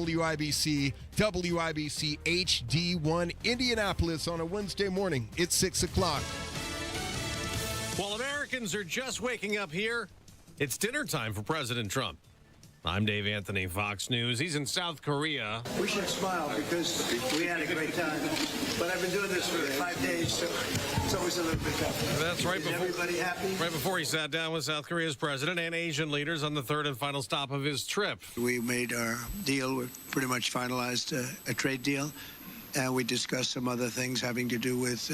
WIBC, WIBC HD1 Indianapolis on a Wednesday morning. It's 6 o'clock. While Americans are just waking up here, it's dinner time for President Trump. I'm Dave Anthony, Fox News. He's in South Korea. We should smile because we had a great time. But I've been doing this for 5 days, so it's always a little bit tough. That's right. Is everybody happy? Right before he sat down with South Korea's president and Asian leaders on the third and final stop of his trip. We made our deal. We pretty much finalized a trade deal. And we discussed some other things having to do with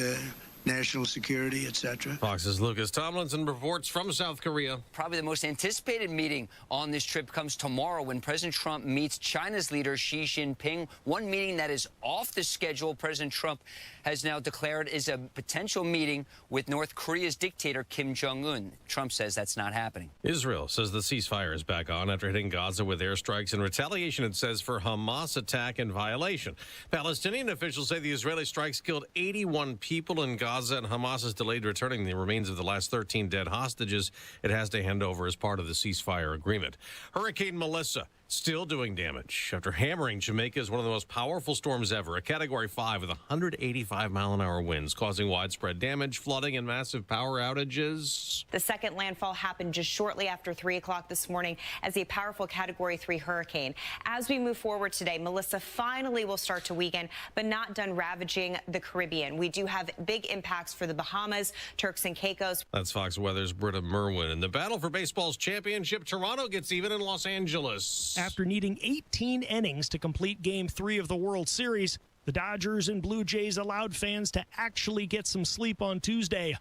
national security, etc. Fox's Lucas Tomlinson reports from South Korea. Probably the most anticipated meeting on this trip comes tomorrow when President Trump meets China's leader Xi Jinping. One meeting that is off the schedule, President Trump has now declared, is a potential meeting with North Korea's dictator Kim Jong-un. Trump says that's not happening. Israel says the ceasefire is back on after hitting Gaza with airstrikes in retaliation, it says, for Hamas attack and violation. Palestinian officials say the Israeli strikes killed 81 people in Gaza, and Hamas has delayed returning the remains of the last 13 dead hostages it has to hand over as part of the ceasefire agreement. Hurricane Melissa still doing damage after hammering Jamaica as one of the most powerful storms ever, a Category 5 with 185-mile-an-hour winds, causing widespread damage, flooding, and massive power outages. The second landfall happened just shortly after 3 o'clock this morning as a powerful Category 3 hurricane. As we move forward today, Melissa finally will start to weaken, but not done ravaging the Caribbean. We do have big impacts for the Bahamas, Turks and Caicos. That's Fox Weather's Britta Merwin. In the battle for baseball's championship, Toronto gets even in Los Angeles. After needing 18 innings to complete Game 3 of the World Series, the Dodgers and Blue Jays allowed fans to actually get some sleep on Tuesday.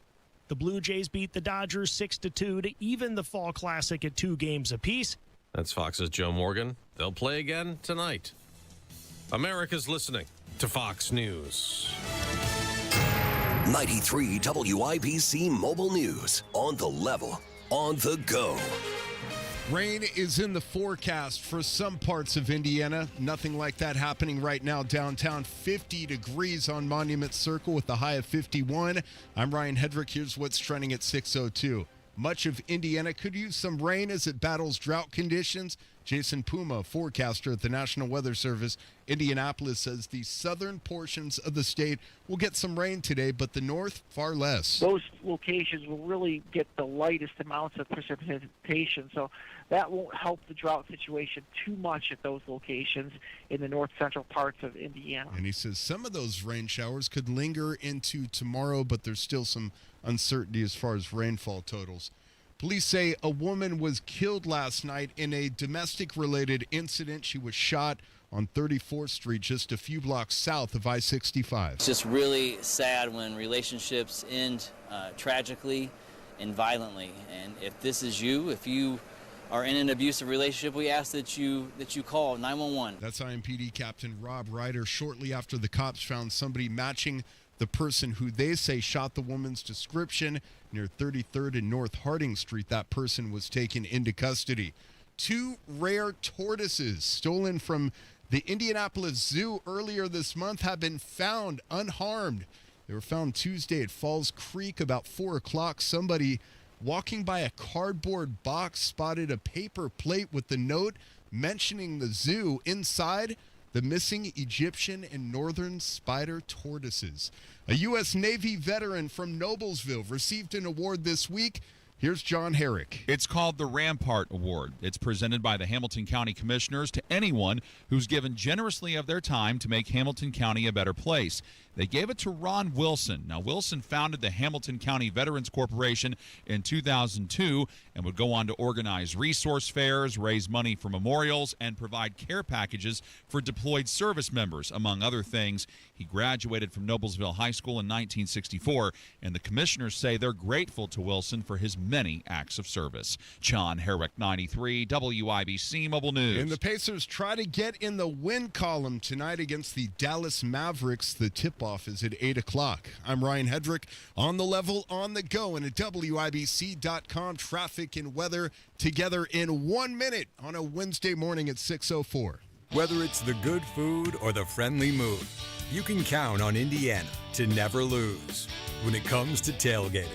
The Blue Jays beat the Dodgers 6-2 to even the Fall Classic at 2 games apiece. That's Fox's Joe Morgan. They'll play again tonight. America's listening to Fox News. 93 WIBC Mobile News. On the level, on the go. Rain is in the forecast for some parts of Indiana. Nothing like that happening right now downtown. 50 degrees on Monument Circle with a high of 51. I'm Ryan Hedrick. Here's what's trending at 6:02. Much of Indiana could use some rain as it battles drought conditions. Jason Puma, forecaster at the National Weather Service, Indianapolis, says the southern portions of the state will get some rain today, but the north, far less. Those locations will really get the lightest amounts of precipitation, so that won't help the drought situation too much at those locations in the north central parts of Indiana. And he says some of those rain showers could linger into tomorrow, but there's still some uncertainty as far as rainfall totals. Police say a woman was killed last night in a domestic-related incident. She was shot on 34th Street, just a few blocks south of I-65. It's just really sad when relationships end tragically and violently. And if this is you, if you are in an abusive relationship, we ask that you call 911. That's IMPD Captain Rob Ryder. Shortly after the cops found somebody matching the person who they say shot the woman's description near 33rd and North Harding Street, that person was taken into custody. 2 rare tortoises stolen from the Indianapolis Zoo earlier this month have been found unharmed. They were found Tuesday at Falls Creek about 4 o'clock. Somebody walking by a cardboard box spotted a paper plate with the note mentioning the zoo. Inside, the missing Egyptian and northern spider tortoises. A U.S. Navy veteran from Noblesville received an award this week. Here's John Herrick. It's called the Rampart Award. It's presented by the Hamilton County Commissioners to anyone who's given generously of their time to make Hamilton County a better place. They gave it to Ron Wilson. Now, Wilson founded the Hamilton County Veterans Corporation in 2002 and would go on to organize resource fairs, raise money for memorials, and provide care packages for deployed service members, among other things. He graduated from Noblesville High School in 1964, and the commissioners say they're grateful to Wilson for his many acts of service. John Herrick, 93 WIBC Mobile News. And the Pacers try to get in the win column tonight against the Dallas Mavericks. The tip-off is at 8 o'clock. I'm Ryan Hedrick, on the level, on the go, and at WIBC.com. Traffic and weather together in 1 minute on a Wednesday morning at 6:04. Whether it's the good food or the friendly mood, you can count on Indiana to never lose when it comes to tailgating.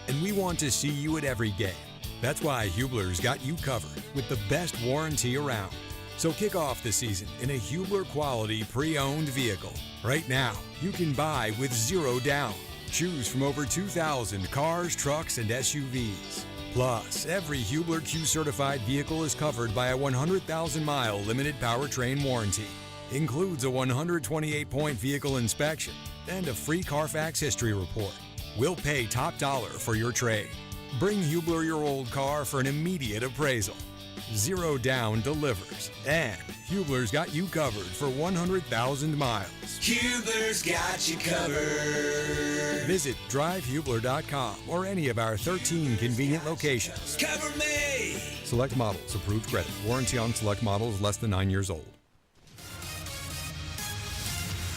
And we want to see you at every game. That's why Hubler's got you covered with the best warranty around. So kick off the season in a Hubler quality pre-owned vehicle. Right now, you can buy with 0 down. Choose from over 2,000 cars, trucks, and SUVs. Plus, every Hubler Q certified vehicle is covered by a 100,000-mile limited powertrain warranty. Includes a 128-point vehicle inspection and a free Carfax history report. We'll pay top dollar for your trade. Bring Hubler your old car for an immediate appraisal. 0 down delivers, and Hubler's got you covered for 100,000 miles. Hubler's got you covered. Visit drivehubler.com or any of our 13 convenient locations. Cover me. Select models, approved credit. Warranty on select models less than 9 years old.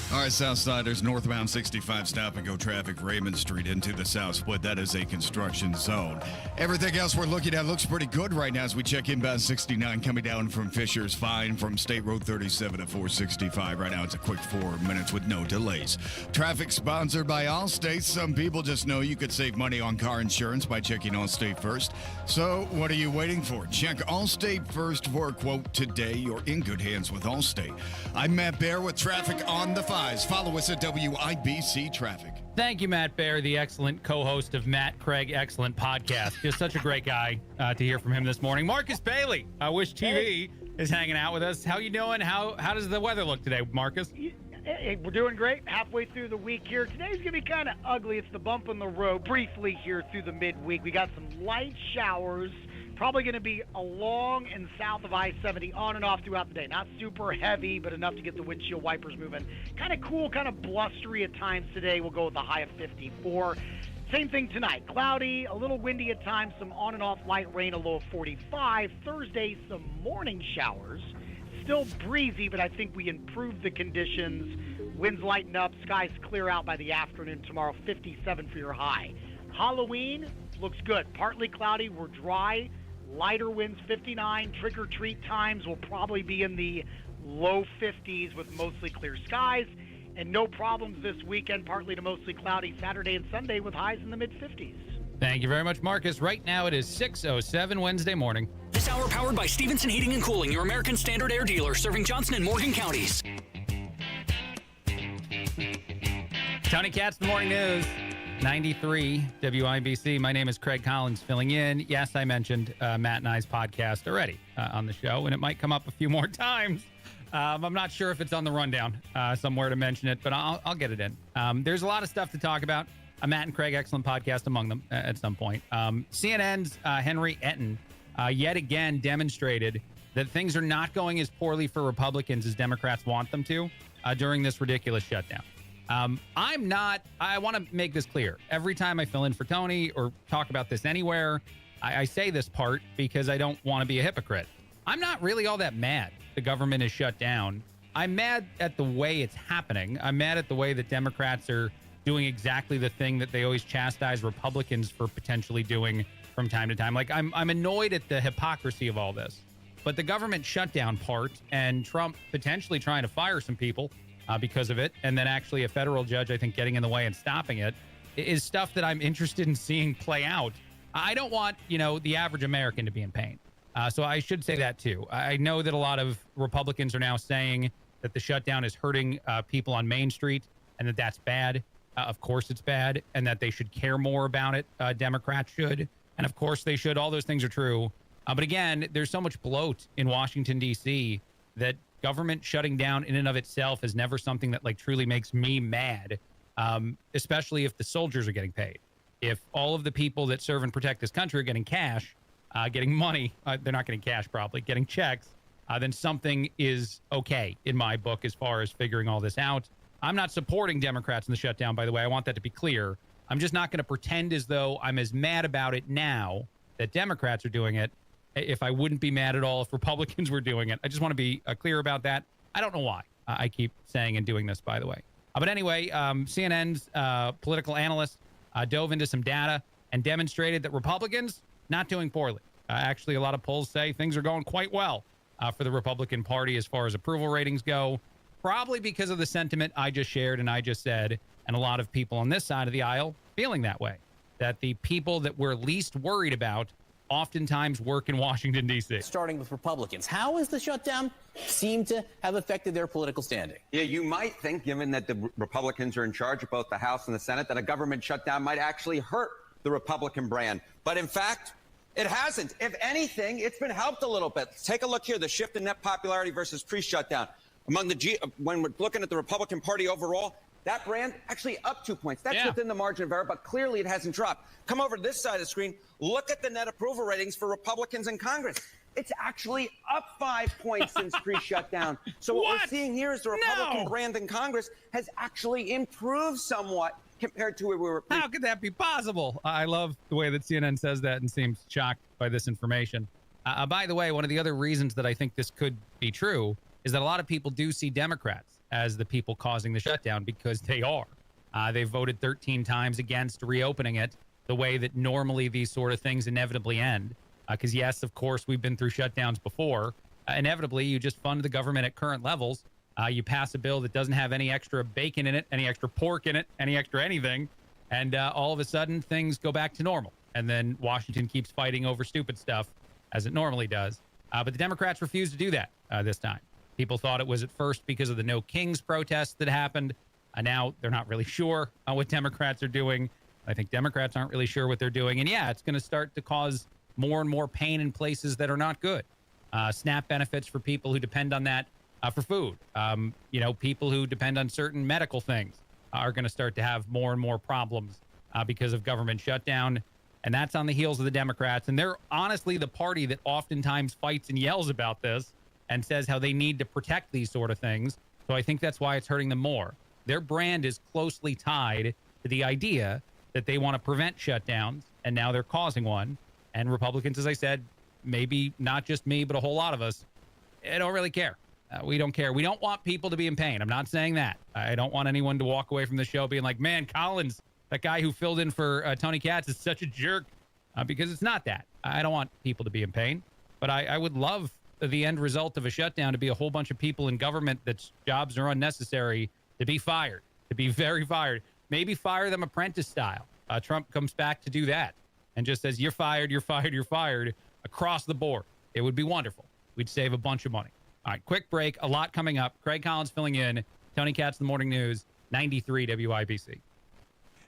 All right, Southsiders, northbound 65 stop and go traffic, Raymond Street into the South Split. That is a construction zone. Everything else we're looking at looks pretty good right now as we check inbound 69 coming down from Fisher's, fine from State Road 37 to 465. Right now it's a quick 4 minutes with no delays. Traffic sponsored by Allstate. Some people just know you could save money on car insurance by checking Allstate first. So what are you waiting for? Check Allstate first for a quote today. You're in good hands with Allstate. I'm Matt Bear with traffic on the 5. Follow us at WIBC Traffic. Thank you, Matt Bear, the excellent co-host of Matt Craig Excellent Podcast. Just such a great guy to hear from him this morning. Marcus Bailey, Wish TV, is hanging out with us. How you doing? How does the weather look today, Marcus? Hey, we're doing great. Halfway through the week here. Today's going to be kind of ugly. It's the bump in the road briefly here through the midweek. We got some light showers. Probably going to be along and south of I-70, on and off throughout the day. Not super heavy, but enough to get the windshield wipers moving. Kind of cool, kind of blustery at times today. We'll go with a high of 54. Same thing tonight. Cloudy, a little windy at times, some on and off light rain, a low of 45. Thursday, some morning showers. Still breezy, but I think we improved the conditions. Winds lighten up, skies clear out by the afternoon tomorrow, 57 for your high. Halloween looks good. Partly cloudy, we're dry. Lighter winds, 59. Trick-or-treat times will probably be in the low 50s with mostly clear skies. And no problems this weekend, partly to mostly cloudy Saturday and Sunday with highs in the mid-50s. Thank you very much, Marcus. Right now it is 6:07 Wednesday morning. This hour powered by Stevenson Heating and Cooling, your American Standard Air dealer, serving Johnson and Morgan counties. Tony Katz, the Morning News. 93 WIBC. My name is Craig Collins, filling in. Yes, I mentioned Matt and I's podcast already on the show, and it might come up a few more times. I'm not sure if it's on the rundown somewhere to mention it, but I'll get it in. There's a lot of stuff to talk about. Matt and Craig, excellent podcast among them at some point. CNN's Henry Etten yet again demonstrated that things are not going as poorly for Republicans as Democrats want them to during this ridiculous shutdown. I want to make this clear. Every time I fill in for Tony or talk about this anywhere, I say this part because I don't want to be a hypocrite. I'm not really all that mad the government is shut down. I'm mad at the way it's happening. I'm mad at the way that Democrats are doing exactly the thing that they always chastise Republicans for potentially doing from time to time. Like, I'm annoyed at the hypocrisy of all this. But the government shutdown part and Trump potentially trying to fire some people because of it, and then actually a federal judge, I think, getting in the way and stopping it, is stuff that I'm interested in seeing play out. I don't want, the average American to be in pain. So I should say that, too. I know that a lot of Republicans are now saying that the shutdown is hurting people on Main Street and that that's bad. Of course it's bad, and that they should care more about it. Democrats should. And, of course, they should. All those things are true. But, again, there's so much bloat in Washington, D.C., that government shutting down in and of itself is never something that truly makes me mad, especially if the soldiers are getting paid. If all of the people that serve and protect this country are getting cash, getting money, they're not getting cash probably, getting checks, then something is okay in my book as far as figuring all this out. I'm not supporting Democrats in the shutdown, by the way. I want that to be clear. I'm just not going to pretend as though I'm as mad about it now that Democrats are doing it if I wouldn't be mad at all if Republicans were doing it. I just want to be clear about that. I don't know why I keep saying and doing this, by the way. But anyway, CNN's political analyst dove into some data and demonstrated that Republicans not doing poorly. Actually, a lot of polls say things are going quite well for the Republican Party as far as approval ratings go, probably because of the sentiment I just shared and I just said, and a lot of people on this side of the aisle feeling that way, that the people that we're least worried about oftentimes work in Washington, D.C. Starting with Republicans, how has the shutdown seemed to have affected their political standing? Yeah, you might think, given that the Republicans are in charge of both the House and the Senate, that a government shutdown might actually hurt the Republican brand. But in fact, it hasn't. If anything, it's been helped a little bit. Take a look here, the shift in net popularity versus pre-shutdown. When we're looking at the Republican Party overall, that brand actually up 2 points. That's within the margin of error, but clearly it hasn't dropped. Come over to this side of the screen. Look at the net approval ratings for Republicans in Congress. It's actually up 5 points since pre-shutdown. So what we're seeing here is the Republican brand in Congress has actually improved somewhat compared to where we were. How could that be possible? I love the way that CNN says that and seems shocked by this information. By the way, one of the other reasons that I think this could be true is that a lot of people do see Democrats as the people causing the shutdown, because they are. They voted 13 times against reopening it the way that normally these sort of things inevitably end. Because yes, of course, we've been through shutdowns before. Inevitably, you just fund the government at current levels. You pass a bill that doesn't have any extra bacon in it, any extra pork in it, any extra anything. And all of a sudden, things go back to normal. And then Washington keeps fighting over stupid stuff, as it normally does. But the Democrats refused to do that this time. People thought it was at first because of the No Kings protests that happened. Now they're not really sure what Democrats are doing. I think Democrats aren't really sure what they're doing. And yeah, it's going to start to cause more and more pain in places that are not good. SNAP benefits for people who depend on that for food. People who depend on certain medical things are going to start to have more and more problems because of government shutdown. And that's on the heels of the Democrats. And they're honestly the party that oftentimes fights and yells about this and says how they need to protect these sort of things. So I think that's why it's hurting them more. Their brand is closely tied to the idea that they want to prevent shutdowns, and now they're causing one. And Republicans, as I said, maybe not just me, but a whole lot of us, don't really care. We don't care. We don't want people to be in pain. I'm not saying that. I don't want anyone to walk away from the show being like, man, Collins, that guy who filled in for Tony Katz is such a jerk, because it's not that. I don't want people to be in pain, but I would love the end result of a shutdown to be a whole bunch of people in government that's jobs are unnecessary to be fired, to be very fired. Maybe fire them apprentice style. Trump comes back to do that and just says, you're fired, you're fired, you're fired across the board. It would be wonderful. We'd save a bunch of money. All right, quick break. A lot coming up. Craig Collins filling in. Tony Katz, The Morning News, 93 WIBC.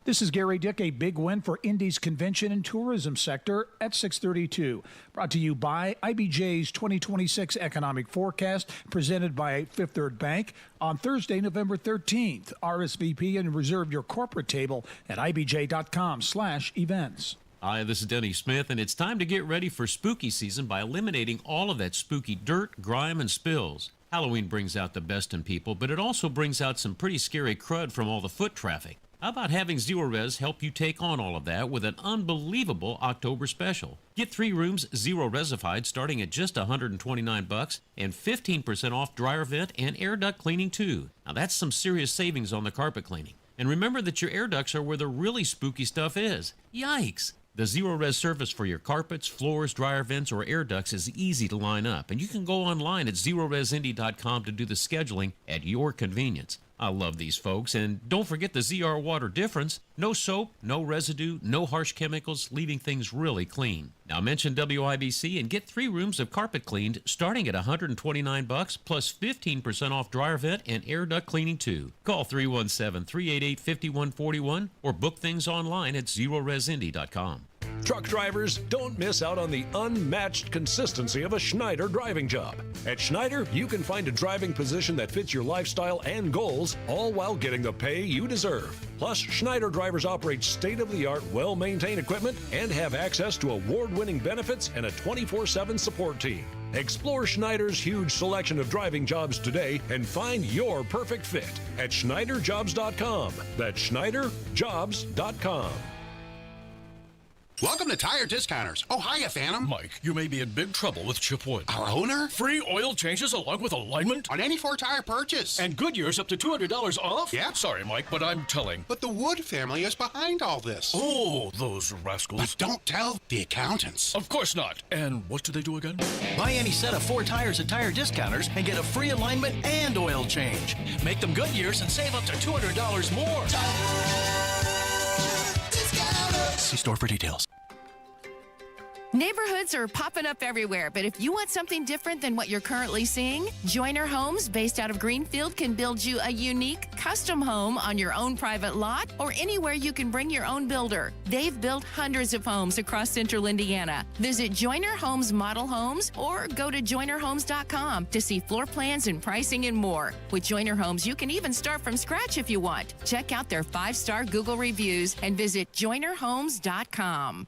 This is Gary Dick. A big win for Indy's convention and tourism sector at 6:32. Brought to you by IBJ's 2026 economic forecast, presented by Fifth Third Bank on Thursday, November 13th. RSVP and reserve your corporate table at ibj.com/events. Hi, this is Denny Smith, and it's time to get ready for spooky season by eliminating all of that spooky dirt, grime, and spills. Halloween brings out the best in people, but it also brings out some pretty scary crud from all the foot traffic. How about having Zero Res help you take on all of that with an unbelievable October special? Get 3 rooms Zero Resified starting at just $129 and 15% off dryer vent and air duct cleaning too. Now that's some serious savings on the carpet cleaning. And remember that your air ducts are where the really spooky stuff is. Yikes! The Zero Res service for your carpets, floors, dryer vents, or air ducts is easy to line up, and you can go online at ZeroResIndy.com to do the scheduling at your convenience. I love these folks, and don't forget the ZR Water difference. No soap, no residue, no harsh chemicals, leaving things really clean. Now mention WIBC and get 3 rooms of carpet cleaned starting at $129 plus 15% off dryer vent and air duct cleaning too. Call 317-388-5141 or book things online at ZeroResIndy.com. Truck drivers, don't miss out on the unmatched consistency of a Schneider driving job. At Schneider, you can find a driving position that fits your lifestyle and goals, all while getting the pay you deserve. Plus, Schneider drivers operate state-of-the-art, well-maintained equipment and have access to award-winning benefits and a 24/7 support team. Explore Schneider's huge selection of driving jobs today and find your perfect fit at SchneiderJobs.com. That's SchneiderJobs.com. Welcome to Tire Discounters. Oh, hiya, Phantom. Mike, you may be in big trouble with Chip Wood. Our owner? Free oil changes along with alignment? On any 4-tire purchase. And Goodyear's up to $200 off? Yep. Sorry, Mike, but I'm telling. But the Wood family is behind all this. Oh, those rascals. But don't tell the accountants. Of course not. And what do they do again? Buy any set of 4 tires at Tire Discounters and get a free alignment and oil change. Make them Goodyear's and save up to $200 more. Tire Discounters. See store for details. Neighborhoods are popping up everywhere, but if you want something different than what you're currently seeing, Joyner Homes, based out of Greenfield, can build you a unique custom home on your own private lot or anywhere you can bring your own builder. They've built hundreds of homes across central Indiana. Visit Joyner Homes Model Homes or go to joynerhomes.com to see floor plans and pricing and more. With Joyner Homes, you can even start from scratch if you want. Check out their 5-star Google reviews and visit joynerhomes.com.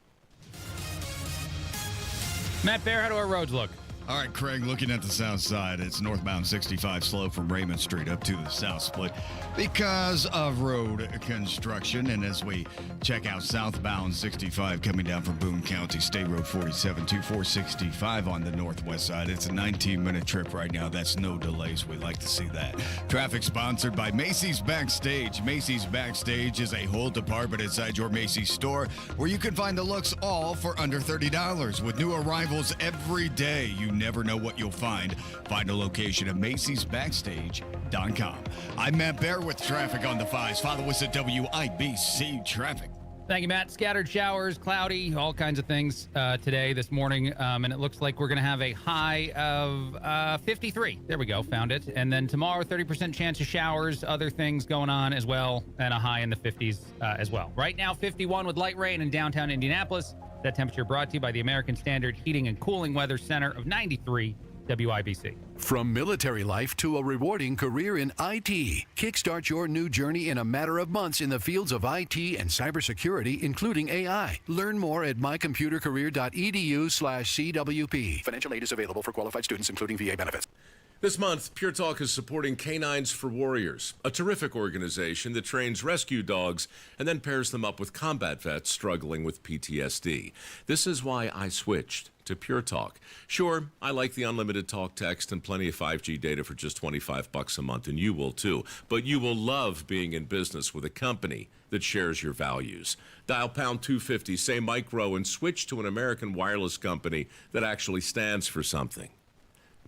Matt Bear, how do our roads look? All right, Craig, looking at the south side, it's northbound 65 slow from Raymond Street up to the south split because of road construction. And as we check out southbound 65 coming down from Boone County, State Road 47 to 465 on the northwest side, it's a 19-minute trip right now. That's no delays. We like to see that. Traffic sponsored by Macy's Backstage. Macy's Backstage is a whole department inside your Macy's store where you can find the looks all for under $30 with new arrivals every day. You never know what you'll find. Find a location at Macy'sBackstage.com. I'm Matt Bear with traffic on the 5s. Follow us at WIBC Traffic. Thank you, Matt. Scattered showers, cloudy, all kinds of things today, this morning. And it looks like we're going to have a high of 53. There we go. Found it. And then tomorrow, 30% chance of showers, other things going on as well, and a high in the 50s as well. Right now, 51 with light rain in downtown Indianapolis. That temperature brought to you by the American Standard Heating and Cooling Weather Center of 93 WIBC. From military life to a rewarding career in IT, kickstart your new journey in a matter of months in the fields of IT and cybersecurity, including AI. Learn more at mycomputercareer.edu/CWP. Financial aid is available for qualified students, including VA benefits. This month, Pure Talk is supporting Canines for Warriors, a terrific organization that trains rescue dogs and then pairs them up with combat vets struggling with PTSD. This is why I switched to Pure Talk. Sure, I like the unlimited talk, text, and plenty of 5G data for just $25 a month, and you will too. But you will love being in business with a company that shares your values. Dial pound 250, say Micro, and switch to an American wireless company that actually stands for something.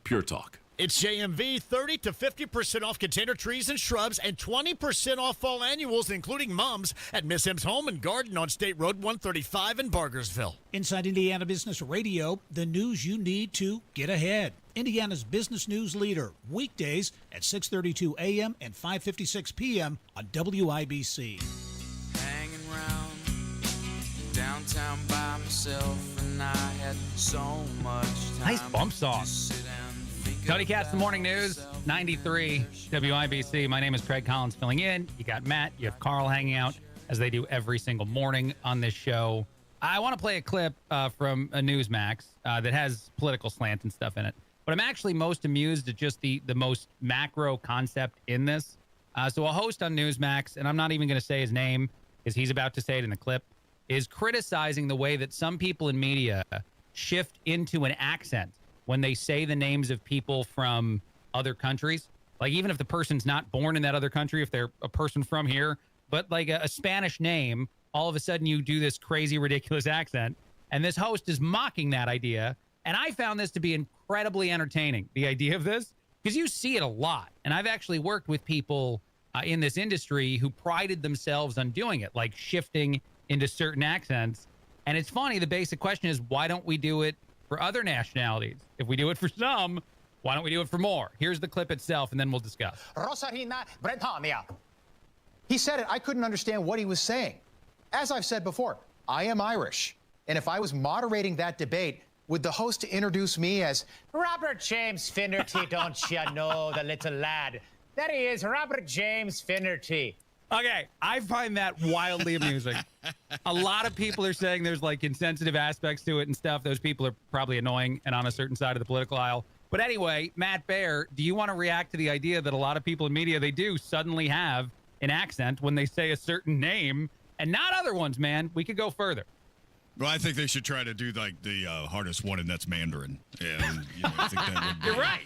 Pure Talk. It's JMV, 30 to 50% off container trees and shrubs and 20% off fall annuals, including mums, at Miss M's Home and Garden on State Road 135 in Bargersville. Inside Indiana Business Radio, the news you need to get ahead. Indiana's business news leader, weekdays at 6:32 a.m. and 5:56 p.m. on WIBC. Hanging around downtown by myself, and I had so much time. Nice bump song. Tony Katz, the morning news, 93 WIBC. My name is Craig Collins filling in. You got Matt, you have Carl hanging out as they do every single morning on this show. I want to play a clip from a Newsmax that has political slant and stuff in it. But I'm actually most amused at just the most macro concept in this. So a host on Newsmax, and I'm not even going to say his name because he's about to say it in the clip, is criticizing the way that some people in media shift into an accent when they say the names of people from other countries. Like, even if the person's not born in that other country, if they're a person from here, but like a Spanish name, all of a sudden you do this crazy, ridiculous accent. And this host is mocking that idea. And I found this to be incredibly entertaining, the idea of this, because you see it a lot. And I've actually worked with people in this industry who prided themselves on doing it, like shifting into certain accents. And it's funny, the basic question is, why don't we do it for other nationalities? If we do it for some, why don't we do it for more? Here's the clip itself, and then we'll discuss. Rosarina Britannia. He said it. I couldn't understand what he was saying. As I've said before, I am Irish. And if I was moderating that debate, would the host introduce me as Robert James Finnerty, don't you know, the little lad? There he is, Robert James Finnerty. Okay, I find that wildly amusing. A lot of people are saying there's like insensitive aspects to it and stuff. Those people are probably annoying and on a certain side of the political aisle. But anyway, Matt Bear, do you want to react to the idea that a lot of people in media, they do suddenly have an accent when they say a certain name and not other ones, man? We could go further. Well, I think they should try to do like the hardest one, and that's Mandarin. And I think that would be, you're right.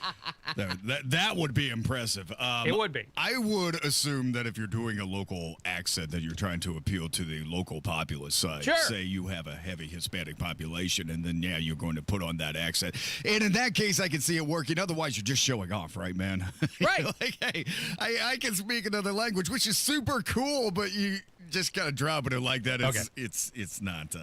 That would be impressive. It would be. I would assume that if you're doing a local accent, that you're trying to appeal to the local populace side. Sure. Say you have a heavy Hispanic population, and then you're going to put on that accent. And in that case, I can see it working. Otherwise, you're just showing off, right, man? Right. Like, hey, I can speak another language, which is super cool, but just kind of dropping it like that. Okay. It's not.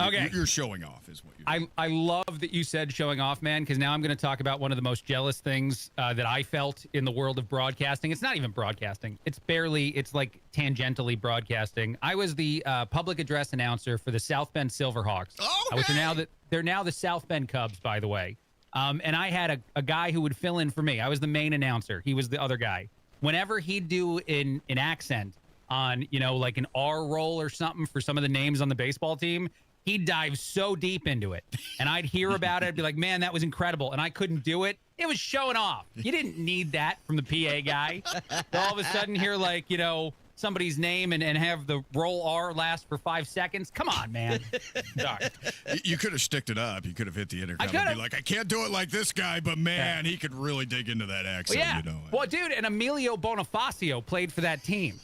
Okay. You're showing off, is what you're. I love that you said showing off, man, because now I'm going to talk about one of the most jealous things that I felt in the world of broadcasting. It's not even broadcasting. It's like tangentially broadcasting. I was the public address announcer for the South Bend Silverhawks, which they're now the South Bend Cubs, by the way. And I had a guy who would fill in for me. I was the main announcer. He was the other guy. Whenever he'd do an accent on, like an R roll or something for some of the names on the baseball team, he'd dive so deep into it. And I'd hear about it. I'd be like, man, that was incredible. And I couldn't do it. It was showing off. You didn't need that from the PA guy. To all of a sudden hear somebody's name and have the roll R last for 5 seconds. Come on, man. Sorry. You could have sticked it up. You could have hit the intercom and be like, I can't do it like this guy, but man, he could really dig into that accent. Well, yeah. Well, dude, and Emilio Bonifacio played for that team.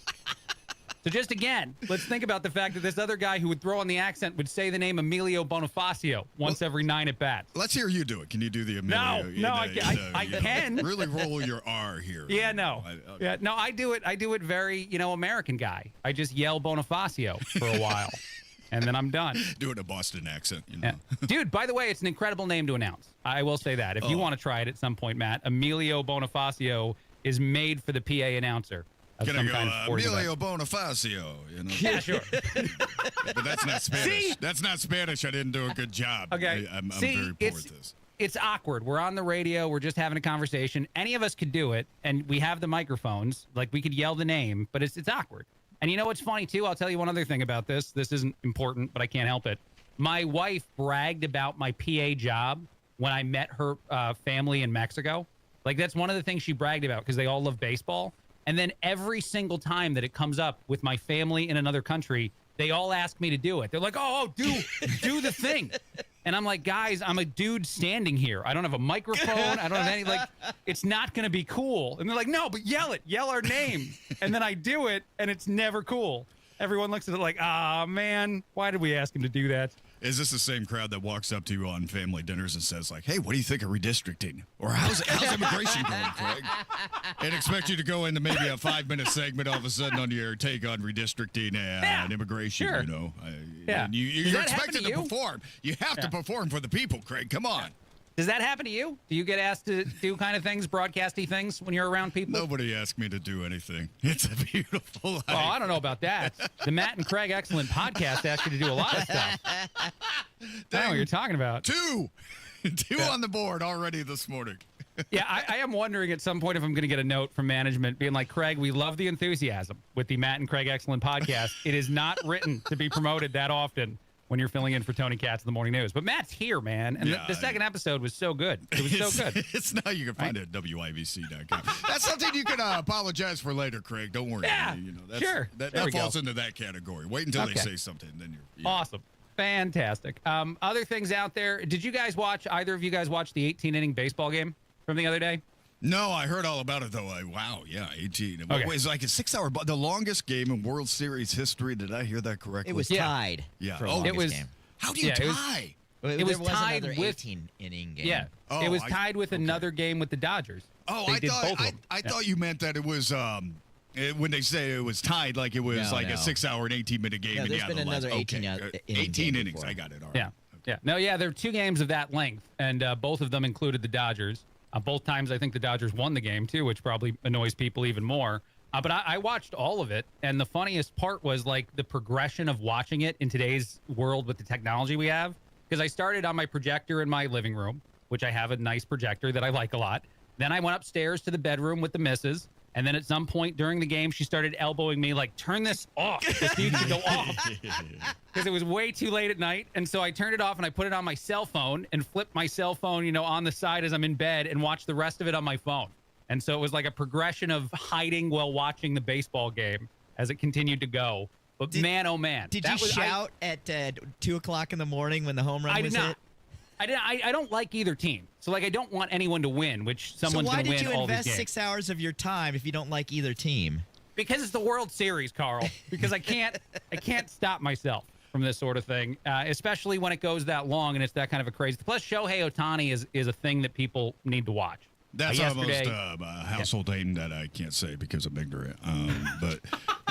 So just again, let's think about the fact that this other guy who would throw on the accent would say the name Emilio Bonifacio once every 9 at bats. Let's hear you do it. Can you do the Emilio? No, I can. Really roll your R here. Yeah, no. I do it. I do it very, American guy. I just yell Bonifacio for a while, and then I'm done. Do it in a Boston accent, Yeah. Dude, by the way, it's an incredible name to announce. I will say that. If you want to try it at some point, Matt, Emilio Bonifacio is made for the PA announcer. Can I go, Emilio Bonifacio? Yeah, sure. But that's not Spanish. See? That's not Spanish. I didn't do a good job. Okay. I'm very poor at this. It's awkward. We're on the radio. We're just having a conversation. Any of us could do it, and we have the microphones. Like, we could yell the name, but it's awkward. And you know what's funny, too? I'll tell you one other thing about this. This isn't important, but I can't help it. My wife bragged about my PA job when I met her family in Mexico. Like, that's one of the things she bragged about because they all love baseball. And then every single time that it comes up with my family in another country, they all ask me to do it. They're like, do the thing. And I'm like, guys, I'm a dude standing here. I don't have a microphone. I don't have any, it's not going to be cool. And they're like, no, but yell it. Yell our name. And then I do it, and it's never cool. Everyone looks at it like, man, why did we ask him to do that? Is this the same crowd that walks up to you on family dinners and says, like, hey, what do you think of redistricting? Or how's immigration going, Craig? And expect you to go into maybe a 5-minute segment all of a sudden on your take on redistricting and immigration, sure. And you're expected to perform. You have to perform for the people, Craig. Come on. Does that happen to you? Do you get asked to do kind of things, broadcasty things, when you're around people? Nobody asked me to do anything. It's a beautiful life. Oh, I don't know about that. The Matt and Craig Excellent podcast asked you to do a lot of stuff. I don't know what you're talking about. Two on the board already this morning. Yeah, I am wondering at some point if I'm going to get a note from management being like, Craig, we love the enthusiasm with the Matt and Craig Excellent podcast. It is not written to be promoted that often when you're filling in for Tony Katz in the Morning News. But Matt's here, man. And the second episode was so good. It was so good. It's now you can find it at WIBC.com. That's something you can apologize for later, Craig. Don't worry. Yeah, sure. That falls into that category. Wait until they say something. Then you're awesome. Fantastic. Other things out there. Did you guys either of you guys watch the 18-inning baseball game from the other day? No, I heard all about it, though. 18. Okay. It's like a 6-hour, the longest game in World Series history. Did I hear that correctly? It was tied. Yeah. For the longest game. How do you tie? It was tied another with 18-inning game. Yeah. It was tied with another game with the Dodgers. Oh, I thought you meant that it was when they say it was tied, like it was a 6-hour and 18-minute game. No, there's been another 18 innings. Before. I got it. All right. Yeah. No, there are 2 games of that length, and both of them included the Dodgers. Both times I think the Dodgers won the game, too, which probably annoys people even more. But I watched all of it, and the funniest part was, the progression of watching it in today's world with the technology we have. Because I started on my projector in my living room, which I have a nice projector that I like a lot. Then I went upstairs to the bedroom with the missus, and then at some point during the game, she started elbowing me, turn this off. This needs to go off. Because it was way too late at night. And so I turned it off and I put it on my cell phone and flipped my cell phone, on the side as I'm in bed and watched the rest of it on my phone. And so it was like a progression of hiding while watching the baseball game as it continued to go. But man, oh man. Did you shout at 2 o'clock in the morning when the home run was hit? I don't like either team. So, I don't want anyone to win, which someone's going to win all these games. So why did you invest 6 hours of your time if you don't like either team? Because it's the World Series, Carl. Because I can't stop myself from this sort of thing, especially when it goes that long and it's that kind of a crazy. Plus, Shohei Ohtani is a thing that people need to watch. That's almost a household name that I can't say because I'm ignorant. But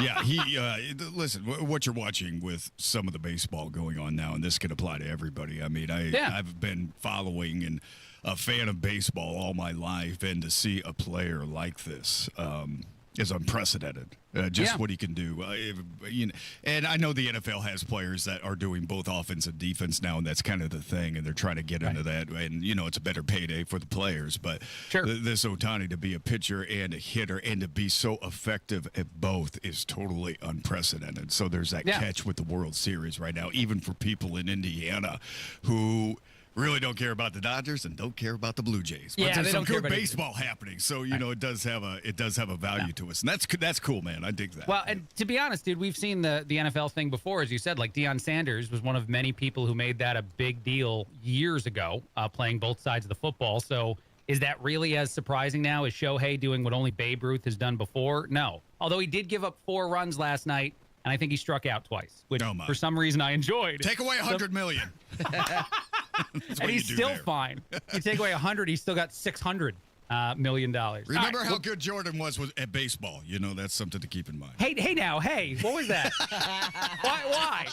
Yeah, listen, what you're watching with some of the baseball going on now, and this can apply to everybody. I mean, I've been following and a fan of baseball all my life, and to see a player like this is unprecedented. What he can do. And I know the NFL has players that are doing both offense and defense now, and that's kind of the thing, and they're trying to get into that. And, it's a better payday for the players. But this Ohtani to be a pitcher and a hitter and to be so effective at both is totally unprecedented. So there's that catch with the World Series right now, even for people in Indiana who really don't care about the Dodgers and don't care about the Blue Jays. But there's some good baseball happening, so it does have a value to us, and that's cool, man. I dig that. Well, and to be honest, dude, we've seen the NFL thing before, as you said. Like Deion Sanders was one of many people who made that a big deal years ago, playing both sides of the football. So is that really as surprising now? Is Shohei doing what only Babe Ruth has done before? No. Although he did give up 4 runs last night, and I think he struck out twice, which for some reason I enjoyed. Take away $100 million. And he's still fine. You take away 100, he's still got $600 million. Remember how good Jordan was at baseball. That's something to keep in mind. Hey, what was that? Why?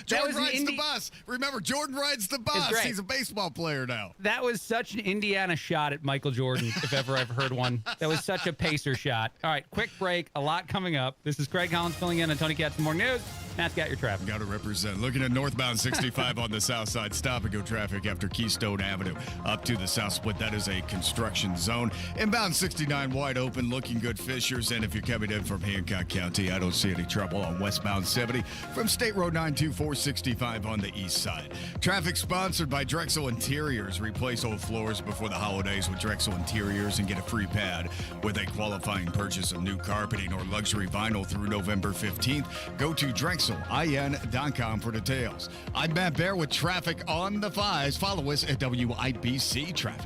Jordan rides the bus. Remember, Jordan rides the bus. He's a baseball player now. That was such an Indiana shot at Michael Jordan, if ever I've heard one. That was such a Pacer shot. All right, quick break. A lot coming up. This is Craig Collins filling in on Tony Katz Morning News. Matt's got your traffic. Got to represent. Looking at northbound 65 on the south side. Stop-and-go traffic after Keystone Avenue up to the south split. That is a construction zone. Inbound 69 wide open, looking good. Fishers. And if you're coming in from Hancock County, I don't see any trouble on westbound 70 from State Road 924 65 on the east side. Traffic sponsored by Drexel Interiors. Replace old floors before the holidays with Drexel Interiors and get a free pad with a qualifying purchase of new carpeting or luxury vinyl through November 15th. Go to DrexelIN.com for details. I'm Matt Bear with traffic on the 5s. Follow us at WIBC Traffic.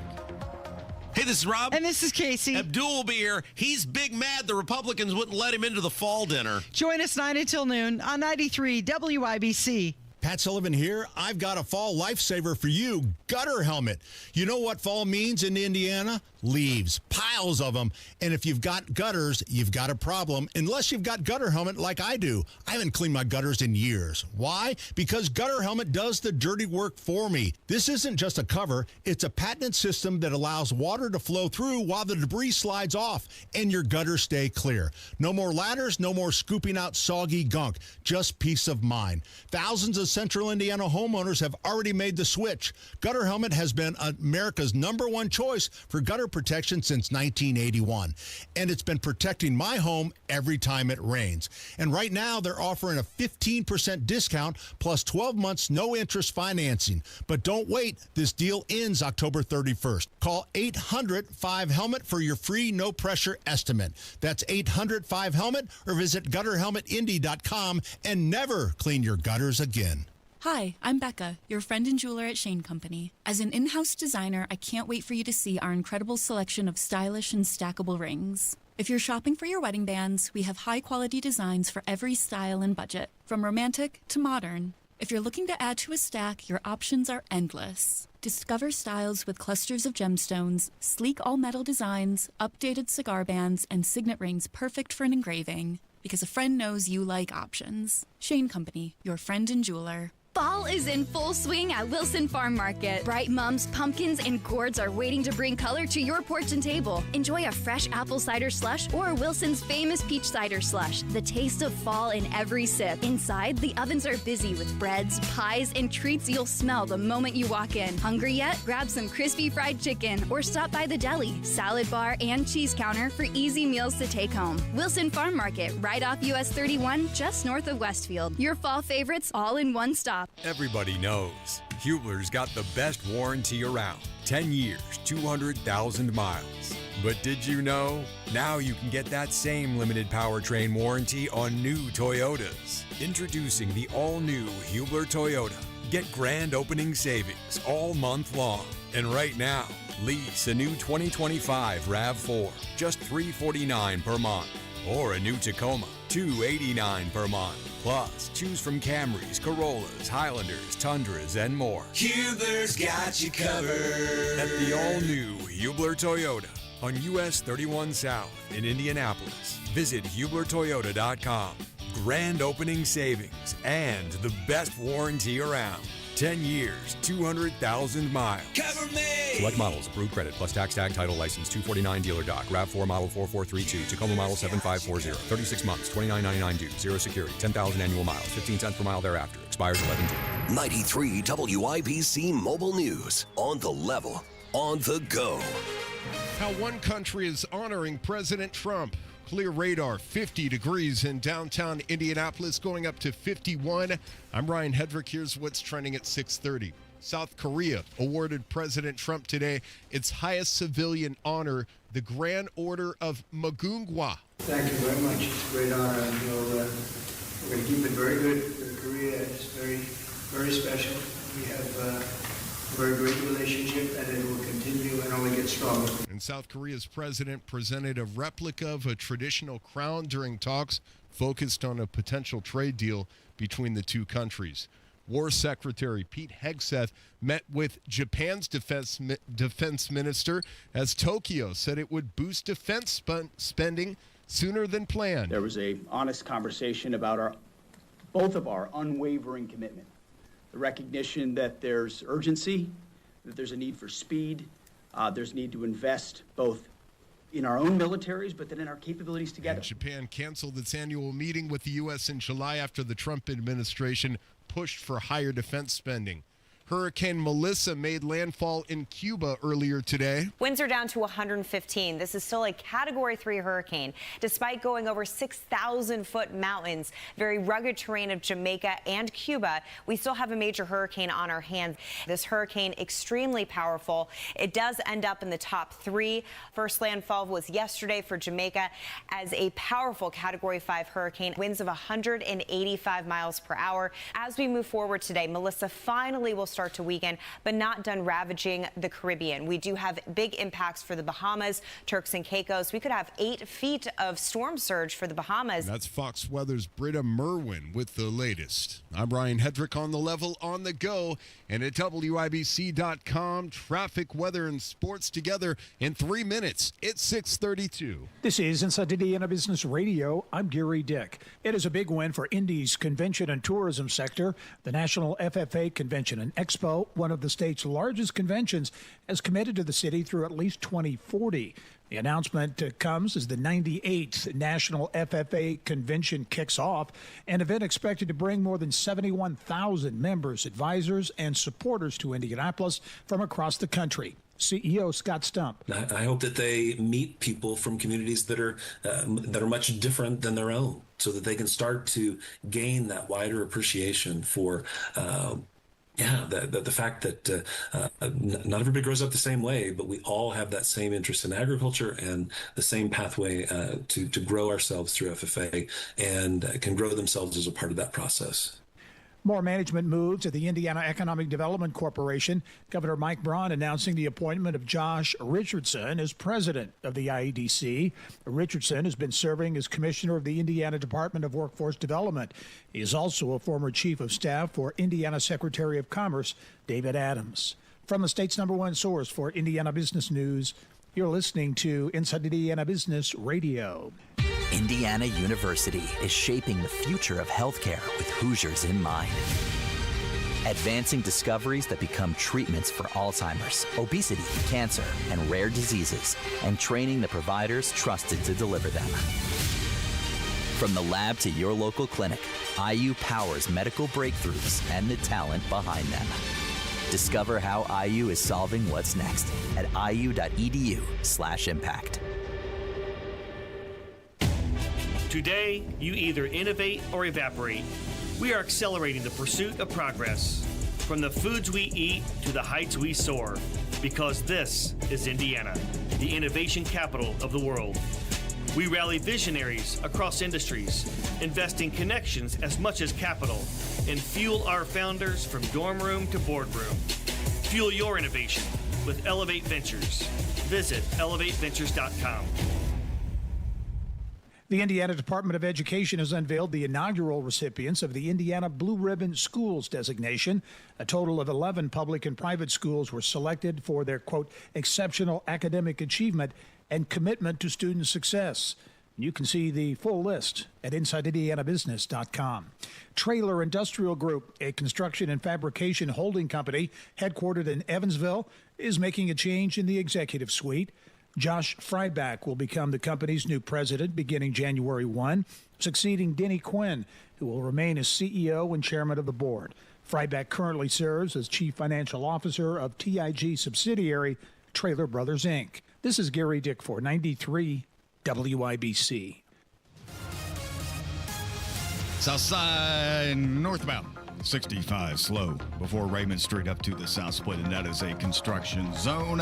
Hey, this is Rob. And this is Casey. Abdul will be here. He's big mad the Republicans wouldn't let him into the fall dinner. Join us 9 until noon on 93 WIBC. Pat Sullivan here. I've got a fall lifesaver for you, gutter helmet. You know what fall means in Indiana? Leaves, piles of them. And if you've got gutters, you've got a problem, unless you've got gutter helmet like I do. I haven't cleaned my gutters in years. Why? Because gutter helmet does the dirty work for me. This isn't just a cover. It's a patented system that allows water to flow through while the debris slides off and your gutters stay clear. No more ladders, no more scooping out soggy gunk. Just peace of mind. Thousands of Central Indiana homeowners have already made the switch. Gutter helmet has been America's #1 choice for gutter protection since 1981. And it's been protecting my home every time it rains. And right now they're offering a 15% discount plus 12 months no interest financing. But don't wait. This deal ends October 31st. Call 800-5HELMET for your free no pressure estimate. That's 800-5HELMET or visit gutterhelmetindy.com and never clean your gutters again. Hi, I'm Becca, your friend and jeweler at Shane Company. As an in-house designer, I can't wait for you to see our incredible selection of stylish and stackable rings. If you're shopping for your wedding bands, we have high-quality designs for every style and budget, from romantic to modern. If you're looking to add to a stack, your options are endless. Discover styles with clusters of gemstones, sleek all-metal designs, updated cigar bands, and signet rings perfect for an engraving. Because a friend knows you like options. Shane Company, your friend and jeweler. Fall is in full swing at Wilson Farm Market. Bright mums, pumpkins, and gourds are waiting to bring color to your porch and table. Enjoy a fresh apple cider slush or Wilson's famous peach cider slush. The taste of fall in every sip. Inside, the ovens are busy with breads, pies, and treats you'll smell the moment you walk in. Hungry yet? Grab some crispy fried chicken or stop by the deli, salad bar, and cheese counter for easy meals to take home. Wilson Farm Market, right off US 31, just north of Westfield. Your fall favorites all in one stop. Everybody knows Hubler's got the best warranty around. 10 years, 200,000 miles. But did you know? Now you can get that same limited powertrain warranty on new Toyotas. Introducing the all-new Hubler Toyota. Get grand opening savings all month long. And right now, lease a new 2025 RAV4, just $349 per month. Or a new Tacoma, $289 per month. Plus, choose from Camrys, Corollas, Highlanders, Tundras, and more. Hubler's got you covered at the all-new Hubler Toyota. on US 31 South in Indianapolis. Visit HublerToyota.com. Grand opening savings and the best warranty around. 10 years, 200,000 miles. Cover me! Select models, approved credit, plus tax tag title license, 249 dealer doc, RAV4 model 4432, Tacoma model 7540, 36 months, $29.99 due, zero security, 10,000 annual miles, 15 cents per mile thereafter. Expires 11/2. 93 WIBC Mobile News. On the level, on the go. How one country is honoring President Trump. Clear radar, 50 degrees in downtown Indianapolis, going up to 51. I'm Ryan Hedrick. Here's what's trending at 6:30. South Korea awarded President Trump today its highest civilian honor, the Grand Order of Mugunghwa. Thank you very much. It's a great honor. And we're going to keep it very good. Korea is very, very special. We have a very great relationship, and it will continue and only get stronger. And South Korea's president presented a replica of a traditional crown during talks focused on a potential trade deal between the two countries. War Secretary Pete Hegseth met with Japan's defense minister as Tokyo said it would boost defense spending sooner than planned. There was an honest conversation about both of our unwavering commitment. The recognition that there's urgency, that there's a need for speed, there's a need to invest both in our own militaries, but then in our capabilities together. And Japan canceled its annual meeting with the U.S. in July after the Trump administration pushed for higher defense spending. Hurricane Melissa made landfall in Cuba earlier today. Winds are down to 115. This is still a Category 3 hurricane, despite going over 6,000-foot mountains, very rugged terrain of Jamaica and Cuba. We still have a major hurricane on our hands. This hurricane, extremely powerful. It does end up in the top 3. First landfall was yesterday for Jamaica as a powerful Category 5 hurricane, winds of 185 miles per hour. As we move forward today, Melissa finally will start to weaken, but not done ravaging the Caribbean. We do have big impacts for the Bahamas, Turks and Caicos. We could have 8 feet of storm surge for the Bahamas. That's Fox Weather's Britta Merwin with the latest. I'm Ryan Hedrick on the level, on the go, and at WIBC.com. Traffic, weather, and sports together in 3 minutes. It's 6:32. This is Inside Indiana Business Radio. I'm Gary Dick. It is a big win for Indy's convention and tourism sector. The National FFA Convention and Expo, one of the state's largest conventions, has committed to the city through at least 2040. The announcement comes as the 98th National FFA Convention kicks off, an event expected to bring more than 71,000 members, advisors, and supporters to Indianapolis from across the country. CEO Scott Stump. I hope that they meet people from communities that are much different than their own, so that they can start to gain that wider appreciation for the fact that not everybody grows up the same way, but we all have that same interest in agriculture and the same pathway to grow ourselves through FFA, and can grow themselves as a part of that process. More management moves at the Indiana Economic Development Corporation. Governor Mike Braun announcing the appointment of Josh Richardson as president of the IEDC. Richardson has been serving as commissioner of the Indiana Department of Workforce Development. He is also a former chief of staff for Indiana Secretary of Commerce David Adams. From the state's #1 source for Indiana business news, you're listening to Inside Indiana Business Radio. Indiana University is shaping the future of healthcare with Hoosiers in mind. Advancing discoveries that become treatments for Alzheimer's, obesity, cancer, and rare diseases, and training the providers trusted to deliver them. From the lab to your local clinic, IU powers medical breakthroughs and the talent behind them. Discover how IU is solving what's next at iu.edu/impact. Today, you either innovate or evaporate. We are accelerating the pursuit of progress, from the foods we eat to the heights we soar, because this is Indiana, the innovation capital of the world. We rally visionaries across industries, investing connections as much as capital, and fuel our founders from dorm room to boardroom. Fuel your innovation with Elevate Ventures. Visit elevateventures.com. The Indiana Department of Education has unveiled the inaugural recipients of the Indiana Blue Ribbon Schools designation. A total of 11 public and private schools were selected for their, quote, exceptional academic achievement and commitment to student success. You can see the full list at InsideIndianaBusiness.com. Trailer Industrial Group, a construction and fabrication holding company headquartered in Evansville, is making a change in the executive suite. Josh Fryback will become the company's new president beginning January 1, succeeding Denny Quinn, who will remain as CEO and chairman of the board. Fryback currently serves as chief financial officer of TIG subsidiary Trailer Brothers, Inc. This is Gary Dick for 93 WIBC. Southside northbound 65 slow before Raymond Street up to the South Split, and that is a construction zone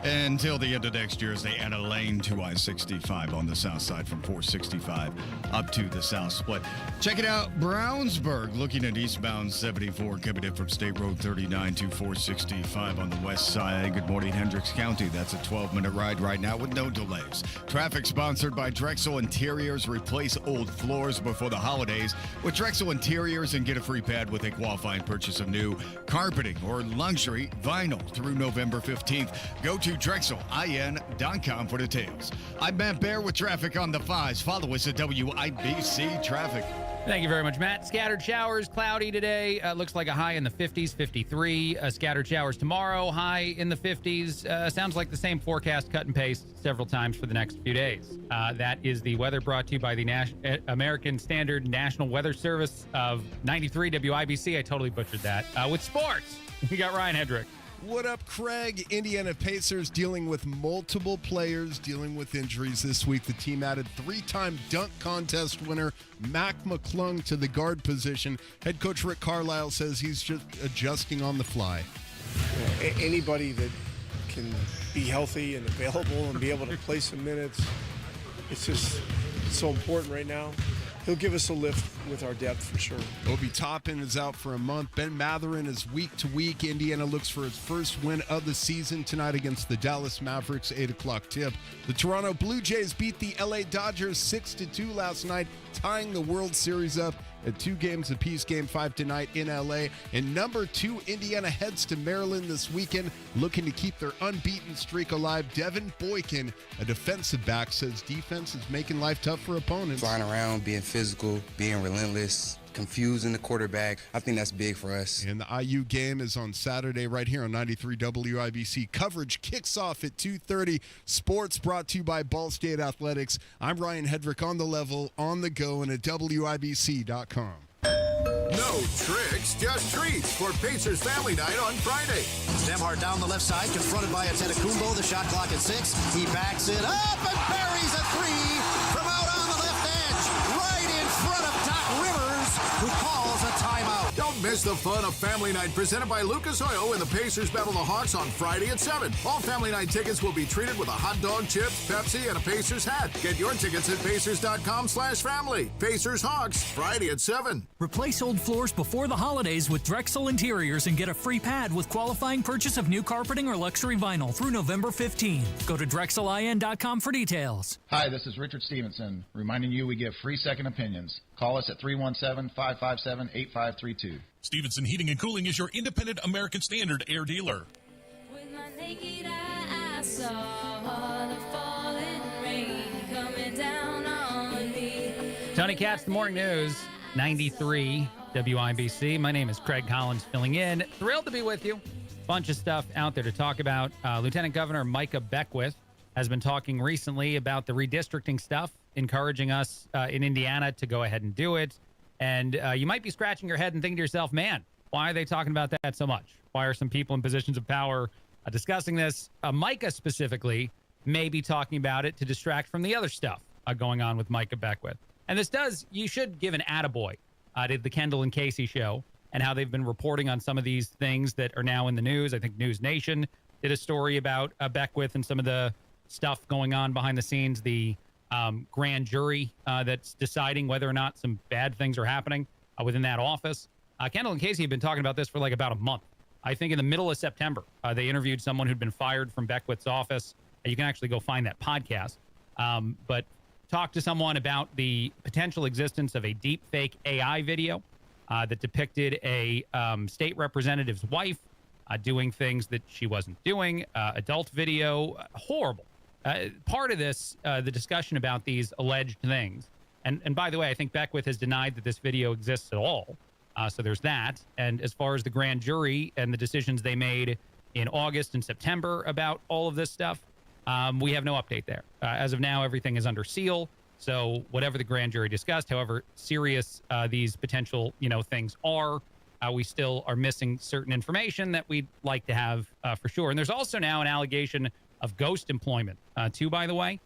until the end of next year as they add a lane to I-65 on the south side from 465 up to the South Split. Check it out, Brownsburg looking at eastbound 74 coming in from State Road 39 to 465 on the west side. Good morning, Hendricks County. That's a 12-minute ride right now with no delays. Traffic sponsored by Drexel Interiors. Replace old floors before the holidays with Drexel Interiors and get a free pad with a qualifying purchase of new carpeting or luxury vinyl through November 15th. Go to DrexelIN.com for details. I'm Matt Bear with traffic on the 5s. Follow us at WIBC Traffic. Thank you very much, Matt. Scattered showers, cloudy today. Looks like a high in the 50s, 53. Scattered showers tomorrow, high in the 50s. Sounds like the same forecast, cut and paste several times for the next few days. That is the weather brought to you by the American Standard National Weather Service of 93 WIBC. I totally butchered that. With sports, we got Ryan Hedrick. What up, Craig? Indiana Pacers dealing with multiple players dealing with injuries this week. The team added three-time dunk contest winner Mac McClung to the guard position. Head coach Rick Carlisle says he's just adjusting on the fly. Anybody that can be healthy and available and be able to play some minutes, it's so important right now. He'll give us a lift with our depth for sure. Obi Toppin is out for a month. Ben Matherin is week to week. Indiana looks for its first win of the season tonight against the Dallas Mavericks, 8 o'clock tip. The Toronto Blue Jays beat the LA Dodgers 6-2 last night, tying the World Series up at 2 games apiece. Game 5 tonight in LA. And number 2, Indiana heads to Maryland this weekend, looking to keep their unbeaten streak alive. Devin Boykin, a defensive back, says defense is making life tough for opponents. Flying around, being physical, being relentless, confusing the quarterback. I think that's big for us. And the IU game is on Saturday right here on 93 WIBC. Coverage kicks off at 2:30. Sports brought to you by Ball State Athletics. I'm Ryan Hedrick on the level, on the go, and at WIBC.com. No tricks, just treats for Pacers Family Night on Friday. Demhart down the left side, confronted by Antetokounmpo. The shot clock at 6. He backs it up and buries a 3 from out on the left edge, right in front of Doc Rivers, who calls a timeout. Don't miss the fun of Family Night presented by Lucas Oil when the Pacers battle the Hawks on Friday at 7. All Family Night tickets will be treated with a hot dog, chips, Pepsi, and a Pacers hat. Get your tickets at Pacers.com/family. Pacers Hawks, Friday at 7. Replace old floors before the holidays with Drexel Interiors and get a free pad with qualifying purchase of new carpeting or luxury vinyl through November 15. Go to DrexelIN.com for details. Hi, this is Richard Stevenson, reminding you we give free second opinions. Call us at 317-557-8532. Stevenson Heating and Cooling is your independent American Standard air dealer. With my naked eye, I saw the falling rain coming down on me. Tony Katz, the Morning News, 93 WIBC. My name is Craig Collins, filling in. Thrilled to be with you. Bunch of stuff out there to talk about. Lieutenant Governor Micah Beckwith has been talking recently about the redistricting stuff, encouraging us in Indiana to go ahead and do it. And you might be scratching your head and thinking to yourself, man, why are they talking about that so much? Why are some people in positions of power discussing this? Micah specifically may be talking about it to distract from the other stuff going on with Micah Beckwith. And this does, you should give an attaboy to the Kendall and Casey show and how they've been reporting on some of these things that are now in the news. I think News Nation did a story about Beckwith and some of the stuff going on behind the scenes, the grand jury that's deciding whether or not some bad things are happening within that office. Kendall and Casey have been talking about this for like about a month. I think in the middle of September, they interviewed someone who'd been fired from Beckwith's office. You can actually go find that podcast. But talk to someone about the potential existence of a deep fake AI video that depicted a state representative's wife doing things that she wasn't doing. Adult video, horrible. part of this, the discussion about these alleged things, and by the way, I think Beckwith has denied that this video exists at all. So there's that. And as far as the grand jury and the decisions they made in August and September about all of this stuff, we have no update there. As of now, everything is under seal. So whatever the grand jury discussed, however serious these potential, things are, we still are missing certain information that we'd like to have for sure. And there's also now an allegation of ghost employment, too, by the way.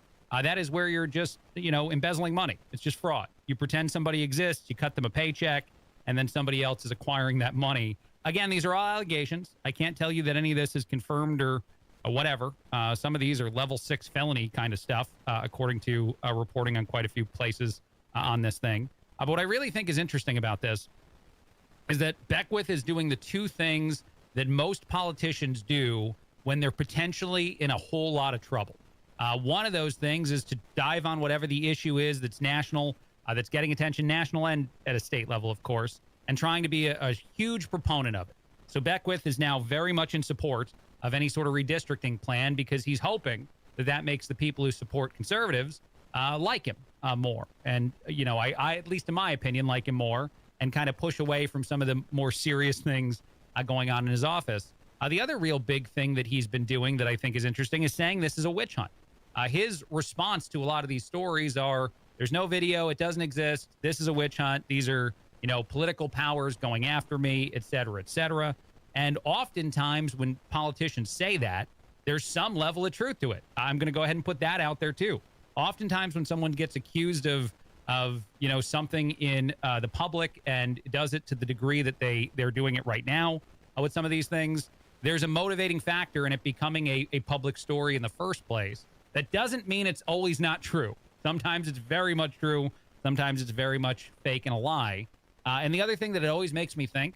That is where you're just, embezzling money. It's just fraud. You pretend somebody exists, you cut them a paycheck, and then somebody else is acquiring that money. Again, these are all allegations. I can't tell you that any of this is confirmed or whatever. Some of these are level 6 felony kind of stuff, according to reporting on quite a few places on this thing. But what I really think is interesting about this is that Beckwith is doing the two things that most politicians do when they're potentially in a whole lot of trouble. One of those things is to dive on whatever the issue is that's national, that's getting attention, national and at a state level, of course, and trying to be a huge proponent of it. So Beckwith is now very much in support of any sort of redistricting plan because he's hoping that makes the people who support conservatives like him more. And, I, at least in my opinion, like him more and kind of push away from some of the more serious things going on in his office. The other real big thing that he's been doing that I think is interesting is saying this is a witch hunt. His response to a lot of these stories are, there's no video, it doesn't exist, this is a witch hunt, these are, political powers going after me, et cetera, et cetera. And oftentimes when politicians say that, there's some level of truth to it. I'm going to go ahead and put that out there too. Oftentimes when someone gets accused of something in the public and does it to the degree that they're doing it right now with some of these things, there's a motivating factor in it becoming a public story in the first place. That doesn't mean it's always not true. Sometimes it's very much true. Sometimes it's very much fake and a lie. And the other thing that it always makes me think,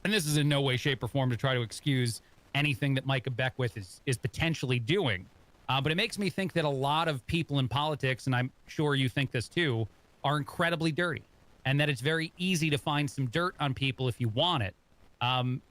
and this is in no way, shape, or form to try to excuse anything that Micah Beckwith is potentially doing, but it makes me think that a lot of people in politics, and I'm sure you think this too, are incredibly dirty, and that it's very easy to find some dirt on people if you want it.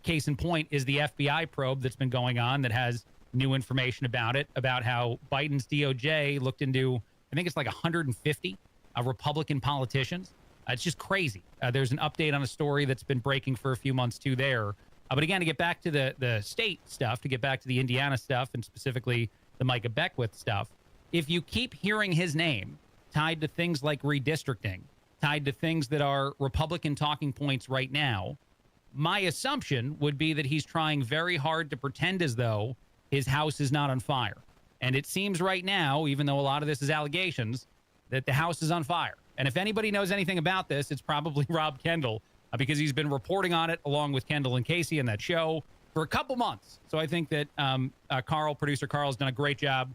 Case in point is the FBI probe that's been going on that has new information about it, about how Biden's DOJ looked into, I think it's like 150 Republican politicians. It's just crazy. There's an update on a story that's been breaking for a few months too there. But again, to get back to the state stuff, to get back to the Indiana stuff, and specifically the Micah Beckwith stuff, if you keep hearing his name tied to things like redistricting, tied to things that are Republican talking points right now, my assumption would be that he's trying very hard to pretend as though his house is not on fire. And it seems right now, even though a lot of this is allegations, that the house is on fire. And if anybody knows anything about this, it's probably Rob Kendall, because he's been reporting on it along with Kendall and Casey in that show for a couple months. So I think that producer Carl's done a great job,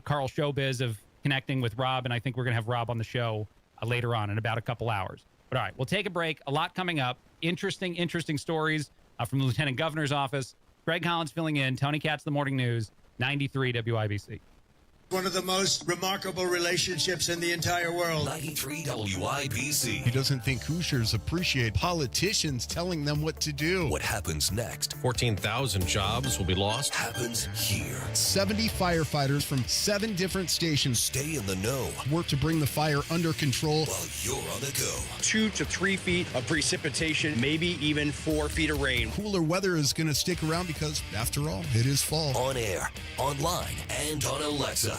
Carl Showbiz, of connecting with Rob. And I think we're going to have Rob on the show later on in about a couple hours. But all right, we'll take a break. A lot coming up. Interesting stories from the Lieutenant Governor's office. Greg Collins filling in. Tony Katz, The Morning News, 93 WIBC. One of the most remarkable relationships in the entire world. 93 WIBC. He doesn't think Hoosiers appreciate politicians telling them what to do. What happens next? 14,000 jobs will be lost. Happens here. 70 firefighters from 7 different stations stay in the know. Work to bring the fire under control while you're on the go. 2 to 3 feet of precipitation, maybe even 4 feet of rain. Cooler weather is going to stick around because, after all, it is fall. On air, online, and on Alexa.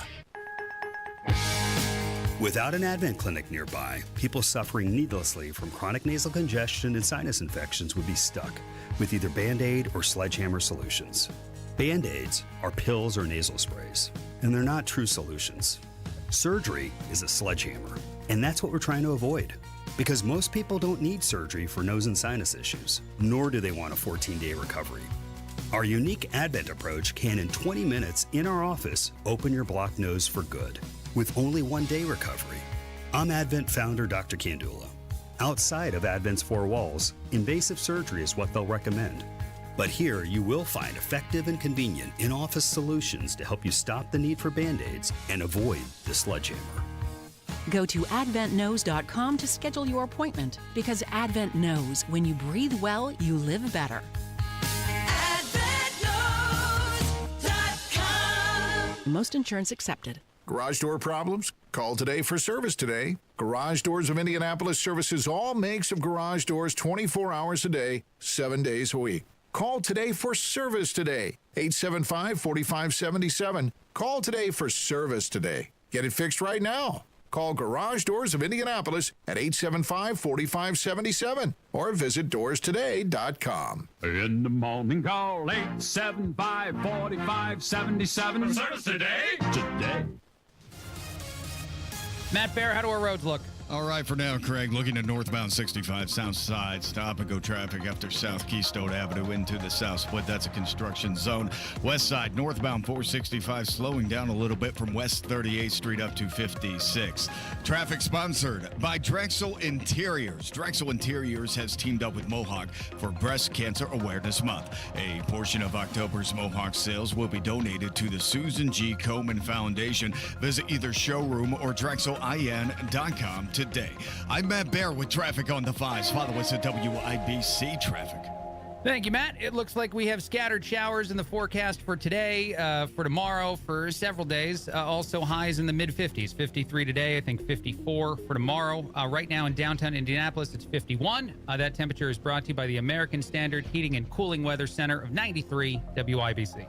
Without an Advent clinic nearby, people suffering needlessly from chronic nasal congestion and sinus infections would be stuck with either Band-Aid or sledgehammer solutions. Band-Aids are pills or nasal sprays, and they're not true solutions. Surgery is a sledgehammer, and that's what we're trying to avoid. Because most people don't need surgery for nose and sinus issues, nor do they want a 14-day recovery. Our unique Advent approach can, in 20 minutes in our office, open your blocked nose for good, with only 1-day recovery. I'm Advent founder Dr. Kandula. Outside of Advent's 4 walls, invasive surgery is what they'll recommend. But here you will find effective and convenient in-office solutions to help you stop the need for Band-Aids and avoid the sledgehammer. Go to adventknows.com to schedule your appointment, because Advent knows when you breathe well, you live better. Most insurance accepted. Garage door problems? Call today for service today. Garage Doors of Indianapolis services all makes of garage doors 24 hours a day, 7 days a week. Call today for service today. 875-4577. Call today for service today. Get it fixed right now. Call Garage Doors of Indianapolis at 875-4577 or visit doorstoday.com. In the morning, call 875-4577. For service today? Today. Matt Bear, how do our roads look? All right, for now, Craig, looking at northbound 65 south side, stop and go traffic after South Keystone Avenue into the south split. That's a construction zone. West side, northbound 465, slowing down a little bit from West 38th Street up to 56. Traffic sponsored by Drexel Interiors. Drexel Interiors has teamed up with Mohawk for Breast Cancer Awareness Month. A portion of October's Mohawk sales will be donated to the Susan G. Komen Foundation. Visit either showroom or drexelin.com today. I'm Matt Bear with traffic on the 5s. Follow us at WIBC Traffic. Thank you, Matt. It looks like we have scattered showers in the forecast for today, for tomorrow, for several days. Also highs in the mid-50s. 53 today, I think 54 for tomorrow. Right now in downtown Indianapolis, it's 51. That temperature is brought to you by the American Standard Heating and Cooling Weather Center of 93 WIBC.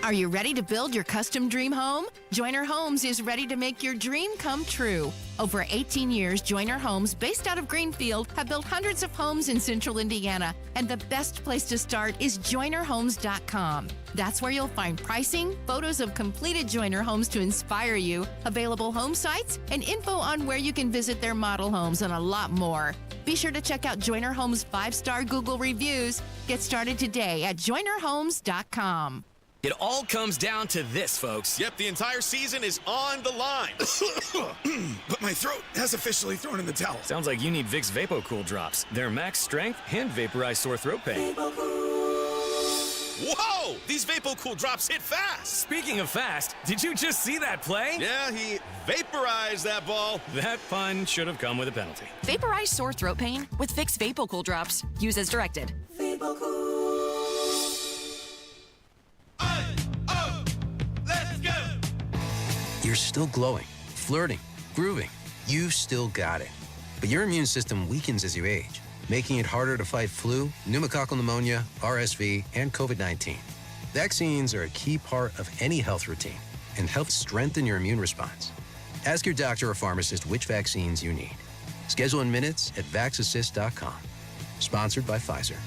Are you ready to build your custom dream home? Joiner Homes is ready to make your dream come true. Over 18 years, Joiner Homes, based out of Greenfield, have built hundreds of homes in central Indiana. And the best place to start is joinerhomes.com. That's where you'll find pricing, photos of completed Joiner homes to inspire you, available home sites, and info on where you can visit their model homes and a lot more. Be sure to check out Joiner Homes' 5-star Google reviews. Get started today at joinerhomes.com. It all comes down to this, folks. Yep, the entire season is on the line. But my throat has officially thrown in the towel. Sounds like you need Vicks VapoCool drops. They're max strength and vaporize sore throat pain. Whoa! These VapoCool drops hit fast. Speaking of fast, did you just see that play? Yeah, he vaporized that ball. That pun should have come with a penalty. Vaporize sore throat pain with Vicks VapoCool drops. Use as directed. You're still glowing, flirting, grooving. You still got it. But your immune system weakens as you age, making it harder to fight flu, pneumococcal pneumonia, RSV, and COVID-19. Vaccines are a key part of any health routine and help strengthen your immune response. Ask your doctor or pharmacist which vaccines you need. Schedule in minutes at vaxassist.com. Sponsored by Pfizer.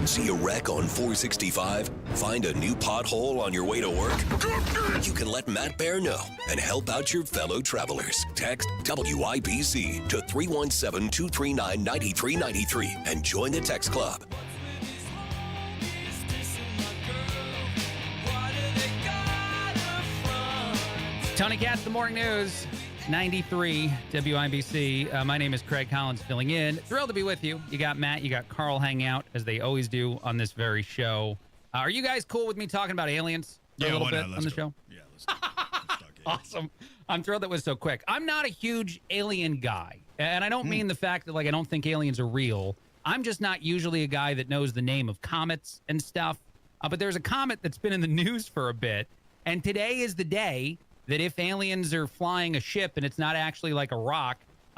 See a wreck on 465? Find a new pothole on your way to work? You can let Matt Bear know and help out your fellow travelers. Text WIBC to 317-239-9393 and join the text club. Tony Katz, the Morning News, 93 WIBC. My name is Craig Collins, filling in. Thrilled to be with you. You got Matt, you got Carl hanging out, as they always do on this very show. Are you guys cool with me talking about aliens for a little bit on the show? Yeah, let's go. Awesome. I'm thrilled that was so quick. I'm not a huge alien guy, and I don't mean the fact that, like, I don't think aliens are real. I'm just not usually a guy that knows the name of comets and stuff. But there's a comet that's been in the news for a bit, and today is the day that if aliens are flying a ship and it's not actually like a rock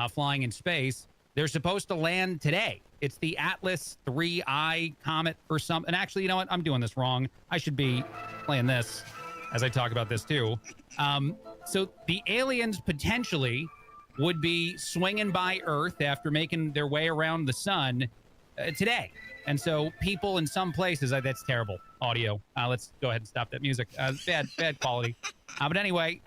flying in space, they're supposed to land today. It's the Atlas 3I comet or something. And actually, you know what? I'm doing this wrong. I should be playing this as I talk about this too. So the aliens potentially would be swinging by Earth after making their way around the sun today. And so people in some places, that's terrible audio. Let's go ahead and stop that music. Bad quality. But anyway,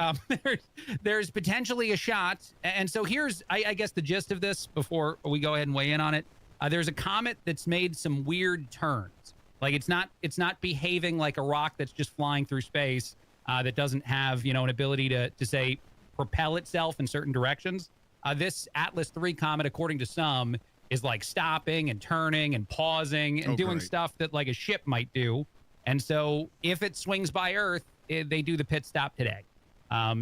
there's potentially a shot. And so here's, I guess, the gist of this before we go ahead and weigh in on it. There's a comet that's made some weird turns. Like it's not behaving like a rock that's just flying through space that doesn't have, an ability to say, propel itself in certain directions. This Atlas 3 comet, according to some, is like stopping and turning and pausing and doing stuff that like a ship might do. And so if it swings by Earth, they do the pit stop today.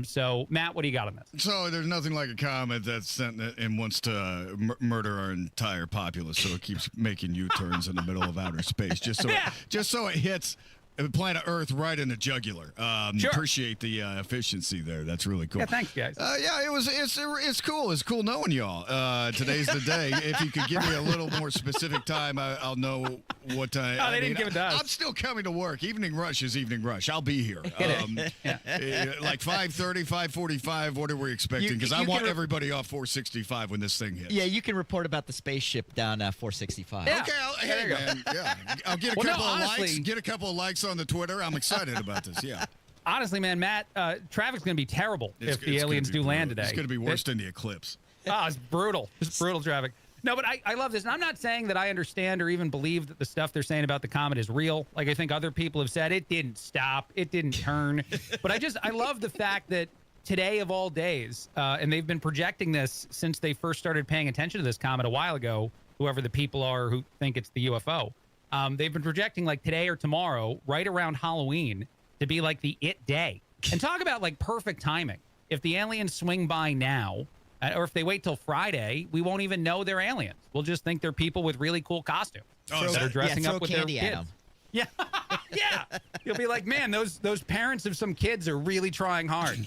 So, Matt, what do you got on this? So there's nothing like a comet that's sent and wants to murder our entire populace, so it keeps making U-turns in the middle of outer space, just so it hits planet Earth right in the jugular. Sure. Appreciate the efficiency there. That's really cool. Yeah, thanks, guys. It's cool. It's cool knowing y'all. Today's the day. If you could give me a little more specific time, I'll know what time. Oh, they didn't give it to us. I'm still coming to work. Evening rush is evening rush. I'll be here. Like 5:30, 5:45. What are we expecting? Because I want everybody off 465 when this thing hits. Yeah, you can report about the spaceship down 465. Yeah. Okay, I'll get a couple of likes. Get a couple of likes on the Twitter. I'm excited about this. Yeah. Honestly, man, Matt, traffic's going to be terrible if the aliens do land today. It's going to be worse than the eclipse. Oh, it's brutal. It's brutal traffic. No, but I love this. And I'm not saying that I understand or even believe that the stuff they're saying about the comet is real. Like, I think other people have said it didn't stop. It didn't turn. But I love the fact that today of all days, and they've been projecting this since they first started paying attention to this comet a while ago, whoever the people are who think it's the UFO. They've been projecting like today or tomorrow, right around Halloween, to be like the it day. And talk about like perfect timing. If the aliens swing by now, or if they wait till Friday, we won't even know they're aliens. We'll just think they're people with really cool costumes that are dressing up with their kids. Yeah, yeah. You'll be like, man, those parents of some kids are really trying hard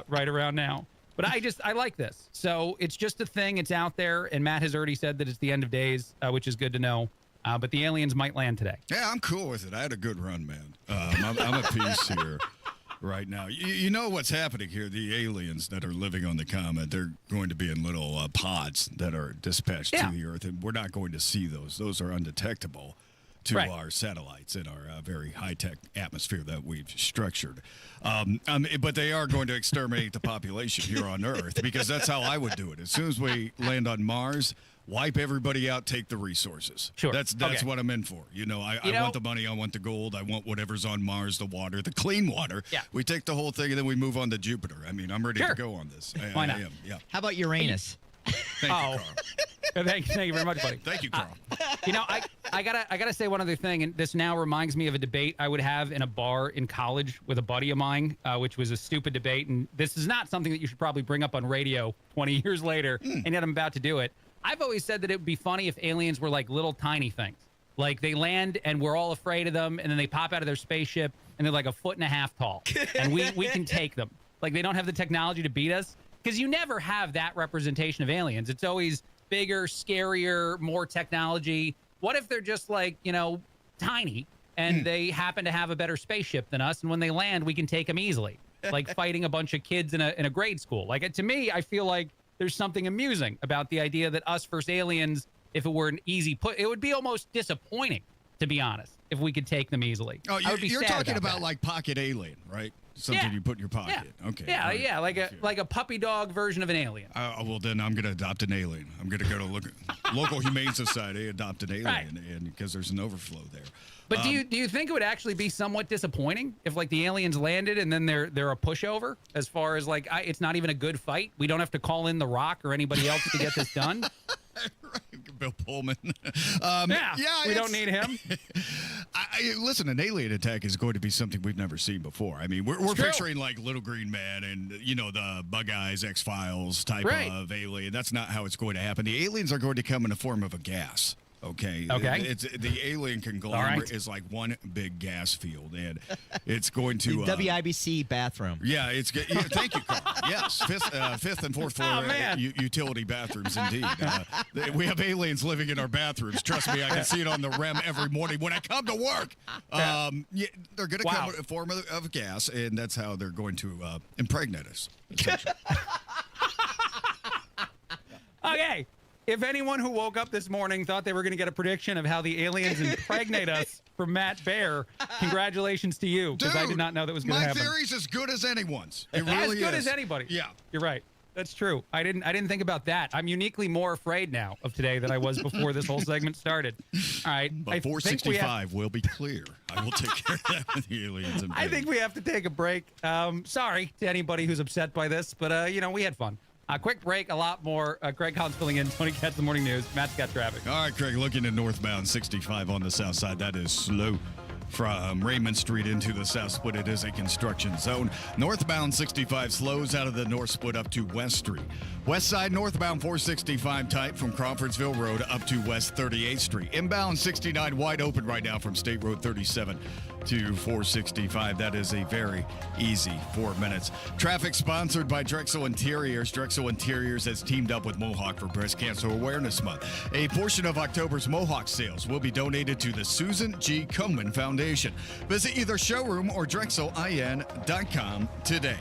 right around now. But I like this. So it's just a thing. It's out there. And Matt has already said that it's the end of days, which is good to know. But the aliens might land today. Yeah, I'm cool with it. I had a good run, man. I'm at peace here right now. You know what's happening here? The aliens that are living on the comet, they're going to be in little pods that are dispatched to the Earth, and we're not going to see those. Those are undetectable to our satellites in our very high-tech atmosphere that we've structured. But they are going to exterminate the population here on Earth, because that's how I would do it. As soon as we land on Mars, wipe everybody out, take the resources. Sure. That's what I'm in for. I want the money, I want the gold, I want whatever's on Mars, the water, the clean water. Yeah. We take the whole thing and then we move on to Jupiter. I mean, I'm ready to go on this. Why not? I am, yeah. How about Uranus? Thank you, Carl. Thank you very much, buddy. Thank you, Carl. I gotta say one other thing, and this now reminds me of a debate I would have in a bar in college with a buddy of mine, which was a stupid debate, and this is not something that you should probably bring up on radio 20 years later, and yet I'm about to do it. I've always said that it would be funny if aliens were like little tiny things. Like they land and we're all afraid of them, and then they pop out of their spaceship and they're like 1.5 feet tall, and we can take them. Like they don't have the technology to beat us, because you never have that representation of aliens. It's always bigger, scarier, more technology. What if they're just like, tiny, and they happen to have a better spaceship than us, and when they land, we can take them easily, like fighting a bunch of kids in a grade school. Like to me, I feel like there's something amusing about the idea that us versus aliens, if it were an easy it would be almost disappointing, to be honest, if we could take them easily. Oh, you're talking about like pocket alien, right? Something you put in your pocket. Yeah. Okay. Yeah, yeah, like a puppy dog version of an alien. Well, then I'm going to adopt an alien. I'm going to go to local humane society, adopt an alien, and because there's an overflow there. But do you think it would actually be somewhat disappointing if like the aliens landed and then they're a pushover, as far as like it's not even a good fight? We don't have to call in The Rock or anybody else to get this done. Bill Pullman. We don't need him. Listen, an alien attack is going to be something we've never seen before. I mean, we're picturing like Little Green Man and the Bug Eyes, X-Files type of alien. That's not how it's going to happen. The aliens are going to come in the form of a gas. Okay. It's the alien conglomerate is like one big gas field, and it's going to the WIBC bathroom. Yeah, it's good. Thank you, Carl. Yes, fifth and fourth floor utility bathrooms indeed. We have aliens living in our bathrooms. Trust me, I can see it on the REM every morning when I come to work. They're going to come in a form of gas, and that's how they're going to impregnate us. Okay. If anyone who woke up this morning thought they were going to get a prediction of how the aliens impregnate us from Matt Bear, congratulations to you, because I did not know that was going to happen. My theory's as good as anyone's. It really as good as anybody. Yeah, you're right. That's true. I didn't think about that. I'm uniquely more afraid now of today than I was before this whole segment started. All right. But 465 will be clear. I will take care of that with the aliens. I think we have to take a break. Sorry to anybody who's upset by this, but we had fun. A quick break, a lot more. Craig Collins filling in. Tony Katz, the morning news. Matt's got traffic. All right, Craig, looking at northbound 65 on the south side. That is slow. from Raymond Street into the south split. It is a construction zone. Northbound 65 slows out of the north split up to West Street. West side northbound 465 tight from Crawfordsville Road up to West 38th Street. Inbound 69 wide open right now from State Road 37 to 465. That is a very easy 4 minutes. Traffic sponsored by Drexel Interiors. Drexel Interiors has teamed up with Mohawk for Breast Cancer Awareness Month. A portion of October's Mohawk sales will be donated to the Susan G. Komen Foundation. Visit either showroom or DrexelIN.com today.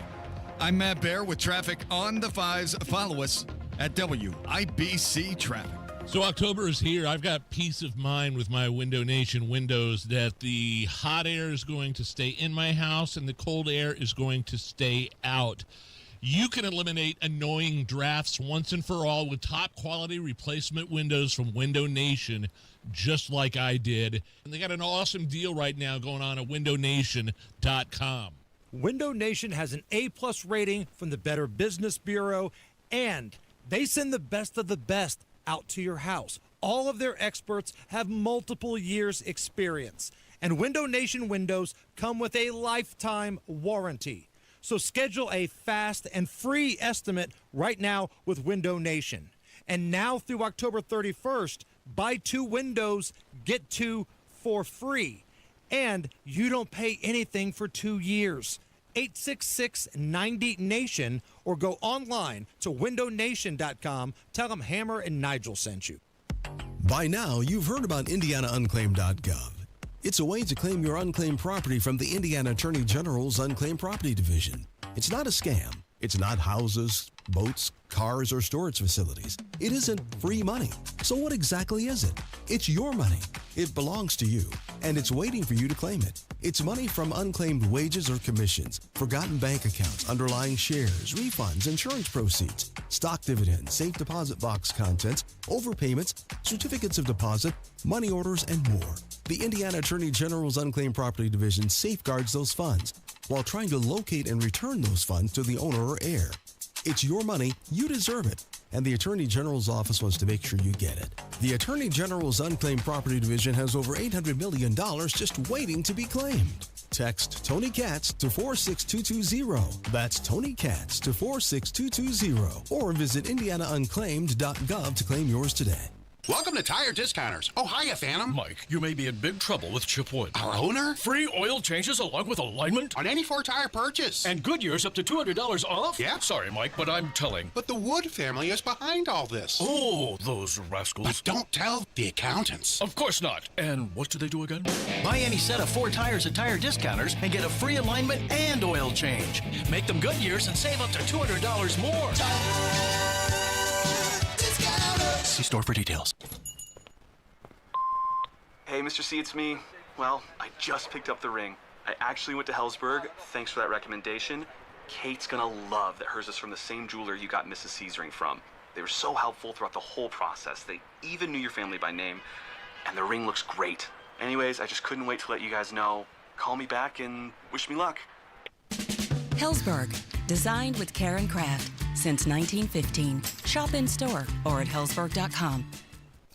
I'm Matt Bear with traffic on the 5s. Follow us at WIBC Traffic. So October is here. I've got peace of mind with my Window Nation windows that the hot air is going to stay in my house and the cold air is going to stay out. You can eliminate annoying drafts once and for all with top quality replacement windows from Window Nation, just like I did. And they got an awesome deal right now going on at windownation.com. Window Nation has an A-plus rating from the Better Business Bureau, and they send the best of the best out to your house. All of their experts have multiple years experience, and Window Nation windows come with a lifetime warranty. So schedule a fast and free estimate right now with Window Nation. And now through October 31st, buy 2 windows, get 2 for free. And you don't pay anything for 2 years. 866-90-NATION or go online to windownation.com. Tell them Hammer and Nigel sent you. By now, you've heard about IndianaUnclaimed.gov. It's a way to claim your unclaimed property from the Indiana Attorney General's Unclaimed Property Division. It's not a scam. It's not houses, boats, cars, or storage facilities. It isn't free money. So what exactly is it? It's your money. It belongs to you, and it's waiting for you to claim it. It's money from unclaimed wages or commissions, forgotten bank accounts, underlying shares, refunds, insurance proceeds, stock dividends, safe deposit box contents, overpayments, certificates of deposit, money orders, and more. The Indiana Attorney General's Unclaimed Property Division safeguards those funds while trying to locate and return those funds to the owner or heir. It's your money, you deserve it, and the Attorney General's office wants to make sure you get it. The Attorney General's Unclaimed Property Division has over $800 million just waiting to be claimed. Text Tony Katz to 46220. That's Tony Katz to 46220. Or visit IndianaUnclaimed.gov to claim yours today. Welcome to Tire Discounters. Oh, hiya, Phantom. Mike, you may be in big trouble with Chip Wood. Our owner? Free oil changes along with alignment? On any 4-tire purchase. And Goodyear's up to $200 off? Yeah. Sorry, Mike, but I'm telling. But the Wood family is behind all this. Oh, those rascals. But don't tell the accountants. Of course not. And what do they do again? Buy any set of 4 tires at Tire Discounters and get a free alignment and oil change. Make them Goodyear's and save up to $200 more. See store for details. Hey, Mr. C, it's me. Well, I just picked up the ring. I actually went to Hellsberg. Thanks for that recommendation. Kate's gonna love that hers is from the same jeweler you got Mrs. C's ring from. They were so helpful throughout the whole process. They even knew your family by name. And the ring looks great. Anyways, I just couldn't wait to let you guys know. Call me back and wish me luck. Hellsberg, designed with care and craft since 1915. Shop in store or at hellsberg.com.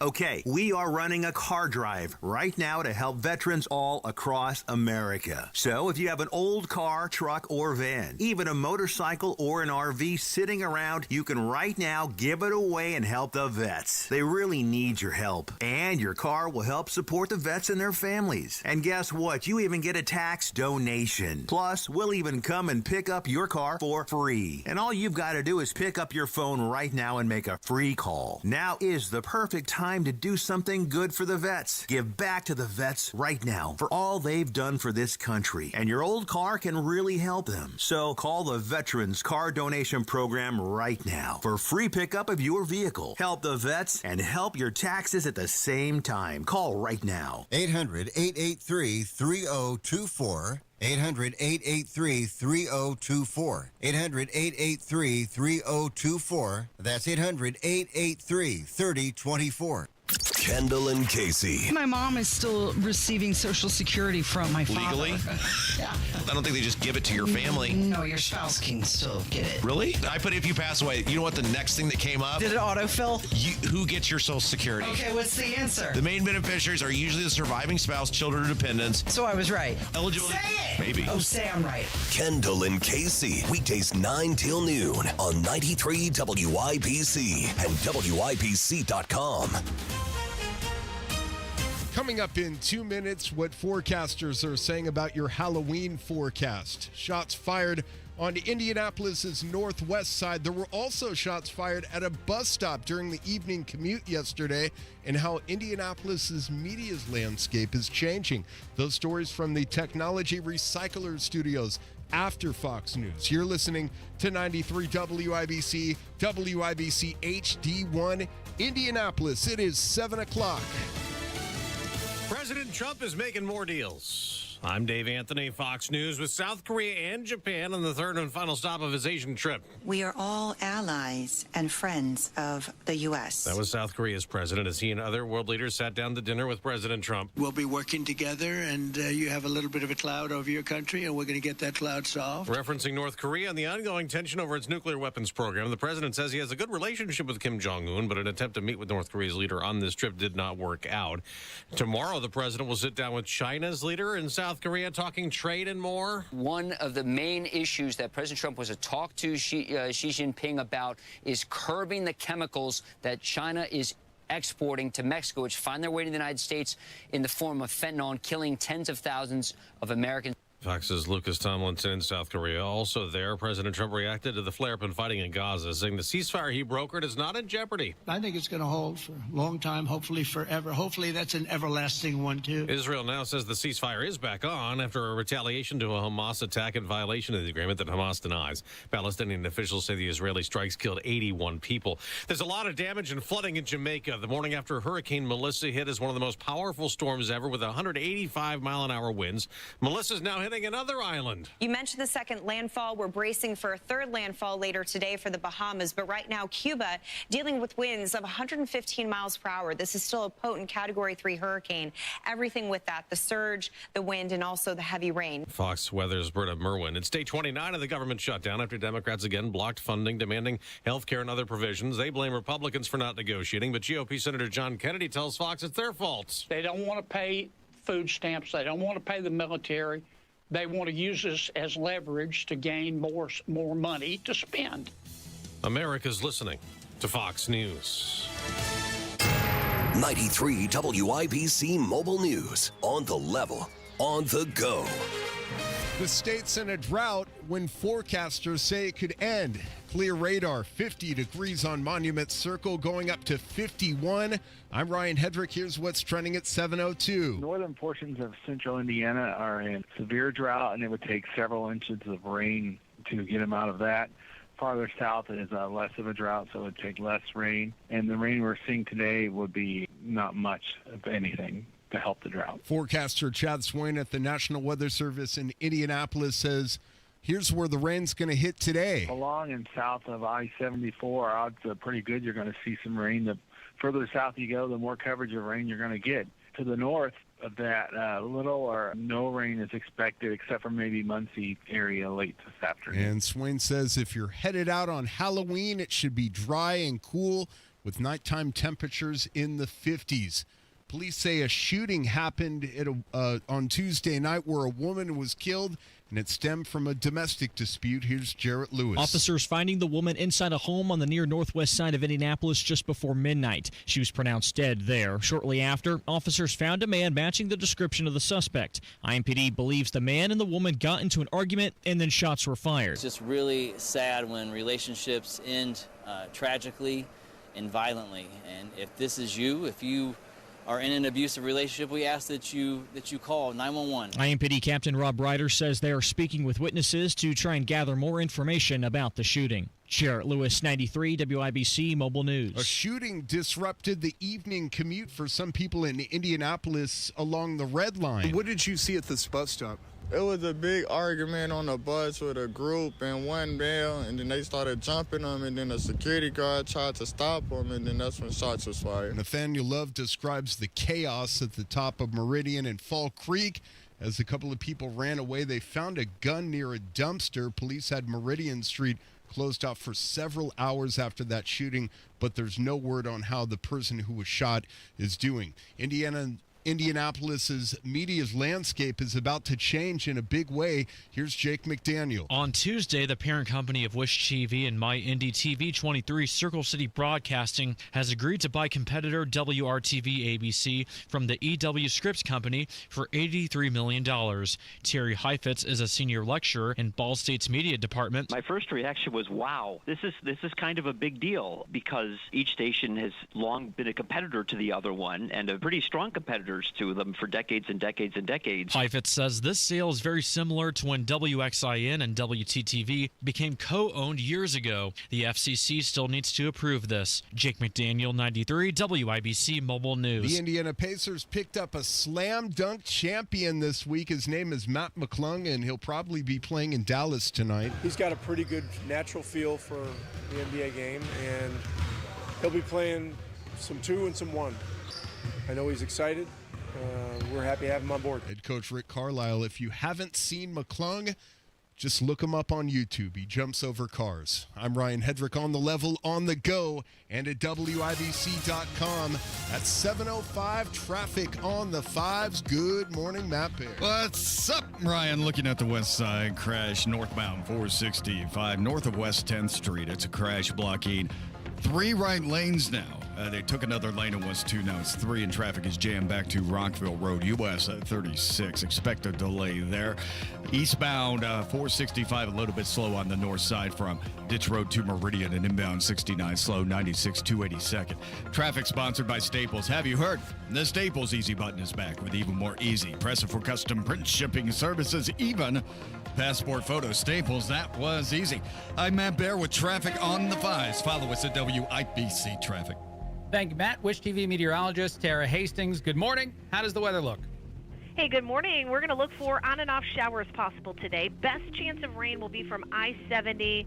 Okay, we are running a car drive right now to help veterans all across America. So if you have an old car, truck, or van, even a motorcycle or an RV sitting around, you can right now give it away and help the vets. They really need your help. And your car will help support the vets and their families. And guess what? You even get a tax donation. Plus, we'll even come and pick up your car for free. And all you've got to do is pick up your phone right now and make a free call. Now is the perfect time to do something good for the vets. Give back to the vets right now for all they've done for this country. And your old car can really help them. So call the Veterans Car Donation Program right now for free pickup of your vehicle. Help the vets and help your taxes at the same time. Call right now. 800-883-3024. 800-883-3024. 800-883-3024. That's 800-883-3024. Kendall and Casey. My mom is still receiving Social Security from my father. Legally? Yeah. I don't think they just give it to your family. No, your spouse can still get it. Really? I put if you pass away. You know what the next thing that came up? Did it autofill? Who gets your Social Security? Okay, what's the answer? The main beneficiaries are usually the surviving spouse, children, or dependents. So I was right. Eligibility? Say it! Maybe. Oh, say I'm right. Kendall and Casey, weekdays 9 till noon on 93 WIBC and WIBC.com. Coming up in 2 minutes, what forecasters are saying about your Halloween forecast. Shots fired on Indianapolis's northwest side. There were also shots fired at a bus stop during the evening commute yesterday, and how Indianapolis's media's landscape is changing. Those stories from the Technology Recycler Studios after Fox News. You're listening to 93 WIBC, WIBC HD1 Indianapolis. It is 7 o'clock. President Trump is making more deals. I'm Dave Anthony, Fox News, with South Korea and Japan on the third and final stop of his Asian trip. We are all allies and friends of the U.S. That was South Korea's president as he and other world leaders sat down to dinner with President Trump. We'll be working together, and you have a little bit of a cloud over your country, and we're going to get that cloud solved. Referencing North Korea and the ongoing tension over its nuclear weapons program, the president says he has a good relationship with Kim Jong-un, but an attempt to meet with North Korea's leader on this trip did not work out. Tomorrow, the president will sit down with China's leader in South Korea, talking trade and more. One of the main issues that President Trump was to talk to Xi Jinping about is curbing the chemicals that China is exporting to Mexico, which find their way to the United States in the form of fentanyl, killing tens of thousands of Americans. Fox's Lucas Tomlinson in South Korea. Also there, President Trump reacted to the flare-up in fighting in Gaza, saying the ceasefire he brokered is not in jeopardy. I think it's going to hold for a long time, hopefully forever. Hopefully that's an everlasting one, too. Israel now says the ceasefire is back on after a retaliation to a Hamas attack in violation of the agreement that Hamas denies. Palestinian officials say the Israeli strikes killed 81 people. There's a lot of damage and flooding in Jamaica. The morning after Hurricane Melissa hit is one of the most powerful storms ever with 185-mile-an-hour winds. Melissa's now hitting another island. You mentioned the second landfall. We're bracing for a third landfall later today for the Bahamas, but right now Cuba dealing with winds of 115 miles per hour. This is still a potent Category 3 hurricane. Everything with that, the surge, the wind, and also the heavy rain. Fox Weather's Britta Merwin. It's day 29 of the government shutdown after Democrats again blocked funding, demanding health care and other provisions. They blame Republicans for not negotiating, but GOP Senator John Kennedy tells Fox it's their fault. They don't want to pay food stamps. They don't want to pay the military. They want to use this as leverage to gain more money to spend. America's listening to Fox News. 93 WIBC Mobile News. On the level, on the go. The state's in a drought when forecasters say it could end. Clear radar, 50 degrees on Monument Circle, going up to 51. I'm Ryan Hedrick. Here's what's trending at 7:02. Northern portions of central Indiana are in severe drought, and it would take several inches of rain to get them out of that. Farther south is less of a drought, so it would take less rain. And the rain we're seeing today would be not much of anything to help the drought. Forecaster Chad Swain at the National Weather Service in Indianapolis says, here's where the rain's going to hit today. Along and south of I-74, odds are pretty good you're going to see some rain. The further south you go, the more coverage of rain you're going to get. To the north of that, little or no rain is expected, except for maybe Muncie area late this afternoon. And Swain says if you're headed out on Halloween, it should be dry and cool with nighttime temperatures in the 50s. Police say a shooting happened on Tuesday night where a woman was killed, and it stemmed from a domestic dispute. Here's Jarrett Lewis. Officers finding the woman inside a home on the near northwest side of Indianapolis just before midnight. She was pronounced dead there. Shortly after, officers found a man matching the description of the suspect. IMPD believes the man and the woman got into an argument and then shots were fired. It's just really sad when relationships end tragically and violently. And if this is you, if you are in an abusive relationship, we ask that you call 911. IMPD Captain Rob Ryder says they are speaking with witnesses to try and gather more information about the shooting. Jarrett Lewis, 93 WIBC Mobile News. A shooting disrupted the evening commute for some people in Indianapolis along the Red Line. What did you see at this bus stop? It was a big argument on the bus with a group and one male, and then they started jumping them, and then a security guard tried to stop them, and then that's when shots was fired. Nathaniel Love describes the chaos at the top of Meridian and Fall Creek. As a couple of people ran away, they found a gun near a dumpster. Police had Meridian Street closed off for several hours after that shooting, but there's no word on how the person who was shot is doing. Indianapolis's media's landscape is about to change in a big way. Here's Jake McDaniel. On Tuesday, the parent company of Wish TV and My Indy TV 23, Circle City Broadcasting, has agreed to buy competitor WRTV ABC from the EW Scripps Company for $83 million. Terry Heifetz is a senior lecturer in Ball State's media department. My first reaction was, wow, this is kind of a big deal because each station has long been a competitor to the other one and a pretty strong competitor to them for decades and decades and decades. Heifetz says this sale is very similar to when WXIN and WTTV became co-owned years ago. The FCC still needs to approve this. Jake McDaniel, 93, WIBC Mobile News. The Indiana Pacers picked up a slam dunk champion this week. His name is Matt McClung, and he'll probably be playing in Dallas tonight. He's got a pretty good natural feel for the NBA game, and he'll be playing some 2 and some 1. I know he's excited. We're happy to have him on board. Head coach Rick Carlisle, if you haven't seen McClung, just look him up on YouTube. He jumps over cars. I'm Ryan Hedrick on the level, on the go, and at WIBC.com at 7:05. Traffic on the 5s. Good morning, Matt Bear. What's up, Ryan? Looking at the west side, crash northbound 465 north of West 10th Street. It's a crash blocking 3 right lanes now. They took another lane and was 2. Now it's 3, and traffic is jammed back to Rockville Road, US 36. Expect a delay there. Eastbound 465, a little bit slow on the north side from Ditch Road to Meridian, and inbound 69 slow, 96 282nd. Traffic sponsored by Staples. Have you heard? The Staples Easy button is back with even more easy. Press it for custom print shipping services, even passport photo. Staples, that was easy. I'm Matt Bear with traffic on the 5s. Follow us at WIBC Traffic. Thank you, Matt. Wish TV meteorologist Tara Hastings. Good morning. How does the weather look? Hey, good morning. We're going to look for on and off showers possible today. Best chance of rain will be from I-70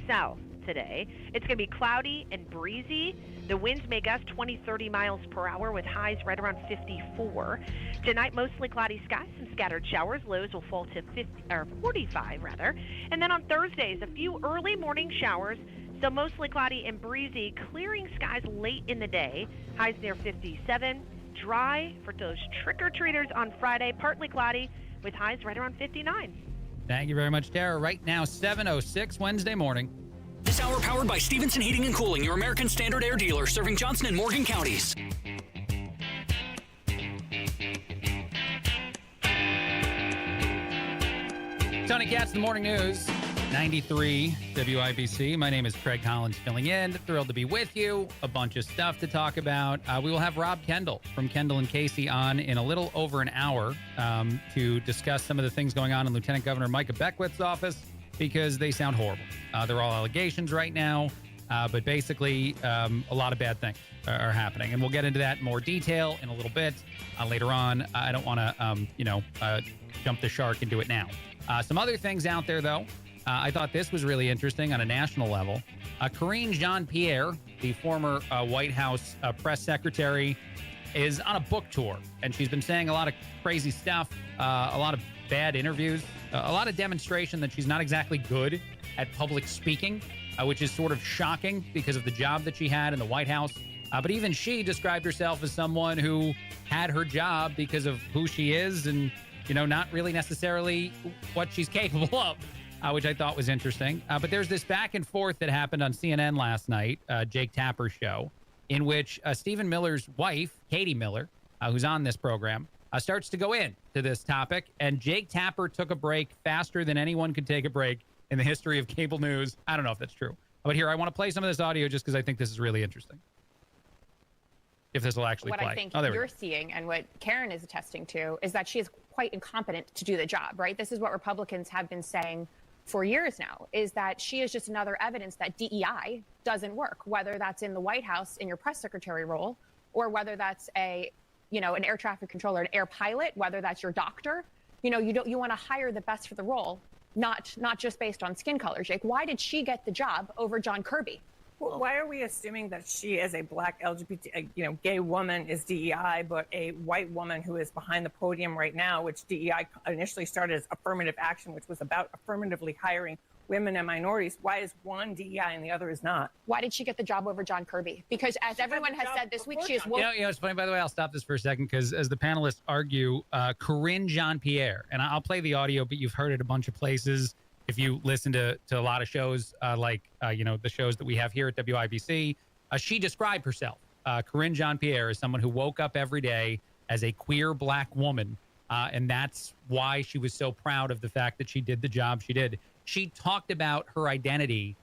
south today. It's going to be cloudy and breezy. The winds may gust 20-30 miles per hour with highs right around 54. Tonight, mostly cloudy skies, some scattered showers. Lows will fall to 45 rather. And then on Thursdays, a few early morning showers. So mostly cloudy and breezy, clearing skies late in the day. Highs near 57. Dry for those trick-or-treaters on Friday. Partly cloudy with highs right around 59. Thank you very much, Tara. Right now, 7:06 Wednesday morning. This hour powered by Stevenson Heating and Cooling, your American Standard Air dealer, serving Johnson and Morgan counties. Tony Katz, the morning news. 93 WIBC. My name is Craig Collins filling in. Thrilled to be with you. A bunch of stuff to talk about. We will have Rob Kendall from Kendall and Casey on in a little over an hour to discuss some of the things going on in Lieutenant Governor Micah Beckwith's office because they sound horrible. They're all allegations right now, but basically a lot of bad things are happening. And we'll get into that in more detail in a little bit later on. I don't want to, jump the shark and do it now. Some other things out there, though. I thought this was really interesting on a national level. Karine Jean-Pierre, the former White House press secretary, is on a book tour, and she's been saying a lot of crazy stuff, a lot of bad interviews, a lot of demonstration that she's not exactly good at public speaking, which is sort of shocking because of the job that she had in the White House. But even she described herself as someone who had her job because of who she is and, not really necessarily what she's capable of. Which I thought was interesting. But there's this back and forth that happened on CNN last night, Jake Tapper's show, in which Stephen Miller's wife, Katie Miller, who's on this program, starts to go in to this topic. And Jake Tapper took a break faster than anyone could take a break in the history of cable news. I don't know if that's true. But here, I want to play some of this audio just because I think this is really interesting. If this will actually play. What I think you're seeing and what Karen is attesting to is that she is quite incompetent to do the job, right? This is what Republicans have been saying for years now, is that she is just another evidence that DEI doesn't work, whether that's in the White House in your press secretary role, or whether that's an air traffic controller, an air pilot, whether that's your doctor. You want to hire the best for the role, not just based on skin color. Jake, why did she get the job over John Kirby? Well, why are we assuming that she, as a black LGBT, gay woman, is DEI, but a white woman who is behind the podium right now, which DEI initially started as affirmative action, which was about affirmatively hiring women and minorities? Why is one DEI and the other is not? Why did she get the job over John Kirby? Because as everyone has said this week, she is... It's funny, by the way, I'll stop this for a second, because as the panelists argue, Corinne Jean-Pierre, and I'll play the audio, but you've heard it a bunch of places. If you listen to a lot of shows the shows that we have here at WIBC, she described herself, Corinne Jean-Pierre, as someone who woke up every day as a queer black woman. And that's why she was so proud of the fact that she did the job she did. She talked about her identity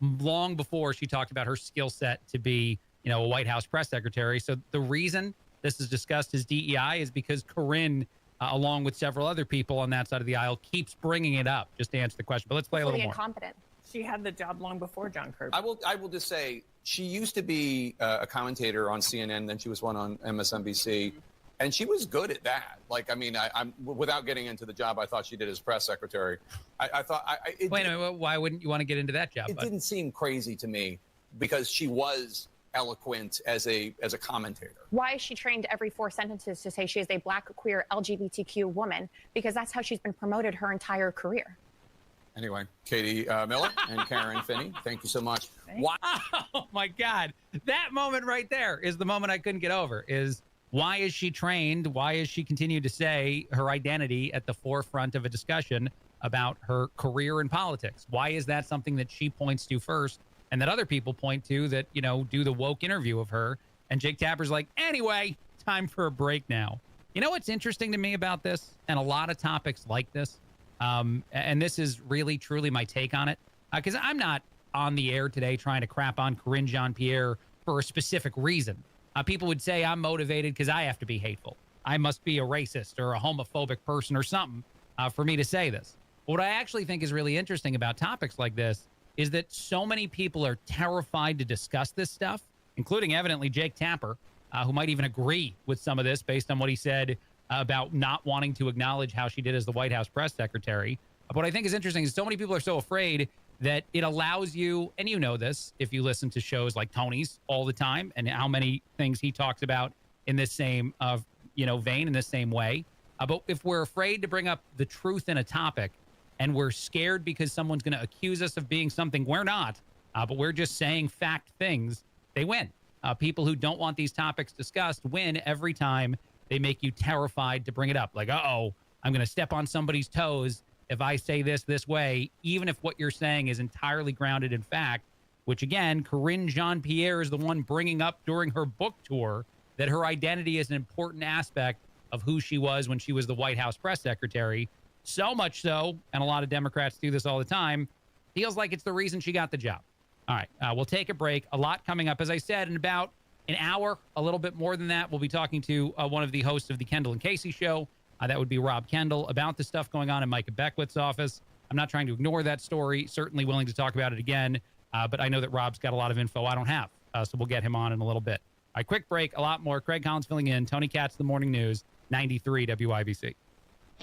long before she talked about her skill set to be, a White House press secretary. So the reason this is discussed as DEI is because Corinne, along with several other people on that side of the aisle, keeps bringing it up, just to answer the question. But let's play a little more. Incompetent. She had the job long before John Kirby. I will just say, she used to be a commentator on CNN, then she was one on MSNBC, and she was good at that. I'm without getting into the job I thought she did as press secretary. I thought... Wait a minute, why wouldn't you want to get into that job? It didn't seem crazy to me, because she was eloquent as a commentator. Why is she trained every 4 sentences to say she is a black, queer, LGBTQ woman? Because that's how she's been promoted her entire career. Anyway, Katie Miller and Karen Finney, thank you so much. Wow. Oh, my God. That moment right there is the moment I couldn't get over, is why is she trained? Why is she continued to say her identity at the forefront of a discussion about her career in politics? Why is that something that she points to first, and that other people point to that, do the woke interview of her? And Jake Tapper's like, anyway, time for a break now. You know what's interesting to me about this, and a lot of topics like this, and this is really, truly my take on it, because I'm not on the air today trying to crap on Corinne Jean-Pierre for a specific reason. People would say I'm motivated because I have to be hateful. I must be a racist or a homophobic person or something for me to say this. What I actually think is really interesting about topics like this is that so many people are terrified to discuss this stuff, including evidently Jake Tapper, who might even agree with some of this based on what he said about not wanting to acknowledge how she did as the White House press secretary. What I think is interesting is so many people are so afraid that it allows you, and you know this if you listen to shows like Tony's all the time and how many things he talks about in this same vein, in this same way. But if we're afraid to bring up the truth in a topic, and we're scared because someone's going to accuse us of being something we're not, but we're just saying fact things, they win. People who don't want these topics discussed win every time they make you terrified to bring it up. Like, uh-oh, I'm going to step on somebody's toes if I say this way, even if what you're saying is entirely grounded in fact, which, again, Corinne Jean-Pierre is the one bringing up during her book tour, that her identity is an important aspect of who she was when she was the White House press secretary. So much so, and a lot of Democrats do this all the time, feels like it's the reason she got the job. All right, we'll take a break. A lot coming up. As I said, in about an hour, a little bit more than that, we'll be talking to one of the hosts of the Kendall and Casey show. That would be Rob Kendall, about the stuff going on in Micah Beckwith's office. I'm not trying to ignore that story. Certainly willing to talk about it again. But I know that Rob's got a lot of info I don't have. So we'll get him on in a little bit. All right, quick break. A lot more. Craig Collins filling in. Tony Katz, The Morning News, 93 WIBC.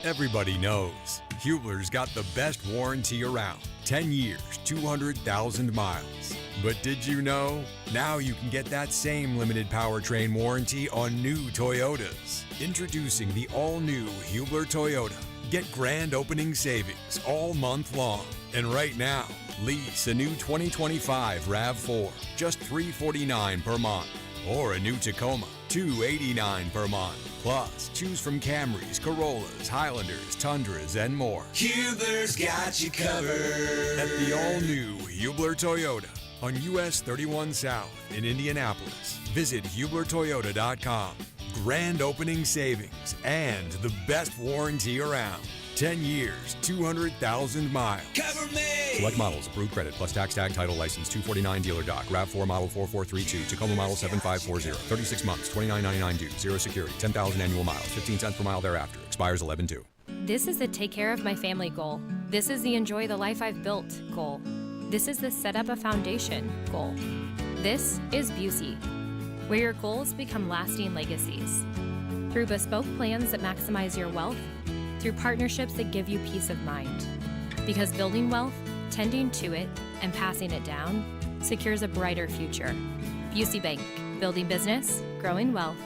Everybody knows Hubler's got the best warranty around. 10 years, 200,000 miles. But did you know? Now you can get that same limited powertrain warranty on new Toyotas. Introducing the all-new Hubler Toyota. Get grand opening savings all month long. And right now, lease a new 2025 RAV4, just $349 per month. Or a new Tacoma, $289 per month. Plus, choose from Camrys, Corollas, Highlanders, Tundras, and more. Hubler's got you covered. At the all-new Hubler Toyota on US 31 South in Indianapolis. Visit HublerToyota.com. Grand opening savings and the best warranty around. 10 years, 200,000 miles. Cover me! Select models, approved credit, plus tax tag title license, 249 dealer doc, RAV4 model 4432, Tacoma model 7540, 36 months, $29.99 due, zero security, 10,000 annual miles, 15 cents per mile thereafter, expires 11/2. This is the take care of my family goal. This is the enjoy the life I've built goal. This is the set up a foundation goal. This is Busey, where your goals become lasting legacies. Through bespoke plans that maximize your wealth, through partnerships that give you peace of mind. Because building wealth, tending to it, and passing it down secures a brighter future. Busey Bank, building business, growing wealth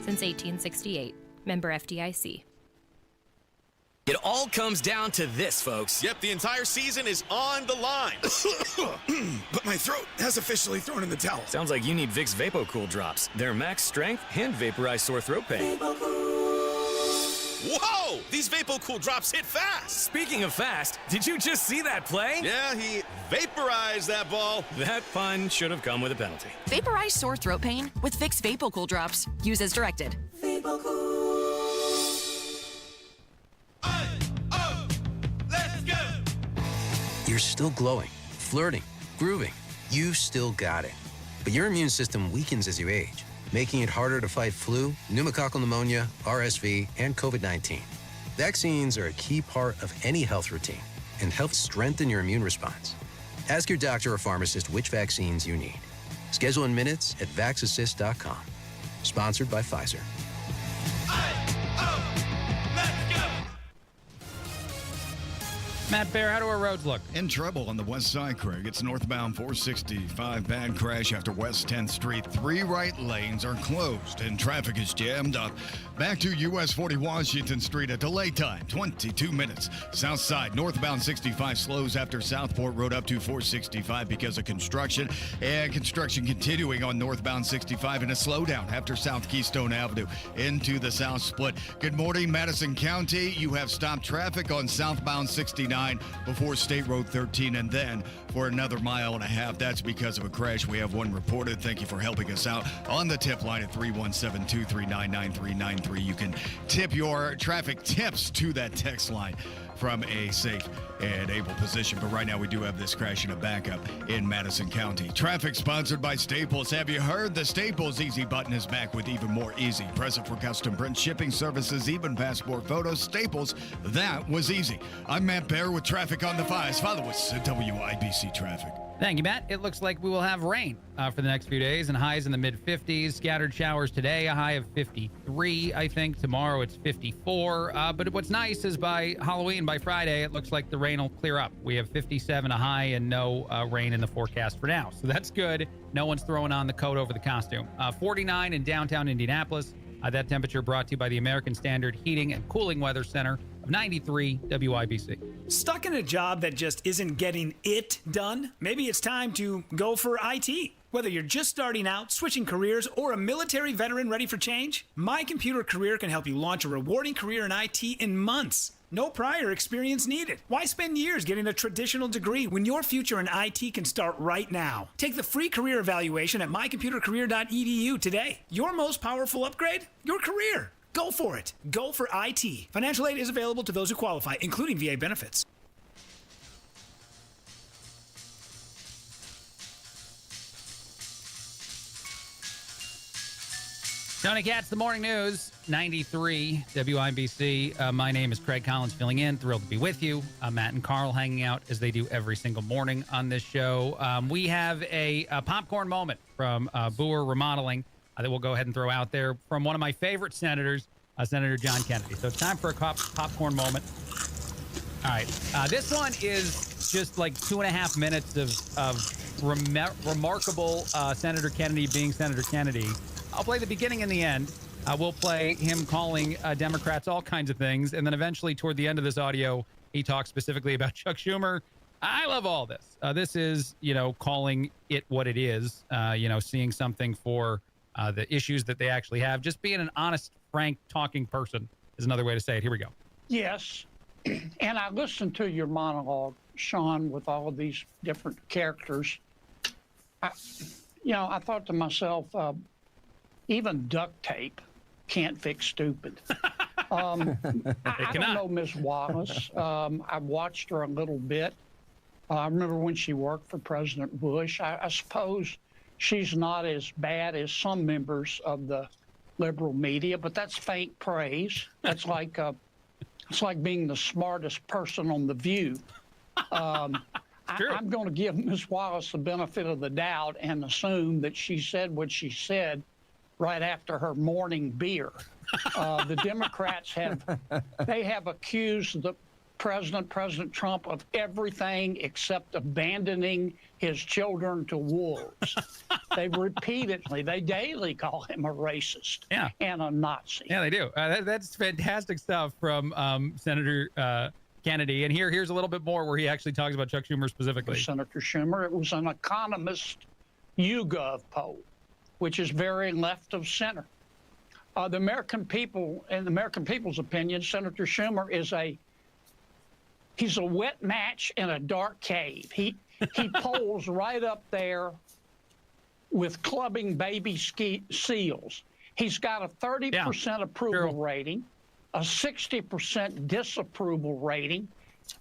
since 1868. Member FDIC. It all comes down to this, folks. Yep, the entire season is on the line. But my throat has officially thrown in the towel. Sounds like you need Vicks VapoCool drops. They're max strength and vaporize sore throat pain. Whoa! These VapoCool drops hit fast. Speaking of fast, did you just see that play? Yeah, he vaporized that ball. That pun should have come with a penalty. Vaporize sore throat pain with Vicks VapoCool drops. Use as directed. You're still glowing, flirting, grooving. You still got it. But your immune system weakens as you age, making it harder to fight flu, pneumococcal pneumonia, RSV, and COVID-19. Vaccines are a key part of any health routine and help strengthen your immune response. Ask your doctor or pharmacist which vaccines you need. Schedule in minutes at vaxassist.com. Sponsored by Pfizer. Matt Bear, how do our roads look? In trouble on the west side, Craig. It's northbound 465. Bad crash after West 10th Street. 3 right lanes are closed and traffic is jammed up. Back to US 40 Washington Street. A delay time, 22 minutes. South side, northbound 65 slows after Southport Road up to 465 because of construction. And construction continuing on northbound 65 and a slowdown after South Keystone Avenue into the South Split. Good morning, Madison County. You have stopped traffic on southbound 69 before State Road 13, and then for another mile and a half. That's because of a crash. We have one reported. Thank you for helping us out on the tip line at 317-239-9393. You can tip your traffic tips to that text line from a safe and able position. But right now we do have this crash and a backup in Madison County. Traffic sponsored by Staples. Have you heard? The Staples Easy button is back with even more easy. Present for custom print shipping services, even passport photos. Staples, that was easy. I'm Matt Bear with traffic on the 5s. Follow us at WIBC Traffic. Thank you, Matt. It looks like we will have rain for the next few days and highs in the mid-50s. Scattered showers today, a high of 53, I think. Tomorrow it's 54. But what's nice is by Halloween, by Friday, it looks like the rain will clear up. We have 57, a high, and no rain in the forecast for now. So that's good. No one's throwing on the coat over the costume. 49 in downtown Indianapolis. That temperature brought to you by the American Standard Heating and Cooling Weather Center of 93 WIBC. Stuck in a job that just isn't getting it done? Maybe it's time to go for IT. Whether you're just starting out, switching careers, or a military veteran ready for change, My Computer Career can help you launch a rewarding career in IT in months. No prior experience needed. Why spend years getting a traditional degree when your future in IT can start right now? Take the free career evaluation at mycomputercareer.edu today. Your most powerful upgrade? Your career. Go for it. Go for IT. Financial aid is available to those who qualify, including VA benefits. Tony Katz, the Morning News, 93 WIBC. My name is Craig Collins, filling in. Thrilled to be with you. Matt and Carl hanging out as they do every single morning on this show. We have a popcorn moment from Boer Remodeling that we'll go ahead and throw out there from one of my favorite senators, Senator John Kennedy. So it's time for a popcorn moment. All right. This one is just like 2.5 minutes of remarkable Senator Kennedy being Senator Kennedy. I'll play the beginning and the end. We'll play him calling Democrats all kinds of things. And then eventually toward the end of this audio, he talks specifically about Chuck Schumer. I love all this. This is, calling it what it is, seeing something for the issues that they actually have. Just being an honest, frank, talking person is another way to say it. Here we go. Yes. And I listened to your monologue, Sean, with all of these different characters. I thought to myself, even duct tape can't fix stupid. I don't know Ms. Wallace. I watched her a little bit. I remember when she worked for President Bush. I suppose she's not as bad as some members of the liberal media, but that's faint praise. That's like it's like being the smartest person on The View. I'm going to give Ms. Wallace the benefit of the doubt and assume that she said what she said right after her morning beer. The Democrats have accused the President Trump, of everything except abandoning his children to wolves. They daily call him a racist and a Nazi. Yeah, they do. That's fantastic stuff from Senator Kennedy. And here's a little bit more where he actually talks about Chuck Schumer specifically. Senator Schumer, it was an Economist YouGov poll, which is very left of center. The American people, in the American people's opinion, Senator Schumer he's a wet match in a dark cave. He polls right up there with clubbing baby seals. He's got a 30% approval rating, a 60% disapproval rating,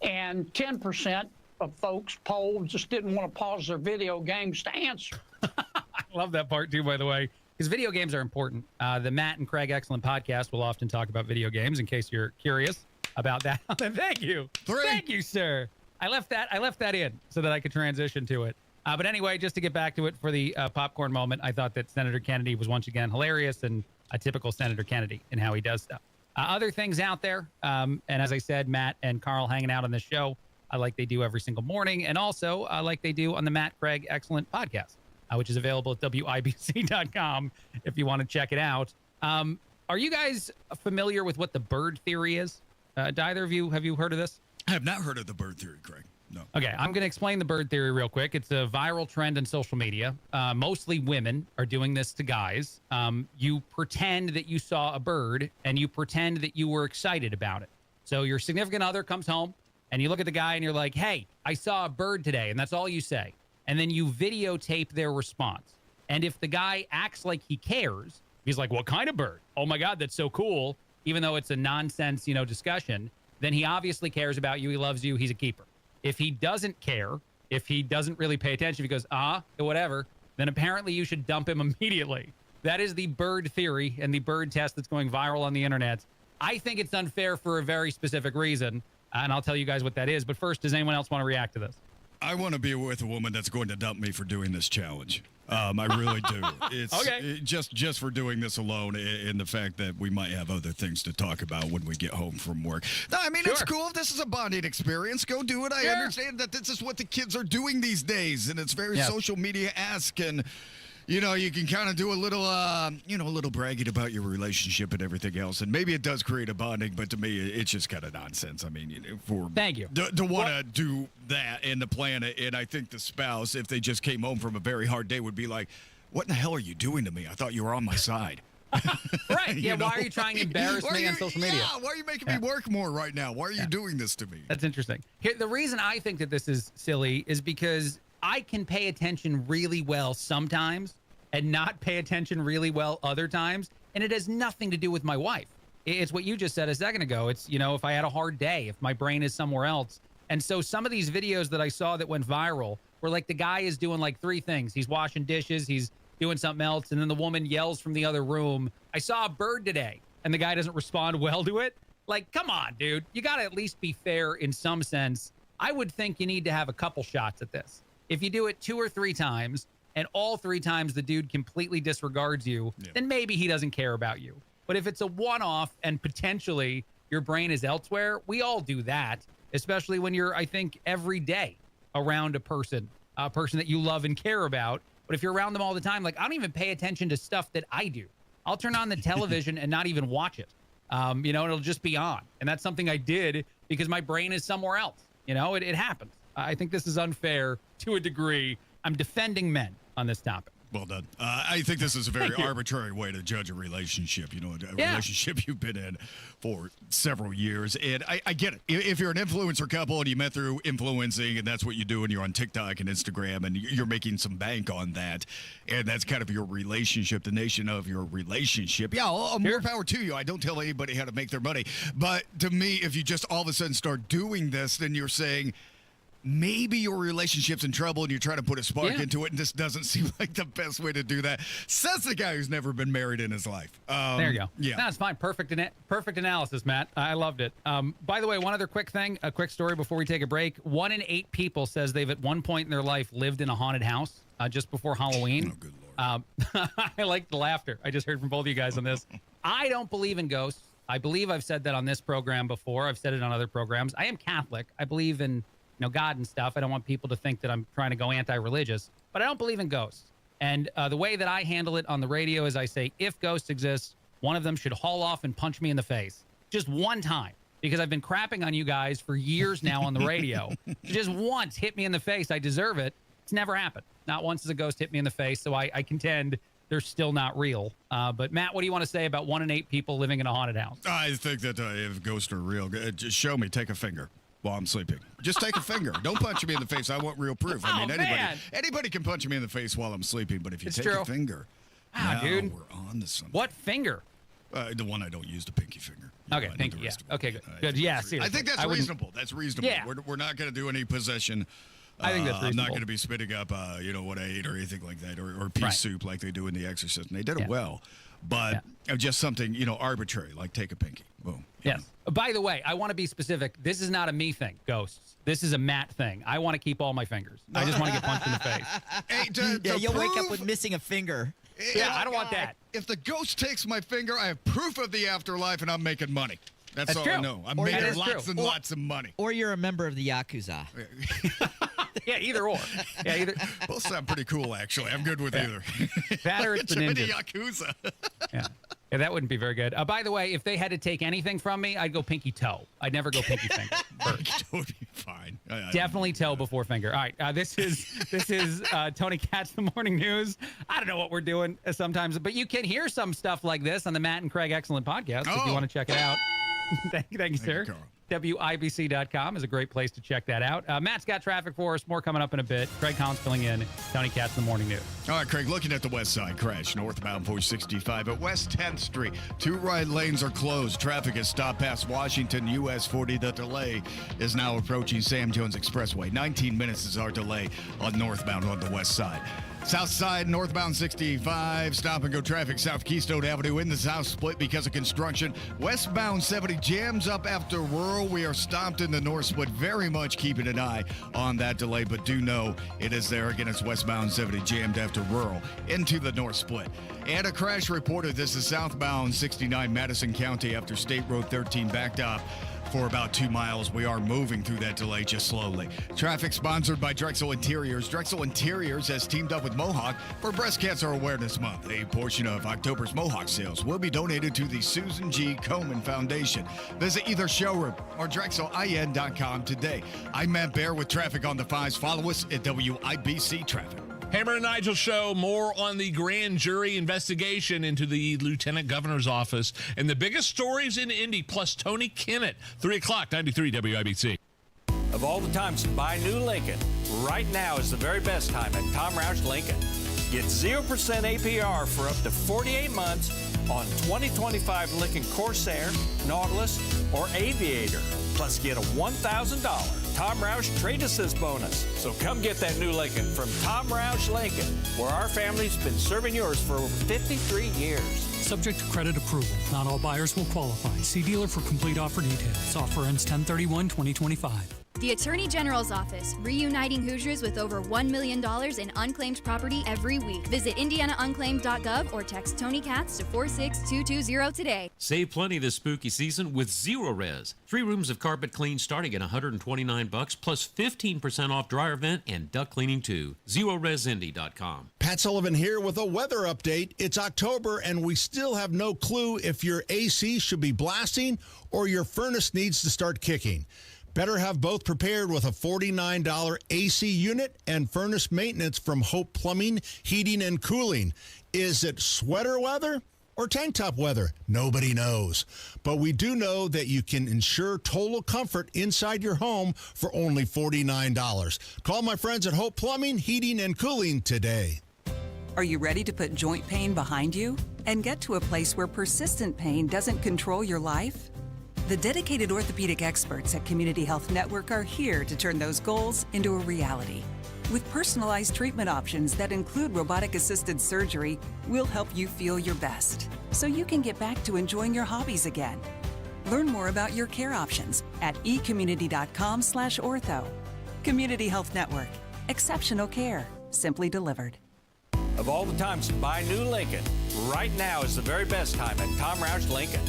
and 10% of folks polled just didn't want to pause their video games to answer. I love that part too, by the way, because video games are important. The Matt and Craig Excellent podcast will often talk about video games, in case you're curious about that. Thank you. Thank you, sir. I left that in so that I could transition to it. But anyway, just to get back to it for the popcorn moment, I thought that Senator Kennedy was once again hilarious and a typical Senator Kennedy in how he does stuff. Other things out there, and as I said, Matt and Carl hanging out on this show, like they do every single morning, and also like they do on the Matt Craig Excellent podcast, which is available at WIBC.com if you want to check it out. Are you guys familiar with what the bird theory is? Do either of you, have you heard of this? I have not heard of the bird theory, Craig. No. Okay, I'm going to explain the bird theory real quick. It's a viral trend in social media. Mostly women are doing this to guys. You pretend that you saw a bird and you pretend that you were excited about it. So your significant other comes home and you look at the guy and you're like, hey, I saw a bird today. And that's all you say. And then you videotape their response. And if the guy acts like he cares, he's like, what kind of bird? Oh my God, that's so cool. Even though it's a nonsense, discussion, then he obviously cares about you. He loves you. He's a keeper. If he doesn't care, if he doesn't really pay attention, if he goes, whatever, then apparently you should dump him immediately. That is the bird theory and the bird test that's going viral on the internet. I think it's unfair for a very specific reason, and I'll tell you guys what that is. But first, does anyone else want to react to this? I want to be with a woman that's going to dump me for doing this challenge. I really do. It's okay. Just for doing this alone, and the fact that we might have other things to talk about when we get home from work. No, I mean, It's cool. If this is a bonding experience, go do it. I understand that this is what the kids are doing these days, and it's very social media-esque, and you can kind of do a little bragging about your relationship and everything else, and maybe it does create a bonding, but to me, it's just kind of nonsense. I mean, thank you to want to do that and to plan it, and I think the spouse, if they just came home from a very hard day, would be like, "What in the hell are you doing to me? I thought you were on my side." Right? Yeah. Why are you trying to embarrass me on social media? Yeah. Why are you making me work more right now? Why are you doing this to me? That's interesting. The reason I think that this is silly is because I can pay attention really well sometimes and not pay attention really well other times. And it has nothing to do with my wife. It's what you just said a second ago. It's, if I had a hard day, if my brain is somewhere else. And so some of these videos that I saw that went viral were like the guy is doing like three things. He's washing dishes, he's doing something else, and then the woman yells from the other room, I saw a bird today. And the guy doesn't respond well to it. Like, come on, dude. You got to at least be fair in some sense. I would think you need to have a couple shots at this. If you do it 2 or 3 times, and all 3 times the dude completely disregards you, then maybe he doesn't care about you. But if it's a one-off and potentially your brain is elsewhere, we all do that, especially when you're, I think, every day around a person that you love and care about. But if you're around them all the time, like I don't even pay attention to stuff that I do. I'll turn on the television and not even watch it. It'll just be on. And that's something I did because my brain is somewhere else. It happens. I think this is unfair to a degree. I'm defending men on this topic. Well done. I think this is a very arbitrary way to judge a relationship, relationship you've been in for several years. And I get it. If you're an influencer couple and you met through influencing and that's what you do and you're on TikTok and Instagram and you're making some bank on that and that's kind of your relationship, the nation of your relationship. Yeah, more power to you. I don't tell anybody how to make their money. But to me, if you just all of a sudden start doing this, then you're saying, maybe your relationship's in trouble and you're trying to put a spark into it, and this doesn't seem like the best way to do that. Says the guy who's never been married in his life. There you go. Yeah. That's fine. Perfect analysis, Matt. I loved it. By the way, one other quick thing, a quick story before we take a break. 1 in 8 people says they've at one point in their life lived in a haunted house just before Halloween. Oh, good Lord. I like the laughter I just heard from both of you guys on this. I don't believe in ghosts. I believe I've said that on this program before. I've said it on other programs. I am Catholic. I believe in God and stuff. I don't want people to think that I'm trying to go anti-religious, but I don't believe in ghosts. And the way that I handle it on the radio is I say, if ghosts exist, one of them should haul off and punch me in the face. Just one time. Because I've been crapping on you guys for years now on the radio. Just once hit me in the face. I deserve it. It's never happened. Not once has a ghost hit me in the face, so I contend they're still not real. But, Matt, what do you want to say about 1 in 8 people living in a haunted house? I think that if ghosts are real, just show me. Take a finger while I'm sleeping. Just take a finger. Don't punch me in the face. I want real proof. I mean, anybody can punch me in the face while I'm sleeping, but if you take a finger, wow, dude, we're on to something. What finger? The one I don't use, the pinky finger. Okay, pinky, yeah. Okay, good. Good, yeah, seriously. I think that's reasonable. That's reasonable. Yeah. We're not going to do any possession. I think that's reasonable. I'm not going to be spitting up, what I ate or anything like that, or pea soup like they do in The Exorcist. And they did it well, but just something, arbitrary, like take a pinky. Boom. Yes. By the way, I want to be specific. This is not a me thing, ghosts. This is a Matt thing. I want to keep all my fingers. I just want to get punched in the face. Hey, you'll wake up with missing a finger. Yeah, I don't want that. If the ghost takes my finger, I have proof of the afterlife, and I'm making money. That's all I know. I'm making lots and lots of money. Or you're a member of the Yakuza. Yeah, either or. Yeah, either. Both sound pretty cool, actually. I'm good with either. That or it's the ninja. Yakuza. Yeah, that wouldn't be very good. By the way, if they had to take anything from me, I'd go pinky toe. I'd never go pinky finger. Pinky toe would be fine. Definitely toe before finger. All right, this is Tony Katz, the Morning News. I don't know what we're doing sometimes, but you can hear some stuff like this on the Matt and Craig Excellent Podcast if you want to check it out. Thank you, sir. WIBC.com is a great place to check that out. Matt's got traffic for us. More coming up in a bit. Craig Collins filling in. Tony Katz, the Morning News. All right, Craig, looking at the west side crash, northbound 465 at West 10th Street. 2 right lanes are closed. Traffic is stopped past Washington, US 40. The delay is now approaching Sam Jones Expressway. 19 minutes is our delay on northbound on the west side. South side, northbound 65, stop and go traffic, South Keystone Avenue in the south split because of construction. Westbound 70 jams up after rural. We are stopped in the north split, very much keeping an eye on that delay, but do know it is there. Again, it's westbound 70 jammed after rural into the north split. And a crash reported. This is southbound 69 Madison County after State Road 13 backed up for about 2 miles. We are moving through that delay just slowly. Traffic sponsored by Drexel Interiors. Drexel Interiors has teamed up with Mohawk for Breast Cancer Awareness Month. A portion of October's Mohawk sales will be donated to the Susan G. Komen Foundation. Visit either showroom or DrexelIN.com today. I'm Matt Bear with traffic on the 5s. Follow us at WIBC Traffic. Hammer and Nigel Show, more on the grand jury investigation into the Lieutenant Governor's office and the biggest stories in Indy, plus Tony Kinnett. 3 o'clock, 93 WIBC. Of all the times to buy new Lincoln, right now is the very best time at Tom Roush Lincoln. Get 0% APR for up to 48 months on 2025 Lincoln Corsair, Nautilus, or Aviator. Plus get a $1,000 Tom Roush Trade Assist bonus. So come get that new Lincoln from Tom Roush Lincoln, where our family's been serving yours for over 53 years. Subject to credit approval. Not all buyers will qualify. See dealer for complete offer details. Offer ends 10/31/2025. The Attorney General's Office, reuniting Hoosiers with over $1 million in unclaimed property every week. Visit indianaunclaimed.gov or text Tony Katz to 46220 today. Save plenty this spooky season with Zero Res. 3 rooms of carpet clean starting at $129 plus 15% off dryer vent and duct cleaning too. ZeroResIndy.com. Pat Sullivan here with a weather update. It's October and we still have no clue if your AC should be blasting or your furnace needs to start kicking. Better have both prepared with a $49 AC unit and furnace maintenance from Hope Plumbing, Heating, and Cooling. Is it sweater weather or tank top weather? Nobody knows. But we do know that you can ensure total comfort inside your home for only $49. Call my friends at Hope Plumbing, Heating, and Cooling today. Are you ready to put joint pain behind you and get to a place where persistent pain doesn't control your life? The dedicated orthopedic experts at Community Health Network are here to turn those goals into a reality. With personalized treatment options that include robotic-assisted surgery, we'll help you feel your best so you can get back to enjoying your hobbies again. Learn more about your care options at ecommunity.com/ortho. Community Health Network. Exceptional care, simply delivered. Of all the times to buy new Lincoln, Right now is the very best time at Tom Roush Lincoln.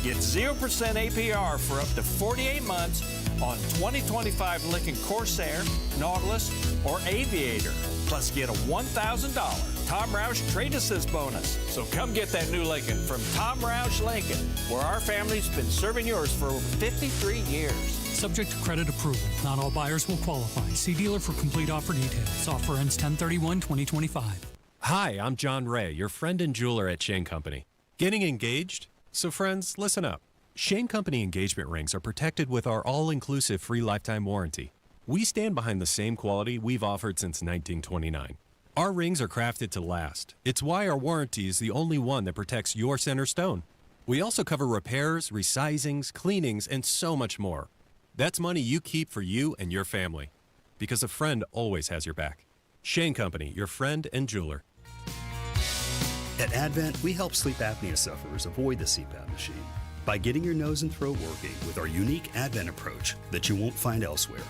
Get 0% APR for up to 48 months on 2025 Lincoln Corsair, Nautilus, or Aviator. Plus, get a $1,000 Tom Roush Trade Assist bonus. So come get that new Lincoln from Tom Roush Lincoln, where our family's been serving yours for over 53 years. Subject to credit approval. Not all buyers will qualify. See dealer for complete offer details. Offer ends 10/31/2025. Hi, I'm John Ray, your friend and jeweler at Shane Company. Getting engaged? So friends, listen up. Shane Company engagement rings are protected with our all-inclusive free lifetime warranty. We stand behind the same quality we've offered since 1929. Our rings are crafted to last. It's why our warranty is the only one that protects your center stone. We also cover repairs, resizings, cleanings, and so much more. That's money you keep for you and your family. Because a friend always has your back. Shane Company, your friend and jeweler. At Advent, we help sleep apnea sufferers avoid the CPAP machine by getting your nose and throat working with our unique Advent approach that you won't find elsewhere.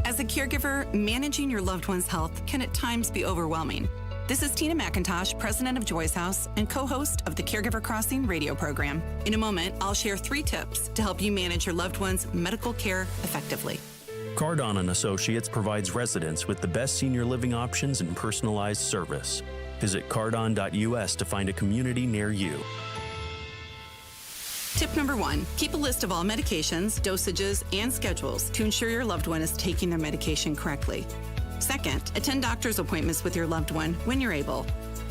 As a caregiver, managing your loved one's health can at times be overwhelming. This is Tina McIntosh, president of Joy's House and co-host of the Caregiver Crossing radio program. In a moment, I'll share 3 tips to help you manage your loved one's medical care effectively. Cardon & Associates provides residents with the best senior living options and personalized service. Visit cardon.us to find a community near you. Tip number 1, keep a list of all medications, dosages, and schedules to ensure your loved one is taking their medication correctly. Second, attend doctor's appointments with your loved one when you're able.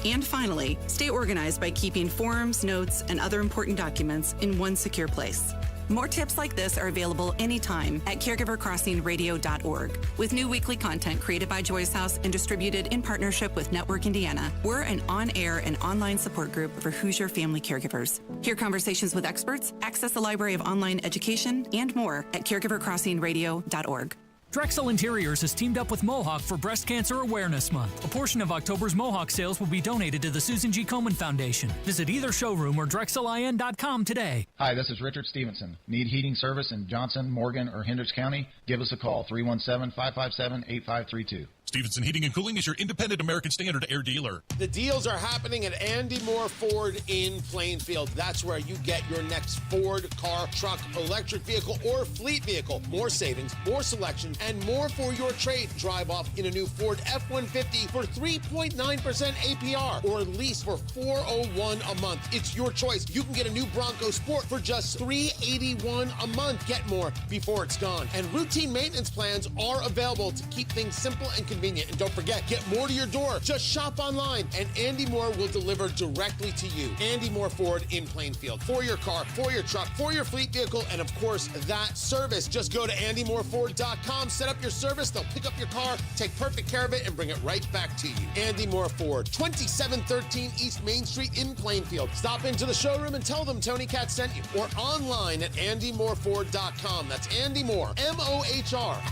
And finally, stay organized by keeping forms, notes, and other important documents in one secure place. More tips like this are available anytime at caregivercrossingradio.org. With new weekly content created by Joy's House and distributed in partnership with Network Indiana, we're an on-air and online support group for Hoosier family caregivers. Hear conversations with experts, access a library of online education, and more at caregivercrossingradio.org. Drexel Interiors has teamed up with Mohawk for Breast Cancer Awareness Month. A portion of October's Mohawk sales will be donated to the Susan G. Komen Foundation. Visit either showroom or drexelin.com today. Hi, this is Richard Stevenson. Need heating service in Johnson, Morgan, or Hendricks County? Give us a call, 317-557-8532. Stevenson Heating and Cooling is your independent American Standard air dealer. The deals are happening at Andy Moore Ford in Plainfield. That's where you get your next Ford car, truck, electric vehicle, or fleet vehicle. More savings, more selection, and more for your trade. Drive off in a new Ford F-150 for 3.9% APR or lease for $401 a month. It's your choice. You can get a new Bronco Sport for just $381 a month. Get more before it's gone. And routine maintenance plans are available to keep things simple and convenient. And don't forget, get more to your door. Just shop online, and Andy Moore will deliver directly to you. Andy Moore Ford in Plainfield. For your car, for your truck, for your fleet vehicle, and of course, that service. Just go to andymoreford.com, set up your service. They'll pick up your car, take perfect care of it, and bring it right back to you. Andy Moore Ford, 2713 East Main Street in Plainfield. Stop into the showroom and tell them Tony Katz sent you. Or online at andymoreford.com. That's Andy Moore, M-O-H-R.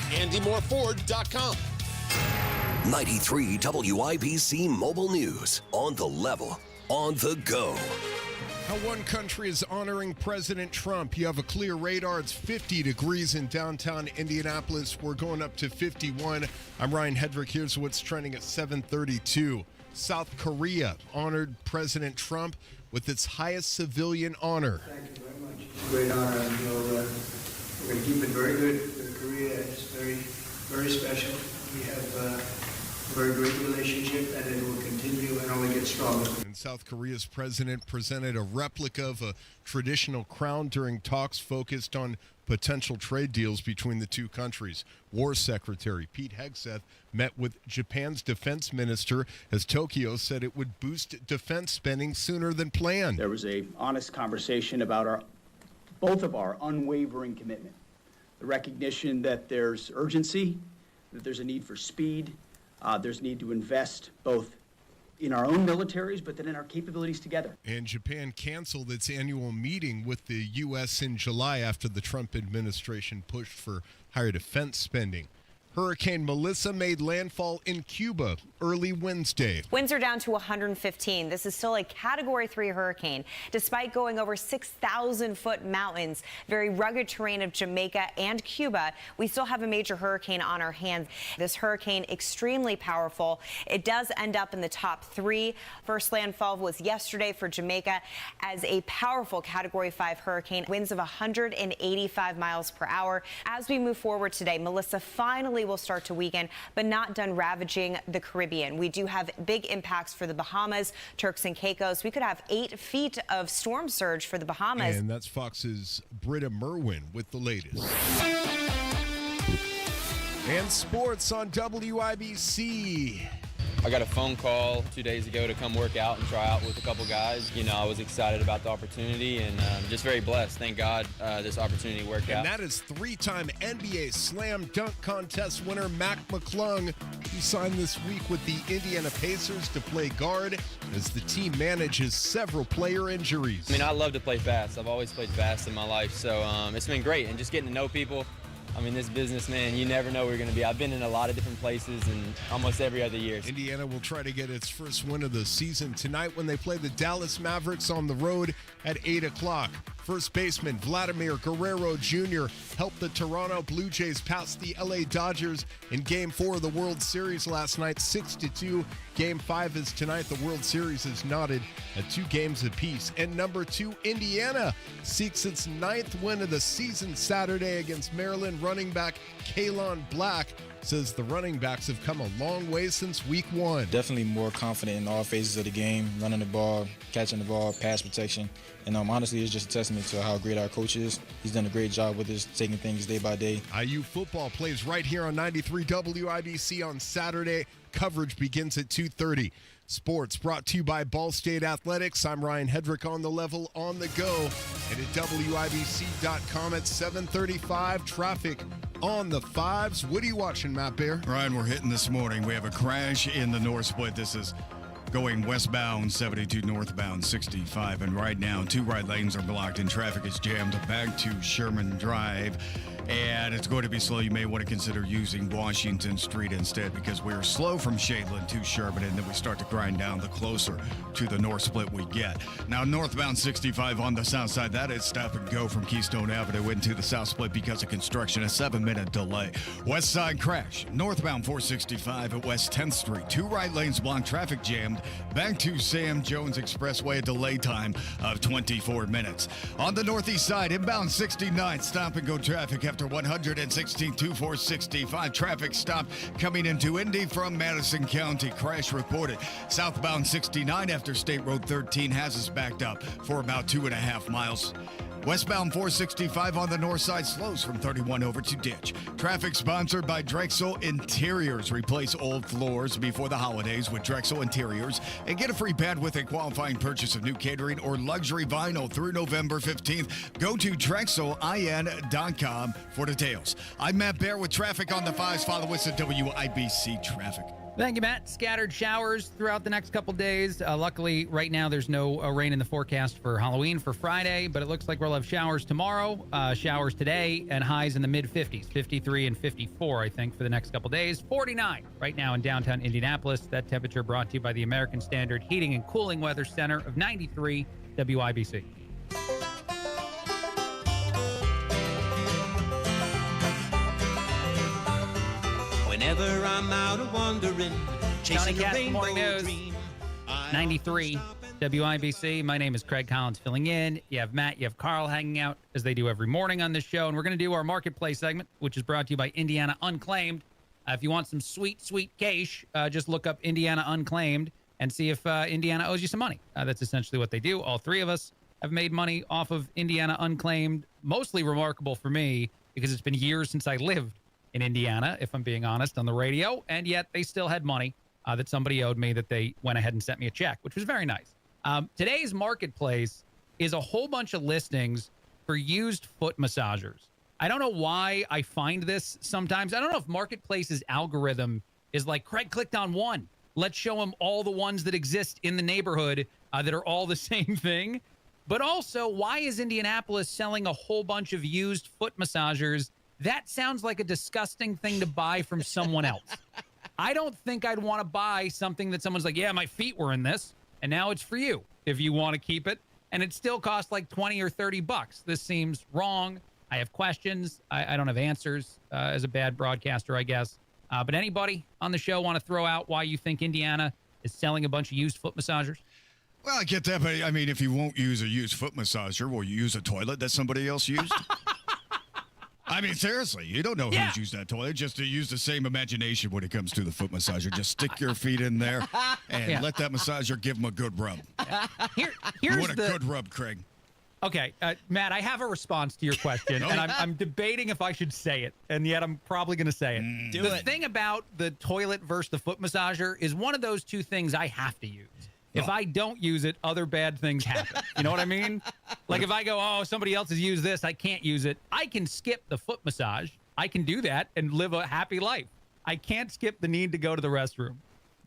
AndyMooreFord.com. 93 WIBC Mobile News. On the level, on the go. How one country is honoring President Trump. You have a clear radar. It's 50 degrees in downtown Indianapolis. We're going up to 51. I'm Ryan Hedrick. Here's what's trending at 7:32. South Korea honored President Trump with its highest civilian honor. Thank you very much. It's a great honor, and we're going to keep it very good with Korea. It's very, very special. We have a very great relationship, and it will continue and only get stronger. And South Korea's president presented a replica of a traditional crown during talks focused on potential trade deals between the two countries. War Secretary Pete Hegseth met with Japan's defense minister as Tokyo said it would boost defense spending sooner than planned. There was an honest conversation about both of our unwavering commitment. The recognition that there's urgency, that there's a need for speed, there's a need to invest both in our own militaries, but then in our capabilities together. And Japan canceled its annual meeting with the U.S. in July after the Trump administration pushed for higher defense spending. Hurricane Melissa made landfall in Cuba early Wednesday. Winds are down to 115. This is still a Category 3 hurricane. Despite going over 6,000-foot mountains, very rugged terrain of Jamaica and Cuba, we still have a major hurricane on our hands. This hurricane, extremely powerful. It does end up in the top 3. First landfall was yesterday for Jamaica as a powerful Category 5 hurricane. Winds of 185 miles per hour. As we move forward today, Melissa finally will start to weaken, but not done ravaging the Caribbean. We do have big impacts for the Bahamas, Turks and Caicos. We could have 8 feet of storm surge for the Bahamas. And that's Fox's Britta Merwin with the latest. And sports on WIBC. I got a phone call 2 days ago to come work out and try out with a couple guys. You know, I was excited about the opportunity and just very blessed. Thank God this opportunity worked out. And that is 3-time NBA Slam Dunk Contest winner Mac McClung. He signed this week with the Indiana Pacers to play guard as the team manages several player injuries. I mean, I love to play fast. I've always played fast in my life, so it's been great. And just getting to know people. I mean, this business, man, you never know where you're going to be. I've been in a lot of different places and almost every other year. Indiana will try to get its first win of the season tonight when they play the Dallas Mavericks on the road at 8 o'clock. First baseman Vladimir Guerrero Jr. helped the Toronto Blue Jays pass the LA Dodgers in Game 4 of the World Series last night, 6-2. Game 5 is tonight. The World Series is knotted at 2 games apiece. And number 2, Indiana seeks its 9th win of the season Saturday against Maryland running back Kalon Black. Says the running backs have come a long way since week 1. Definitely more confident in all phases of the game, running the ball, catching the ball, pass protection. And honestly, it's just a testament to how great our coach is. He's done a great job with us, taking things day by day. IU football plays right here on 93 WIBC on Saturday. Coverage begins at 2:30. Sports brought to you by Ball State Athletics. I'm Ryan Hedrick on the level, on the go. And at WIBC.com at 7:35. Traffic on the 5s. What are you watching, Matt Bear? Ryan, we're hitting this morning. We have a crash in the North Split. This is going westbound 72, northbound 65. And right now, 2 right lanes are blocked and traffic is jammed back to Sherman Drive. And it's going to be slow. You may want to consider using Washington Street instead because we're slow from Shadeland to Sherman, and then we start to grind down the closer to the North Split we get. Now, northbound 65 on the south side, that is stop and go from Keystone Avenue into the South Split because of construction, a 7-minute delay. West side crash, northbound 465 at West 10th Street. 2 right lanes blocked, traffic jammed. Back to Sam Jones Expressway, a delay time of 24 minutes. On the northeast side, inbound 69, stop and go traffic after 116 to 465. Traffic stop coming into Indy from Madison County. Crash reported. Southbound 69 after State Road 13 has us backed up for about 2.5 miles. Westbound 465 on the north side slows from 31 over to Ditch. Traffic sponsored by Drexel Interiors. Replace old floors before the holidays with Drexel Interiors and get a free pad with a qualifying purchase of new catering or luxury vinyl through November 15th. Go to DrexelIN.com for details. I'm Matt Bear with traffic on the 5s. Follow us at WIBC Traffic. Thank you, Matt. Scattered showers throughout the next couple days. Luckily, right now, there's no rain in the forecast for Halloween for Friday, but it looks like we'll have showers tomorrow, showers today, and highs in the mid-50s, 53 and 54, I think, for the next couple days. 49 right now in downtown Indianapolis. That temperature brought to you by the American Standard Heating and Cooling Weather Center of 93 WIBC. Whenever I'm out of wandering, chasing Tony a Katz, rainbow Morning News, dream. 93 WIBC. My name is Craig Collins filling in. You have Matt, you have Carl hanging out as they do every morning on this show. And we're going to do our marketplace segment, which is brought to you by Indiana Unclaimed. If you want some sweet, sweet cash, just look up Indiana Unclaimed and see if Indiana owes you some money. That's essentially what they do. All 3 of us have made money off of Indiana Unclaimed. Mostly remarkable for me because it's been years since I lived in Indiana, if I'm being honest, on the radio, and yet they still had money that somebody owed me that they went ahead and sent me a check, which was very nice. Today's marketplace is a whole bunch of listings for used foot massagers. I don't know why I find this sometimes. I don't know if Marketplace's algorithm is like, Craig clicked on one. Let's show him all the ones that exist in the neighborhood that are all the same thing. But also, why is Indianapolis selling a whole bunch of used foot massagers that sounds like a disgusting thing to buy from someone else. I don't think I'd want to buy something that someone's like, yeah, my feet were in this, and now it's for you if you want to keep it. And it still costs like $20 or $30. This seems wrong. I have questions. I don't have answers as a bad broadcaster, I guess. But anybody on the show want to throw out why you think Indiana is selling a bunch of used foot massagers? Well, I get that, but I mean, if you won't use a used foot massager, will you use a toilet that somebody else used? I mean, seriously, you don't know who's used that toilet. Just to use the same imagination when it comes to the foot massager. Just stick your feet in there and let that massager give them a good rub. Here's what a good rub, Craig. Okay, Matt, I have a response to your question, and I'm debating if I should say it, and yet I'm probably going to say it. The thing about the toilet versus the foot massager is one of those two things I have to use. If I don't use it, other bad things happen. You know what I mean? Like if I go, oh, somebody else has used this, I can't use it. I can skip the foot massage. I can do that and live a happy life. I can't skip the need to go to the restroom.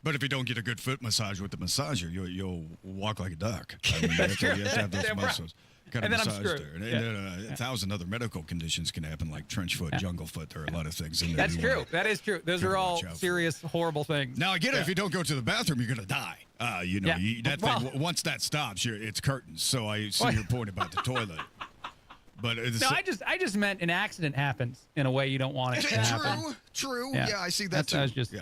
But if you don't get a good foot massage with the massager, you'll walk like a duck. I mean, you have to have those muscles. Kind of massage there. And 1,000 other medical conditions can happen, like trench foot, jungle foot. There are a lot of things in there. That's true. That is true. Those are all serious, horrible things. Now, I get it. If you don't go to the bathroom, you're going to die. Thing, once that stops, it's curtains. So I see your point about the toilet. But no, I just meant an accident happens in a way you don't want it to happen. True. Yeah, I see that too. I was just,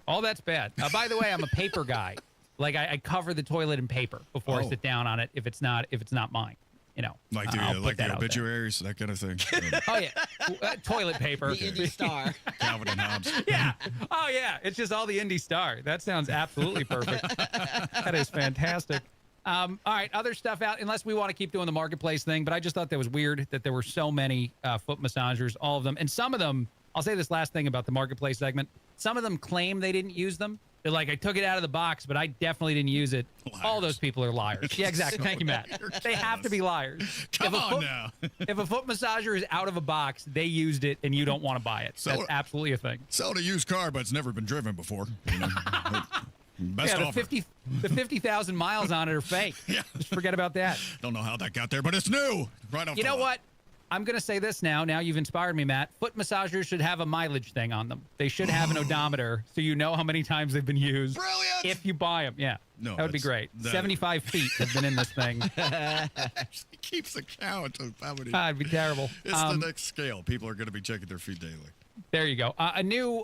all that's bad. By the way, I'm a paper guy. Like I cover the toilet in paper before I sit down on it if it's not mine. You know, like the obituaries, that kind of thing. Oh yeah, toilet paper. The Indy Star. Calvin and Hobbes. Yeah. Oh yeah, it's just all the Indy Star. That sounds absolutely perfect. That is fantastic. All right, other stuff out, unless we want to keep doing the marketplace thing. But I just thought that was weird that there were so many foot massagers, all of them, and some of them. I'll say this last thing about the marketplace segment. Some of them claim they didn't use them. They're like, I took it out of the box, but I definitely didn't use it. Liars. All those people are liars. Yeah, exactly. Thank you, Matt. They have to be liars. Come on now. If a foot massager is out of a box, they used it, and you don't want to buy it. That's absolutely a thing. Sell a used car, but it's never been driven before. You know? Best offer. The 50,000 miles on it are fake. Just forget about that. Don't know how that got there, but it's new. Right off. You know what? I'm going to say this now. Now you've inspired me, Matt. Foot massagers should have a mileage thing on them. They should have an odometer so you know how many times they've been used. Brilliant! If you buy them, yeah. No, that would be great. 75 feet have been in this thing. It keeps a count of how many. It'd be terrible. It's the next scale. People are going to be checking their feet daily. There you go. A new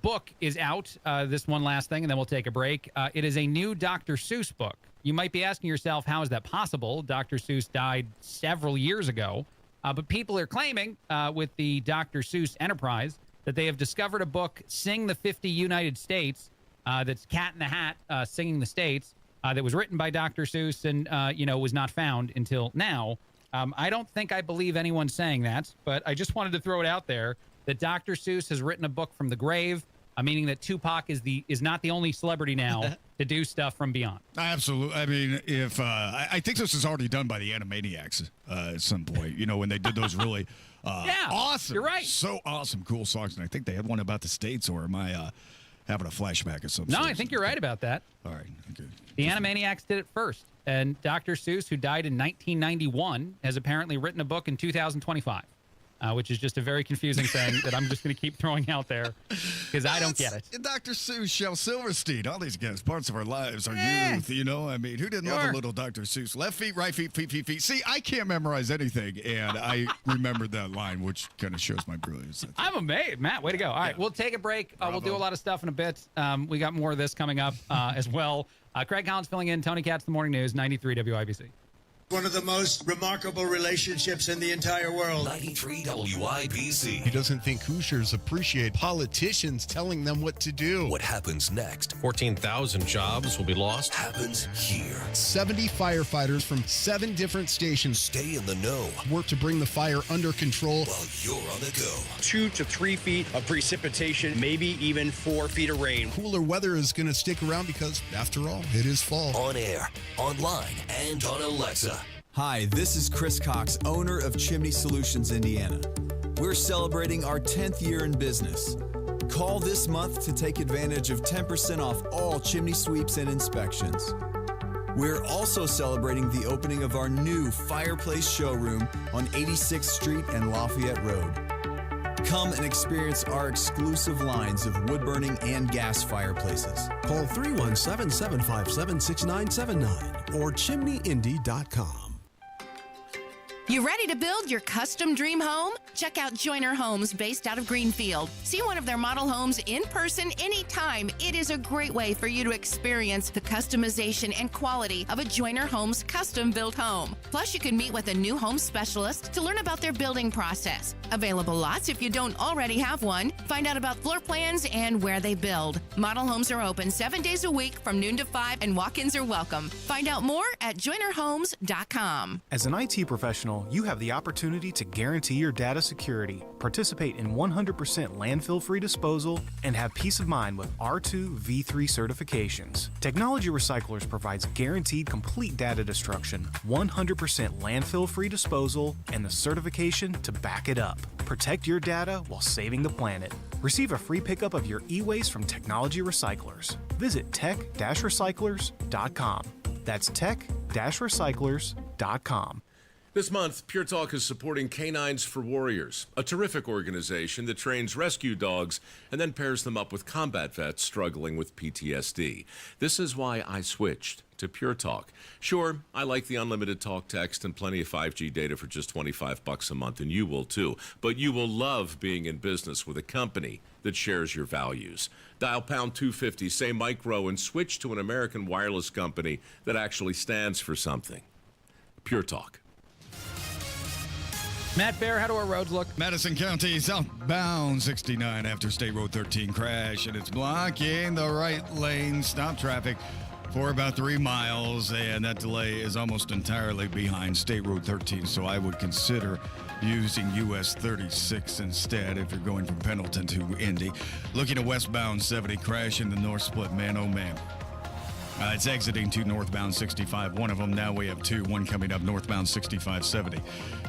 book is out. This one last thing, and then we'll take a break. It is a new Dr. Seuss book. You might be asking yourself, how is that possible? Dr. Seuss died several years ago. But people are claiming with the Dr. Seuss enterprise that they have discovered a book, Sing the 50 United States, that's Cat in the Hat singing the states, that was written by Dr. Seuss and, was not found until now. I don't think I believe anyone saying that, but I just wanted to throw it out there that Dr. Seuss has written a book from the grave, meaning that Tupac is not the only celebrity now to do stuff from beyond. Absolutely. I mean, if I think this is already done by the Animaniacs at some point, when they did those really awesome, you're right. So awesome, cool songs. And I think they had one about the States, or am I having a flashback or something? No, I think you're right about that. All right. Okay. The Animaniacs did it first. And Dr. Seuss, who died in 1991, has apparently written a book in 2025. Which is just a very confusing thing that I'm just going to keep throwing out there because I don't get it. Dr. Seuss, Shel Silverstein, all these guys, parts of our lives, our youth, I mean, who didn't love a little Dr. Seuss? Left feet, right feet, feet. See, I can't memorize anything, and I remembered that line, which kind of shows my brilliance. I'm amazed. Matt, way to go. All right, we'll take a break. We'll do a lot of stuff in a bit. We got more of this coming up as well. Craig Collins filling in, Tony Katz, The Morning News, 93 WIBC. One of the most remarkable relationships in the entire world. 93 WIBC. He doesn't think Hoosiers appreciate politicians telling them what to do. What happens next? 14,000 jobs will be lost. Happens here. 70 firefighters from 7 different stations stay in the know. Work to bring the fire under control while you're on the go. 2 to 3 feet of precipitation, maybe even 4 feet of rain. Cooler weather is going to stick around because, after all, it is fall. On air, online, and on Alexa. Hi, this is Chris Cox, owner of Chimney Solutions, Indiana. We're celebrating our 10th year in business. Call this month to take advantage of 10% off all chimney sweeps and inspections. We're also celebrating the opening of our new fireplace showroom on 86th Street and Lafayette Road. Come and experience our exclusive lines of wood-burning and gas fireplaces. Call 317-757-6979 or chimneyindy.com. You ready to build your custom dream home? Check out Joyner Homes based out of Greenfield. See one of their model homes in person anytime. It is a great way for you to experience the customization and quality of a Joyner Homes custom built home. Plus, you can meet with a new home specialist to learn about their building process. Available lots if you don't already have one. Find out about floor plans and where they build. Model homes are open 7 days a week from noon to 5 and walk-ins are welcome. Find out more at joynerhomes.com. As an IT professional, you have the opportunity to guarantee your data security, participate in 100% landfill-free disposal, and have peace of mind with R2 V3 certifications. Technology Recyclers provides guaranteed complete data destruction, 100% landfill-free disposal, and the certification to back it up. Protect your data while saving the planet. Receive a free pickup of your e-waste from Technology Recyclers. Visit tech-recyclers.com. That's tech-recyclers.com. This month, Pure Talk is supporting Canines for Warriors, a terrific organization that trains rescue dogs and then pairs them up with combat vets struggling with PTSD. This is why I switched to Pure Talk. Sure, I like the unlimited talk, text, and plenty of 5G data for just $25 a month, and you will too. But you will love being in business with a company that shares your values. Dial pound 250, say micro, and switch to an American wireless company that actually stands for something. Pure Talk. Matt Bear, how do our roads look? Madison County southbound 69 after State Road 13 crash, and it's blocking the right lane. Stop traffic for about 3 miles, and that delay is almost entirely behind State Road 13, so I would consider using US 36 instead if you're going from Pendleton to Indy. Looking at westbound 70 crash in the north split, man, oh man. It's exiting to northbound 65. One of them, now we have two. One coming up northbound 65-70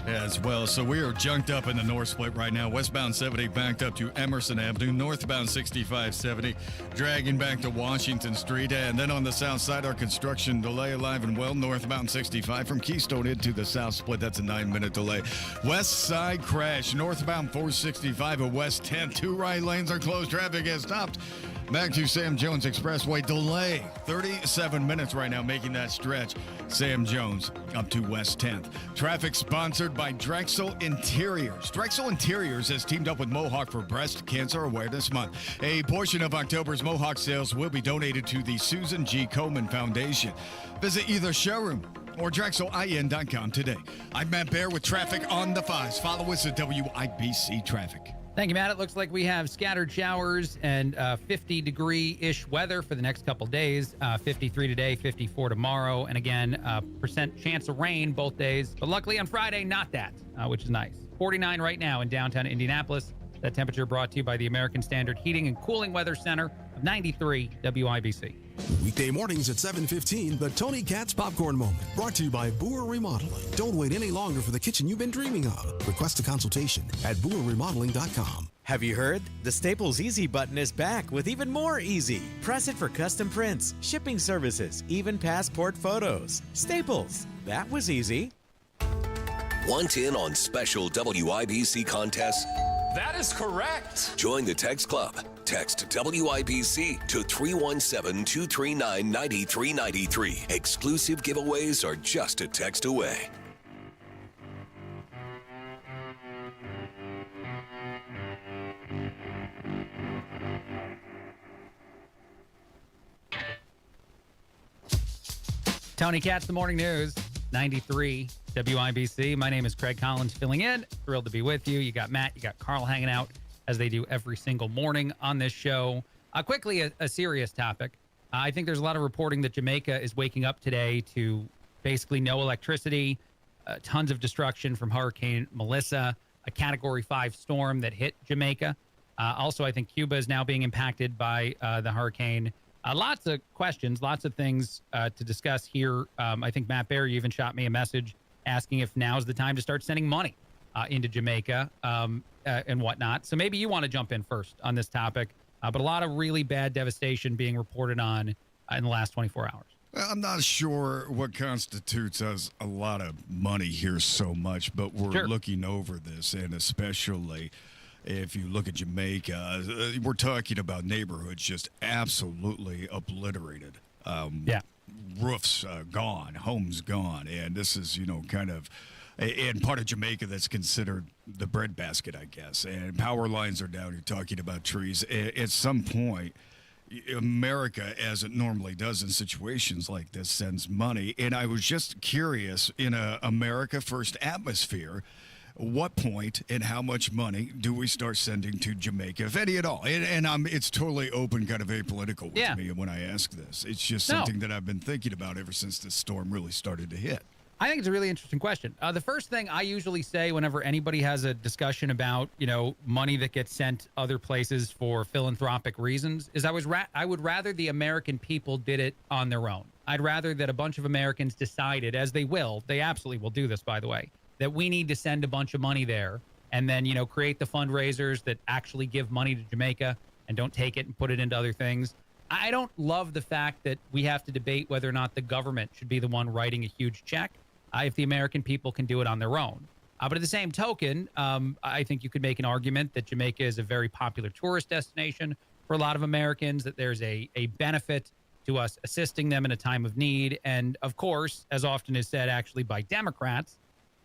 as well. So we are junked up in the north split right now. Westbound 70 backed up to Emerson Avenue. Northbound 65-70 dragging back to Washington Street. And then on the south side, our construction delay alive and well. Northbound 65 from Keystone into the south split. That's a 9-minute delay. West side crash. Northbound 465 at West 10th. 2 right lanes are closed. Traffic has stopped. Back to Sam Jones Expressway. Delay 37 minutes right now making that stretch. Sam Jones up to West 10th. Traffic sponsored by Drexel Interiors. Drexel Interiors has teamed up with Mohawk for Breast Cancer Awareness Month. A portion of October's Mohawk sales will be donated to the Susan G. Komen Foundation. Visit either showroom or DrexelIN.com today. I'm Matt Bear with traffic on the 5s. Follow us at WIBC Traffic. Thank you, Matt. It looks like we have scattered showers and 50-degree-ish weather for the next couple days. 53 today, 54 tomorrow, and again, percent chance of rain both days. But luckily on Friday, not that, which is nice. 49 right now in downtown Indianapolis. That temperature brought to you by the American Standard Heating and Cooling Weather Center of 93 WIBC. Weekday mornings at 7:15, the Tony Katz Popcorn Moment, brought to you by Boer Remodeling. Don't wait any longer for the kitchen you've been dreaming of. Request a consultation at BoerRemodeling.com. Have you heard? The Staples Easy button is back with even more easy. Press it for custom prints, shipping services, even passport photos. Staples, that was easy. Want in on special WIBC contests? That is correct. Join the text club. Text WIBC to 317-239-9393. Exclusive giveaways are just a text away. Tony Katz, the Morning News, 93 WIBC. My name is Craig Collins filling in. Thrilled to be with you. You got Matt, you got Carl hanging out as they do every single morning on this show. Quickly, a serious topic. I think there's a lot of reporting that Jamaica is waking up today to basically no electricity, tons of destruction from Hurricane Melissa, a Category 5 storm that hit Jamaica. Also, I think Cuba is now being impacted by the hurricane. Lots of questions, lots of things to discuss here. I think Matt Bear, you even shot me a message asking if now's the time to start sending money into Jamaica and whatnot. So maybe you want to jump in first on this topic. But a lot of really bad devastation being reported on in the last 24 hours. Well, I'm not sure what constitutes as a lot of money here so much, but we're looking over this, and especially If you look at Jamaica, we're talking about neighborhoods just absolutely obliterated. Roofs gone, homes gone. And this is, kind of in part of Jamaica that's considered the breadbasket, I guess. And power lines are down. You're talking about trees. At some point, America, as it normally does in situations like this, sends money. And I was just curious, in a America First atmosphere, what point and how much money do we start sending to Jamaica, if any at all? And it's totally open, kind of apolitical with me when I ask this. It's just something that I've been thinking about ever since this storm really started to hit. I think it's a really interesting question. The first thing I usually say whenever anybody has a discussion about, money that gets sent other places for philanthropic reasons is I would rather the American people did it on their own. I'd rather that a bunch of Americans decided, as they absolutely will do this, by the way, that we need to send a bunch of money there and then, create the fundraisers that actually give money to Jamaica and don't take it and put it into other things. I don't love the fact that we have to debate whether or not the government should be the one writing a huge check if the American people can do it on their own. But at the same token, I think you could make an argument that Jamaica is a very popular tourist destination for a lot of Americans, that there's a benefit to us assisting them in a time of need. And of course, as often is said actually by Democrats,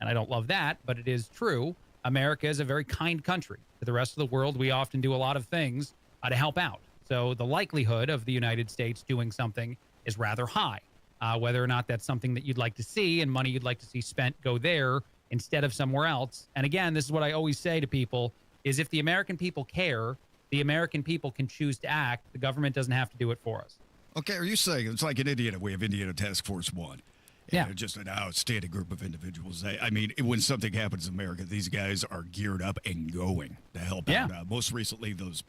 and I don't love that, but it is true, America is a very kind country. To the rest of the world, we often do a lot of things to help out. So the likelihood of the United States doing something is rather high. Whether or not that's something that you'd like to see and money you'd like to see spent go there instead of somewhere else. And again, this is what I always say to people, is if the American people care, the American people can choose to act. The government doesn't have to do it for us. Okay, are you saying it's like in Indiana, we have Indiana Task Force 1? Yeah, just an outstanding group of individuals. I mean, when something happens in America, these guys are geared up and going to help out. Most recently, those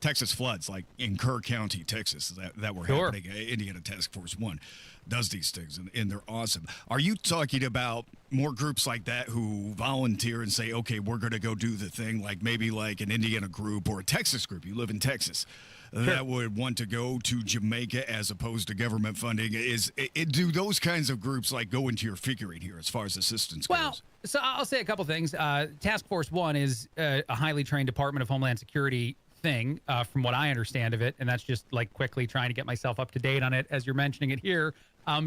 Texas floods, like in Kerr County, Texas, that were happening. Indiana Task Force 1 does these things, and they're awesome. Are you talking about more groups like that who volunteer and say, okay, we're going to go do the thing, like maybe like an Indiana group or a Texas group? You live in Texas. That would want to go to Jamaica as opposed to government funding. Do those kinds of groups like go into your figuring here as far as assistance goes? Well, so I'll say a couple things. Task Force 1 is a highly trained Department of Homeland Security thing, from what I understand of it, and that's just like quickly trying to get myself up to date on it as you're mentioning it here.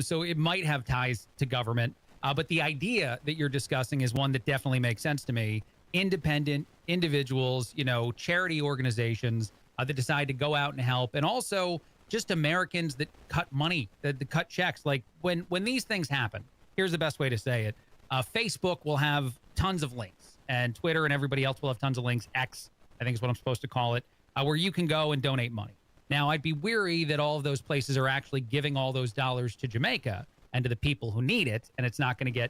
So it might have ties to government, but the idea that you're discussing is one that definitely makes sense to me. Independent individuals, charity organizations that decide to go out and help, and also just Americans that cut money, that cut checks. Like when these things happen, here's the best way to say it. Facebook will have tons of links, and Twitter and everybody else will have tons of links. X, I think is what I'm supposed to call it, where you can go and donate money. Now, I'd be weary that all of those places are actually giving all those dollars to Jamaica and to the people who need it, and it's not going to get,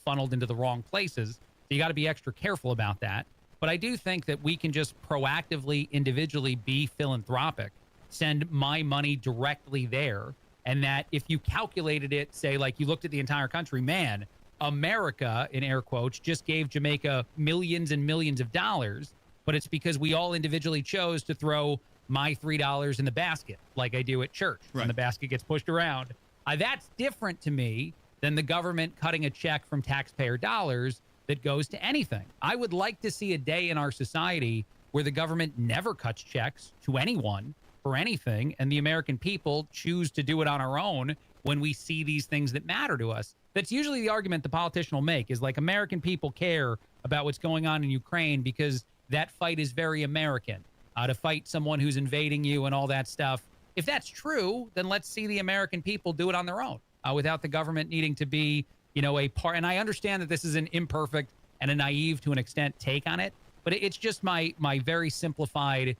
funneled into the wrong places. So you got to be extra careful about that. But I do think that we can just proactively, individually be philanthropic, send my money directly there, and that if you calculated it, say, like you looked at the entire country, man, America, in air quotes, just gave Jamaica millions and millions of dollars, but it's because we all individually chose to throw my $3 in the basket, like I do at church, when the basket gets pushed around. That's different to me than the government cutting a check from taxpayer dollars that goes to anything. I would like to see a day in our society where the government never cuts checks to anyone for anything, and the American people choose to do it on our own when we see these things that matter to us. That's usually the argument the politician will make, is like, American people care about what's going on in Ukraine because that fight is very American, to fight someone who's invading you and all that stuff. If that's true, then let's see the American people do it on their own, without the government needing to be, a part. And I understand that this is an imperfect and a naive, to an extent, take on it, but it's just my very simplified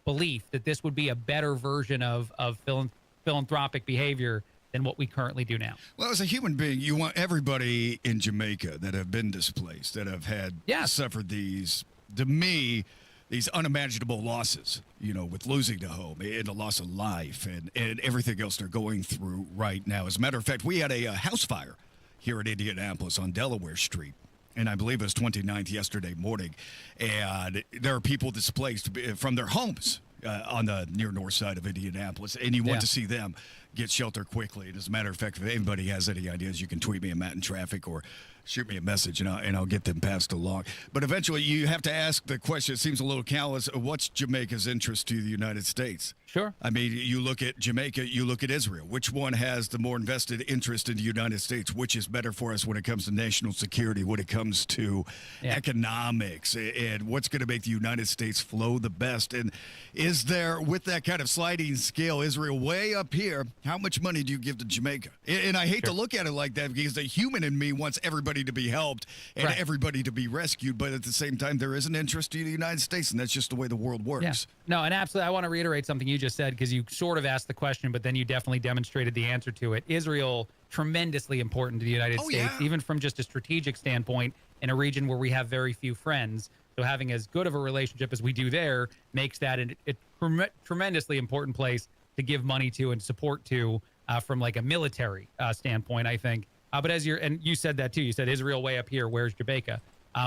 belief that this would be a better version of philanthropic behavior than what we currently do now. Well, as a human being, you want everybody in Jamaica that have been displaced, that have had suffered these, to me, these unimaginable losses, with losing the home and the loss of life and everything else they're going through right now. As a matter of fact, we had a house fire here in Indianapolis on Delaware Street, and I believe it was 29th yesterday morning, and there are people displaced from their homes on the near north side of Indianapolis, and you want to see them get shelter quickly. And as a matter of fact, if anybody has any ideas, you can tweet me at Matt in Traffic or shoot me a message, and I'll get them passed along. But eventually, you have to ask the question. It seems a little callous. What's Jamaica's interest to the United States? Sure. I mean, you look at Jamaica, you look at Israel. Which one has the more invested interest in the United States? Which is better for us when it comes to national security, when it comes to economics, and what's going to make the United States flow the best? And is there, with that kind of sliding scale, Israel way up here, how much money do you give to Jamaica? And I hate to look at it like that because the human in me wants everybody to be helped and everybody to be rescued. But at the same time, there is an interest to the United States, and that's just the way the world works. Yeah. No, and absolutely, I want to reiterate something you just said, because you sort of asked the question, but then you definitely demonstrated the answer to it. Israel, tremendously important to the United States, even from just a strategic standpoint, in a region where we have very few friends. So having as good of a relationship as we do there makes that a tremendously important place to give money to and support to from like a military standpoint, I think. But and you said that too. You said Israel way up here. Where's Jamaica?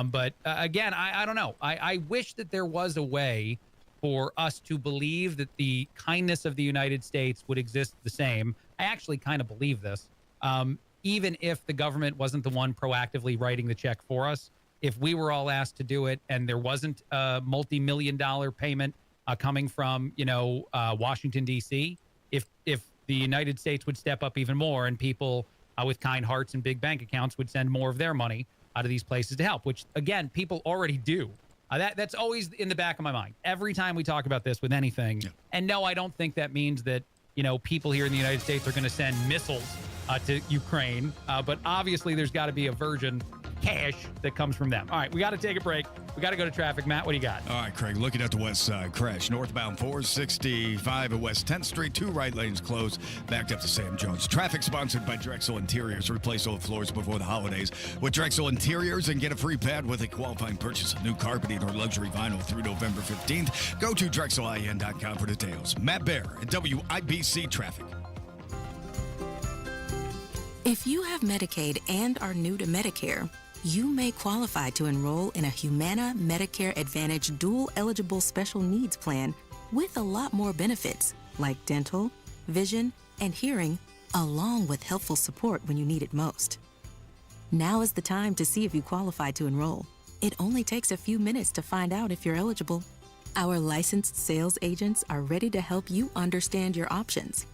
But again, I don't know. I wish that there was a way for us to believe that the kindness of the United States would exist the same. I actually kind of believe this. Even if the government wasn't the one proactively writing the check for us, if we were all asked to do it and there wasn't a multi-million-dollar payment coming from, Washington, D.C., if the United States would step up even more and people with kind hearts and big bank accounts would send more of their money out of these places to help, which, again, people already do. That's always in the back of my mind every time we talk about this with anything. Yeah. And no, I don't think that means that, people here in the United States are going to send missiles to Ukraine. But obviously there's got to be a version cash that comes from them. All right, we got to take a break. We got to go to traffic. Matt, what do you got? All right, Craig, looking at the west side, crash northbound 465 at West 10th Street, 2 right lanes closed, backed up to Sam Jones. Traffic sponsored by Drexel Interiors. Replace old floors before the holidays with Drexel Interiors and get a free pad with a qualifying purchase of new carpeting or luxury vinyl through November 15th. Go to DrexelIN.com for details. Matt Bear at WIBC Traffic. If you have Medicaid and are new to Medicare, you may qualify to enroll in a Humana Medicare Advantage dual eligible special needs plan with a lot more benefits like dental, vision, and hearing, along with helpful support when you need it most. Now is the time to see if you qualify to enroll. It only takes a few minutes to find out if you're eligible. Our licensed sales agents are ready to help you understand your options.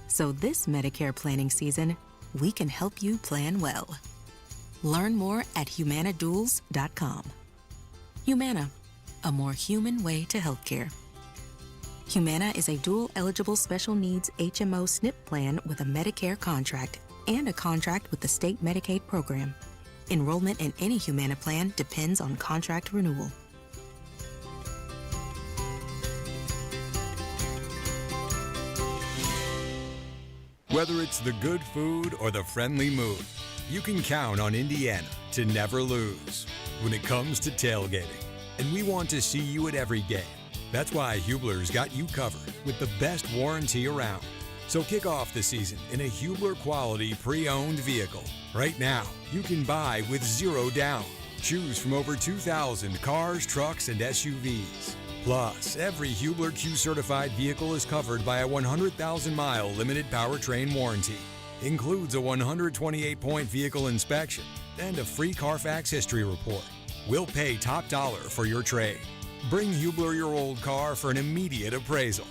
So this Medicare planning season, we can help you plan well. Learn more at humanaduals.com. Humana, a more human way to healthcare. Humana is a dual-eligible special needs HMO SNP plan with a Medicare contract and a contract with the state Medicaid program. Enrollment in any Humana plan depends on contract renewal. Whether it's the good food or the friendly mood, you can count on Indiana to never lose when it comes to tailgating. And we want to see you at every game. That's why Hubler's got you covered with the best warranty around. So kick off the season in a Hubler quality pre-owned vehicle. Right now, you can buy with zero down. Choose from over 2,000 cars, trucks, and SUVs. Plus, every Hubler Q certified vehicle is covered by a 100,000-mile limited powertrain warranty. Includes a 128-point vehicle inspection and a free Carfax history report. We'll pay top dollar for your trade. Bring Hubler your old car for an immediate appraisal.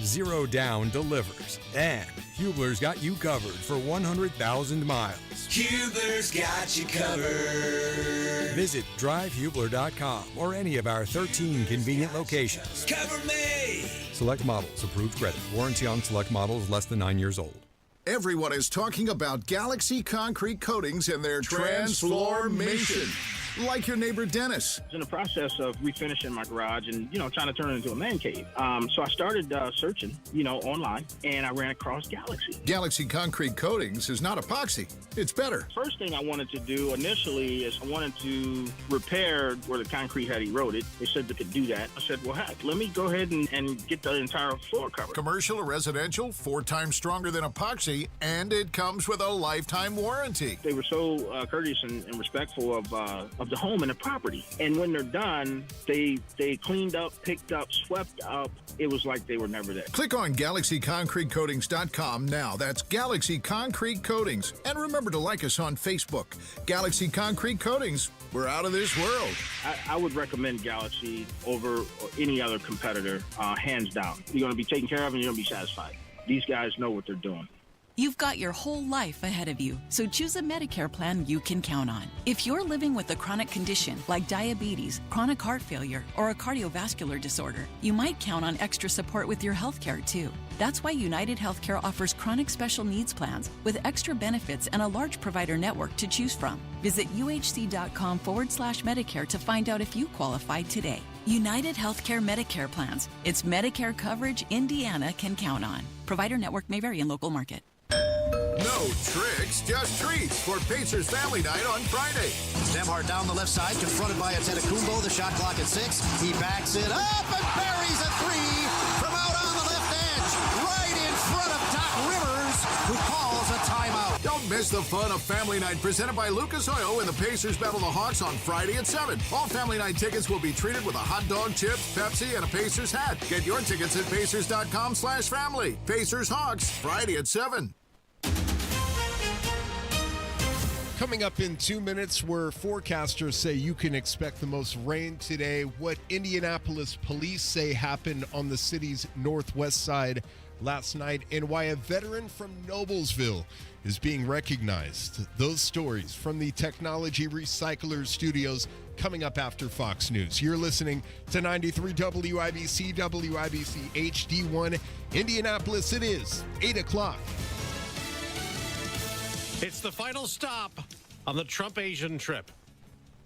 Zero down delivers. And Hubler's got you covered for 100,000 miles. Hubler's got you covered. Visit drivehubler.com or any of our 13 convenient locations. Cover me! Select models, approved credit. Warranty on select models less than 9 years old. Everyone is talking about Galaxy Concrete Coatings and their transformation. Like your neighbor Dennis. I was in the process of refinishing my garage and, trying to turn it into a man cave. So I started searching, online, and I ran across Galaxy. Galaxy Concrete Coatings is not epoxy. It's better. First thing I wanted to do initially is I wanted to repair where the concrete had eroded. They said they could do that. I said, well, heck, let me go ahead and get the entire floor covered. Commercial or residential, 4 times stronger than epoxy, and it comes with a lifetime warranty. They were so courteous and respectful of of the home and the property. And when they're done, they cleaned up, picked up, swept up. It was like they were never there. Click on GalaxyConcreteCoatings.com now. That's Galaxy Concrete Coatings. And remember to like us on Facebook. Galaxy Concrete Coatings. We're out of this world. I would recommend Galaxy over any other competitor, hands down. You're going to be taken care of and you're going to be satisfied. These guys know what they're doing. You've got your whole life ahead of you, so choose a Medicare plan you can count on. If you're living with a chronic condition like diabetes, chronic heart failure, or a cardiovascular disorder, you might count on extra support with your healthcare too. That's why United Healthcare offers chronic special needs plans with extra benefits and a large provider network to choose from. Visit uhc.com/Medicare to find out if you qualify today. United Healthcare Medicare plans. It's Medicare coverage Indiana can count on. Provider network may vary in local market. No tricks, just treats for Pacers Family Night on Friday. Nembhard down the left side, confronted by Antetokounmpo. The shot clock at 6. He backs it up and buries a three from out on the left edge, right in front of Doc Rivers, who calls a timeout. Don't miss the fun of Family Night presented by Lucas Oil when the Pacers battle the Hawks on Friday at 7. All Family Night tickets will be treated with a hot dog, chips, Pepsi, and a Pacers hat. Get your tickets at Pacers.com/family. Pacers Hawks, Friday at 7. Coming up in 2 minutes, where forecasters say you can expect the most rain today, what Indianapolis police say happened on the city's northwest side last night, and why a veteran from Noblesville is being recognized. Those stories from the Technology Recyclers Studios coming up after Fox News. You're listening to 93 WIBC, WIBC HD1 Indianapolis. It is 8 o'clock. It's the final stop on the Trump Asian trip.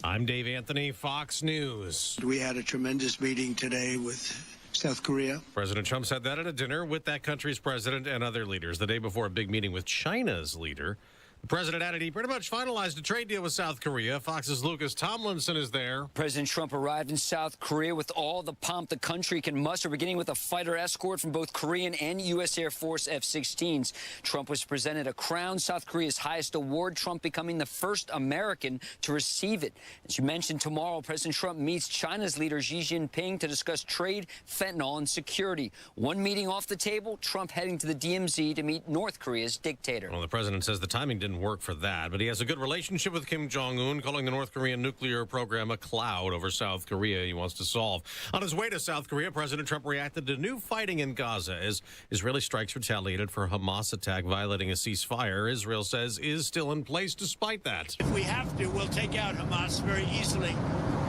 I'm Dave Anthony, Fox News. We had a tremendous meeting today with South Korea. President Trump said that at a dinner with that country's president and other leaders the day before a big meeting with China's leader. The president added he pretty much finalized a trade deal with South Korea. Fox's Lucas Tomlinson is there. President Trump arrived in South Korea with all the pomp the country can muster, beginning with a fighter escort from both Korean and U.S. Air Force F-16s. Trump was presented a crown, South Korea's highest award, Trump becoming the first American to receive it. As you mentioned, tomorrow, President Trump meets China's leader Xi Jinping to discuss trade, fentanyl, and security. One meeting off the table, Trump heading to the DMZ to meet North Korea's dictator. Well, the president says the timing didn't work for that, but he has a good relationship with Kim Jong-un, calling the North Korean nuclear program a cloud over South Korea he wants to solve. On his way to South Korea, President Trump reacted to new fighting in Gaza as Israeli strikes retaliated for Hamas attack violating a ceasefire Israel says is still in place despite that. If we have to, we'll take out Hamas very easily,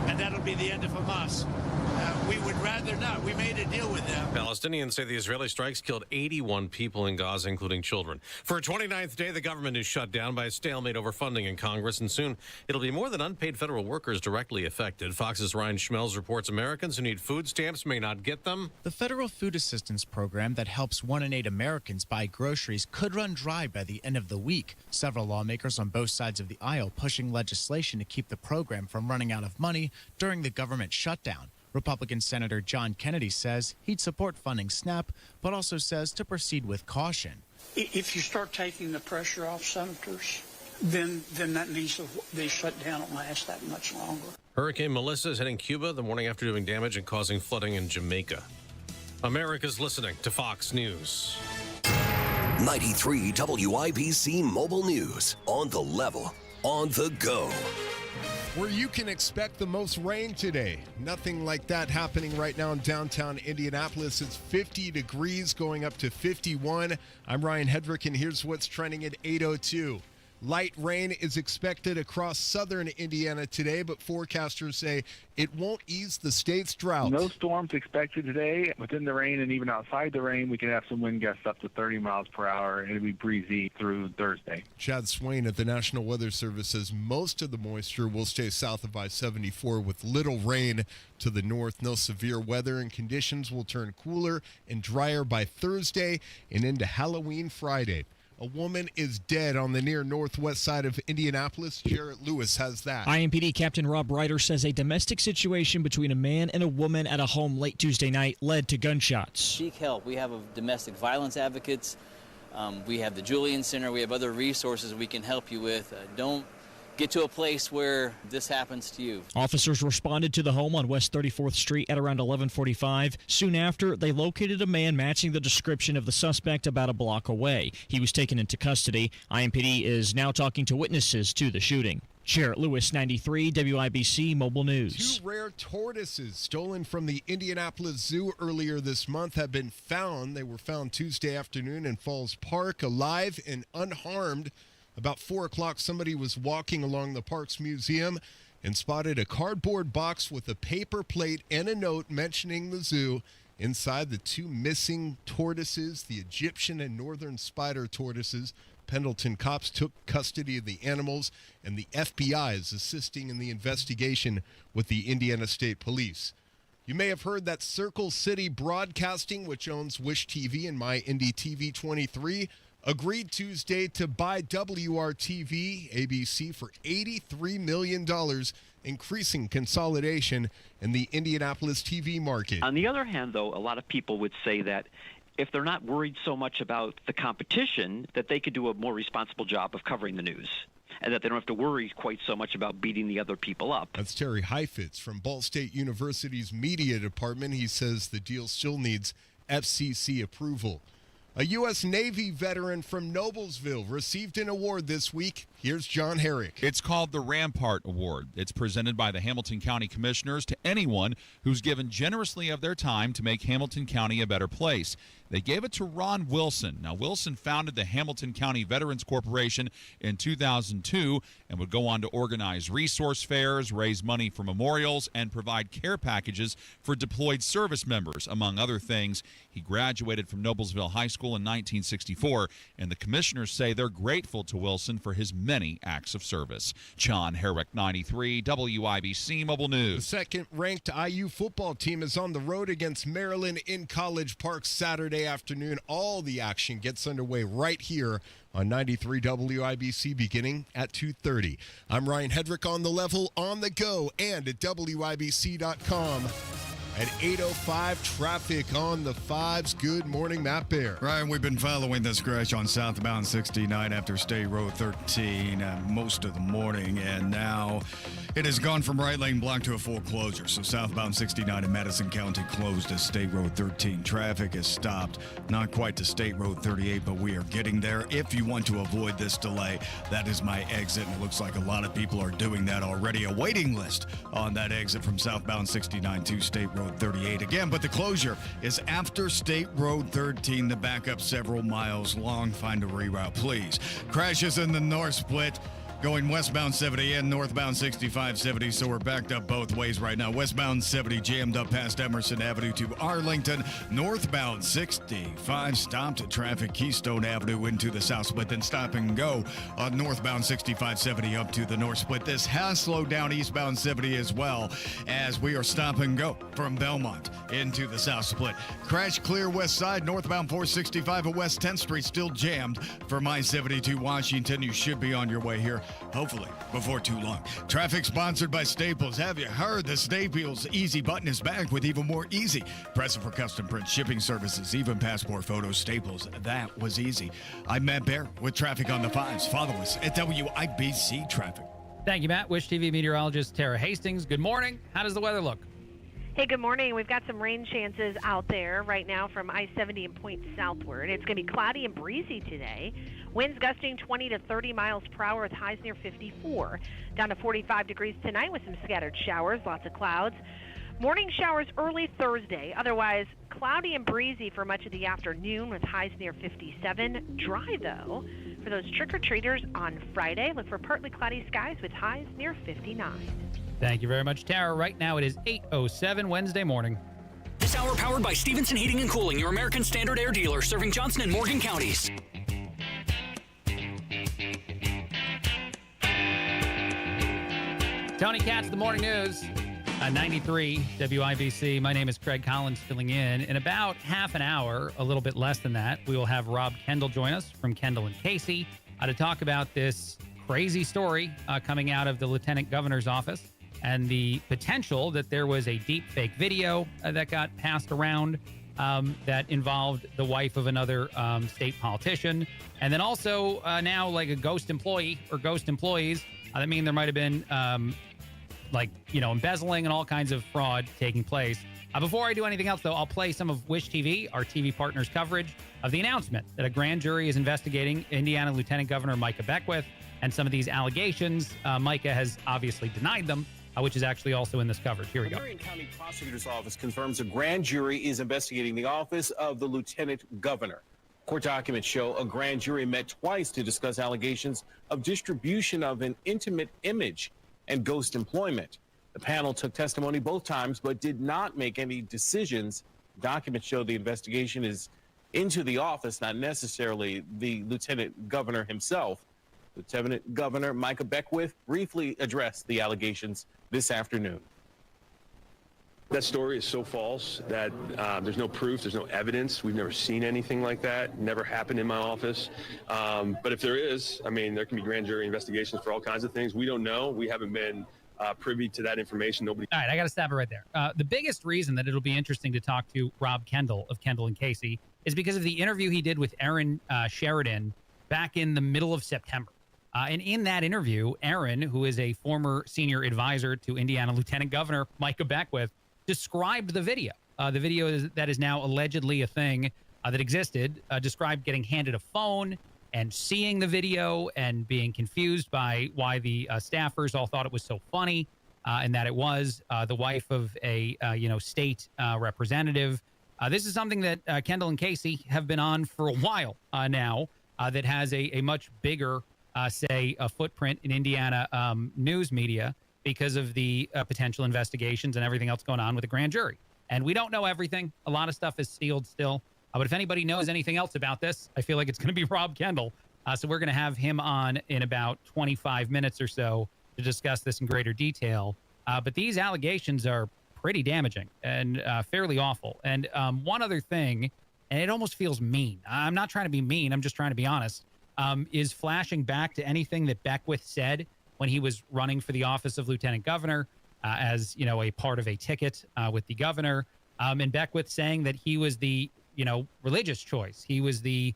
and that'll be the end of Hamas. We would rather not. We made a deal with them. Palestinians say the Israeli strikes killed 81 people in Gaza, including children. For a 29th day, the government is shut down by a stalemate over funding in Congress, and soon it'll be more than unpaid federal workers directly affected. Fox's Ryan Schmelz reports Americans who need food stamps may not get them. The federal food assistance program that helps 1 in 8 Americans buy groceries could run dry by the end of the week. Several lawmakers on both sides of the aisle pushing legislation to keep the program from running out of money during the government shutdown. Republican Senator John Kennedy says he'd support funding SNAP, but also says to proceed with caution. If you start taking the pressure off senators, then that means the shutdown won't last that much longer. Hurricane Melissa is hitting Cuba the morning after doing damage and causing flooding in Jamaica. America's listening to Fox News. 93 WIBC Mobile News. On the level, on the go. Where you can expect the most rain today. Nothing like that happening right now in downtown Indianapolis. It's 50 degrees going up to 51. I'm Ryan Hedrick, and here's what's trending at 8:02. Light rain is expected across southern Indiana today, but forecasters say it won't ease the state's drought. No storms expected today. Within the rain and even outside the rain, we can have some wind gusts up to 30 miles per hour, and it'll be breezy through Thursday. Chad Swain at the National Weather Service says most of the moisture will stay south of I-74 with little rain to the north. No severe weather, and conditions will turn cooler and drier by Thursday and into Halloween Friday. A woman is dead on the near northwest side of Indianapolis. Jarrett Lewis has that. IMPD Captain Rob Ryder says a domestic situation between a man and a woman at a home late Tuesday night led to gunshots. Seek help. We have domestic violence advocates. We have the Julian Center. We have other resources we can help you with. Don't get to a place where this happens to you. Officers responded to the home on West 34th Street at around 11:45. Soon after, they located a man matching the description of the suspect about a block away. He was taken into custody. IMPD is now talking to witnesses to the shooting. Jarrett Lewis, 93 WIBC Mobile News. Two rare tortoises stolen from the Indianapolis Zoo earlier this month have been found. They were found Tuesday afternoon in Falls Park, alive and unharmed. About 4 o'clock, somebody was walking along the park's museum and spotted a cardboard box with a paper plate and a note mentioning the zoo. Inside, the two missing tortoises, the Egyptian and northern spider tortoises. Pendleton cops took custody of the animals, and the FBI is assisting in the investigation with the Indiana State Police. You may have heard that Circle City Broadcasting, which owns Wish TV and My Indy TV 23, agreed Tuesday to buy WRTV ABC for $83 million, increasing consolidation in the Indianapolis TV market. On the other hand, though, a lot of people would say that if they're not worried so much about the competition, that they could do a more responsible job of covering the news, and that they don't have to worry quite so much about beating the other people up. That's Terry Heifetz from Ball State University's media department. He says the deal still needs FCC approval. A U.S. Navy veteran from Noblesville received an award this week. Here's John Herrick. It's called the Rampart Award. It's presented by the Hamilton County Commissioners to anyone who's given generously of their time to make Hamilton County a better place. They gave it to Ron Wilson. Now, Wilson founded the Hamilton County Veterans Corporation in 2002 and would go on to organize resource fairs, raise money for memorials, and provide care packages for deployed service members, among other things. He graduated from Noblesville High School in 1964, and the commissioners say they're grateful to Wilson for his many acts of service. John Herrick, 93, WIBC Mobile News. The second-ranked IU football team is on the road against Maryland in College Park Saturday afternoon. All the action gets underway right here on 93 WIBC beginning at 2:30. I'm Ryan Hedrick on the level, on the go, and at WIBC.com. At 8:05, traffic on the fives. Good morning, Matt Bear. Ryan, we've been following this crash on southbound 69 after State Road 13 most of the morning, and now it has gone from right lane block to a full closure. So southbound 69 in Madison County closed as State Road 13. Traffic is stopped, not quite to State Road 38, but we are getting there. If you want to avoid this delay, that is my exit, and it looks like a lot of people are doing that already. A waiting list on that exit from southbound 69 to State Road 38 again, but the closure is after State Road 13, the backup several miles long. Find a reroute, please. Crashes in the north split going westbound 70 and northbound 65-70, so we're backed up both ways right now. Westbound 70 jammed up past Emerson Avenue to Arlington. Northbound 65 stopped at traffic Keystone Avenue into the south split, then stop and go on northbound 65-70 up to the north split. This has slowed down eastbound 70 as well, as we are stop and go from Belmont into the south split. Crash clear west side, northbound 465 at West 10th Street still jammed from I-72 Washington. You should be on your way here, hopefully, before too long. Traffic sponsored by Staples. Have you heard the Staples Easy button is back with even more easy? Press it for custom print shipping services, even passport photos. Staples, that was easy. I'm Matt Bear with traffic on the fives. Follow us at WIBC Traffic. Thank you, Matt. Wish TV meteorologist Tara Hastings. Good morning. How does the weather look? Hey, good morning. We've got some rain chances out there right now from I-70 and point southward. It's going to be cloudy and breezy today. Winds gusting 20 to 30 miles per hour with highs near 54. Down to 45 degrees tonight with some scattered showers, lots of clouds. Morning showers early Thursday. Otherwise, cloudy and breezy for much of the afternoon with highs near 57. Dry, though. For those trick-or-treaters on Friday, look for partly cloudy skies with highs near 59. Thank you very much, Tara. Right now it is 8:07 Wednesday morning. This hour powered by Stevenson Heating and Cooling, your American Standard Air dealer, serving Johnson and Morgan counties. Tony Katz, the morning news. 93 WIBC. My name is Craig Collins, filling in. In about half an hour, a little bit less than that, we will have Rob Kendall join us from Kendall and Casey to talk about this crazy story coming out of the Lieutenant Governor's office and the potential that there was a deep fake video that got passed around that involved the wife of another state politician. And then also now like a ghost employee or ghost employees that mean there might have been, embezzling and all kinds of fraud taking place. Before I do anything else, though, I'll play some of Wish TV, our TV partner's coverage of the announcement that a grand jury is investigating Indiana Lieutenant Governor Micah Beckwith and some of these allegations. Micah has obviously denied them, which is actually also in this coverage. Here we go. The Marion County Prosecutor's Office confirms a grand jury is investigating the office of the Lieutenant Governor. Court documents show a grand jury met twice to discuss allegations of distribution of an intimate image and ghost employment. The panel took testimony both times, but did not make any decisions. Documents show the investigation is into the office, not necessarily the Lieutenant Governor himself. Lieutenant Governor Micah Beckwith briefly addressed the allegations this afternoon. That story is so false that there's no proof, there's no evidence. We've never seen anything like that. Never happened in my office. But if there is, there can be grand jury investigations for all kinds of things. We don't know. We haven't been privy to that information. Nobody. All right, I got to stop it right there. The biggest reason that it'll be interesting to talk to Rob Kendall of Kendall and Casey is because of the interview he did with Aaron Sheridan back in the middle of September. And in that interview, Aaron, who is a former senior advisor to Indiana Lieutenant Governor Micah Beckwith, described the video. The video that is now allegedly a thing that existed, described getting handed a phone and seeing the video and being confused by why the staffers all thought it was so funny, and that it was the wife of a state representative. This is something that Kendall and Casey have been on for a while now, that has a much bigger, a footprint in Indiana news media because of the potential investigations and everything else going on with the grand jury. And we don't know everything. A lot of stuff is sealed still. But if anybody knows anything else about this, I feel like it's going to be Rob Kendall. So we're going to have him on in about 25 minutes or so to discuss this in greater detail. But these allegations are pretty damaging and fairly awful. And one other thing, and it almost feels mean. I'm not trying to be mean. I'm just trying to be honest, is flashing back to anything that Beckwith said when he was running for the office of Lieutenant Governor as, a part of a ticket with the governor. And Beckwith saying that he was the religious choice. He was the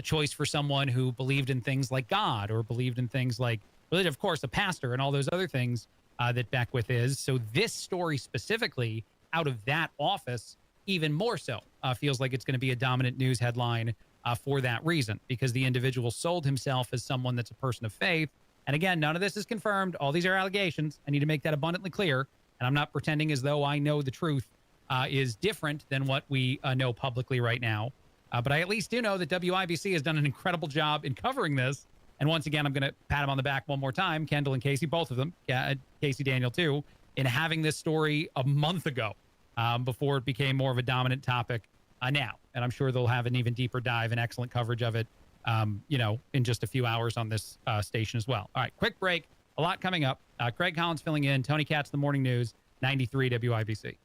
choice for someone who believed in things like God or believed in things like religion, of course, a pastor and all those other things that Beckwith is. So this story specifically out of that office, even more so, feels like it's going to be a dominant news headline for that reason, because the individual sold himself as someone that's a person of faith. And again, none of this is confirmed. All these are allegations. I need to make that abundantly clear. And I'm not pretending as though I know the truth is different than what we know publicly right now. But I at least do know that WIBC has done an incredible job in covering this. And once again, I'm going to pat him on the back one more time, Kendall and Casey, both of them, Casey Daniel too, in having this story a month ago before it became more of a dominant topic now. And I'm sure they'll have an even deeper dive and excellent coverage of it, in just a few hours on this station as well. All right, quick break. A lot coming up. Craig Collins filling in. Tony Katz, The Morning News, 93 WIBC.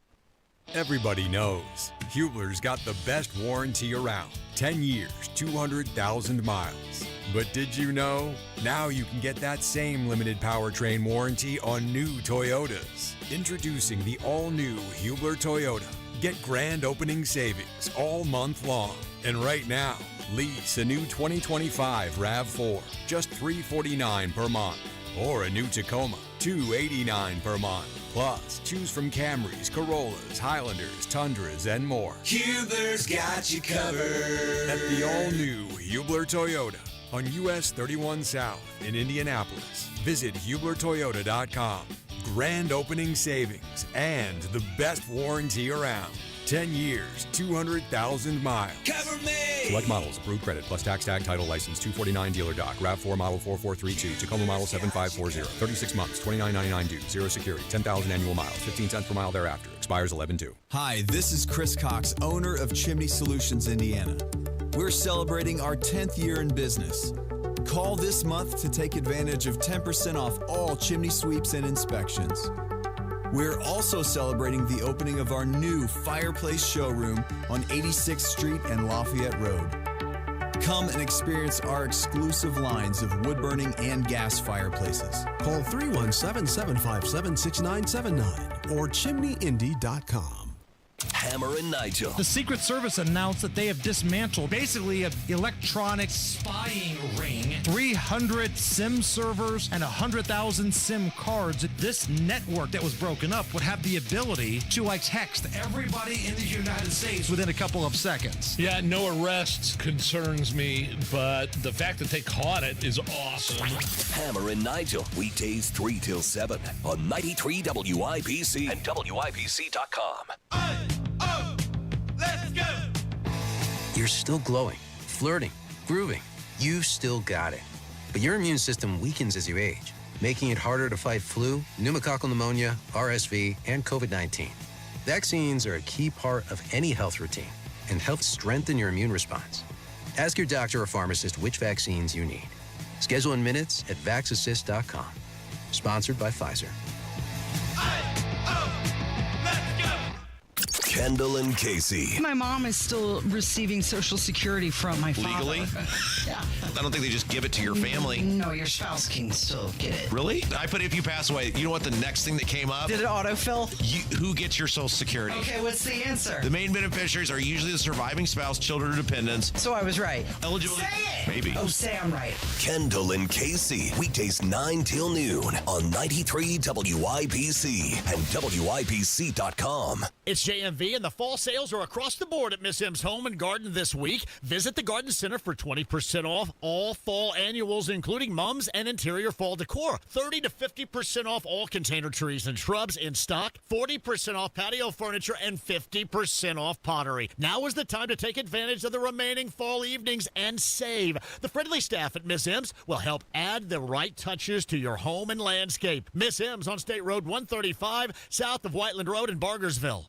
Everybody knows Hubler's got the best warranty around. 10 years, 200,000 miles. But did you know? Now you can get that same limited powertrain warranty on new Toyotas. Introducing the all-new Hubler Toyota. Get grand opening savings all month long. And right now, lease a new 2025 RAV4, just $349 per month. Or a new Tacoma, $289 per month. Plus, choose from Camrys, Corollas, Highlanders, Tundras, and more. Hubler's got you covered. At the all-new Hubler Toyota on US 31 South in Indianapolis. Visit HublerToyota.com. Grand opening savings and the best warranty around. 10 years, 200,000 miles. Cover me! Select models, approved credit, plus tax tag, title license, 249 dealer doc, RAV4 model 4432, Tacoma model 7540, 36 months, $29.99 due, zero security, 10,000 annual miles, 15 cents per mile thereafter, expires 11/2. Hi, this is Chris Cox, owner of Chimney Solutions, Indiana. We're celebrating our 10th year in business. Call this month to take advantage of 10% off all chimney sweeps and inspections. We're also celebrating the opening of our new fireplace showroom on 86th Street and Lafayette Road. Come and experience our exclusive lines of wood-burning and gas fireplaces. Call 317-757-6979 or chimneyindy.com. Hammer and Nigel. The Secret Service announced that they have dismantled basically an electronic spying ring, 300 SIM servers, and 100,000 SIM cards. This network that was broken up would have the ability to text everybody in the United States within a couple of seconds. Yeah, no arrests concerns me, but the fact that they caught it is awesome. Hammer and Nigel, weekdays 3 till 7 on 93 WIBC and WIBC.com. Let's go! You're still glowing, flirting, grooving. You've still got it. But your immune system weakens as you age, making it harder to fight flu, pneumococcal pneumonia, RSV, and COVID-19. Vaccines are a key part of any health routine and help strengthen your immune response. Ask your doctor or pharmacist which vaccines you need. Schedule in minutes at vaxassist.com. Sponsored by Pfizer. Kendall and Casey. My mom is still receiving Social Security from my father. Legally? Yeah. I don't think they just give it to your family. No, your spouse can still get it. Really? I put if you pass away, you know what the next thing that came up? Did it autofill? Who gets your Social Security? Okay, what's the answer? The main beneficiaries are usually the surviving spouse, children, or dependents. So I was right. Eligibility? Say it! Maybe. Oh, say I'm right. Kendall and Casey, weekdays 9 till noon on 93 WIBC and WIBC.com. It's JMV, and the fall sales are across the board at Miss M's Home and Garden this week. Visit the Garden Center for 20% off all fall annuals, including mums and interior fall decor. 30 to 50% off all container trees and shrubs in stock. 40% off patio furniture and 50% off pottery. Now is the time to take advantage of the remaining fall evenings and save. The friendly staff at Miss M's will help add the right touches to your home and landscape. Miss M's on State Road 135, south of Whiteland Road in Bargersville.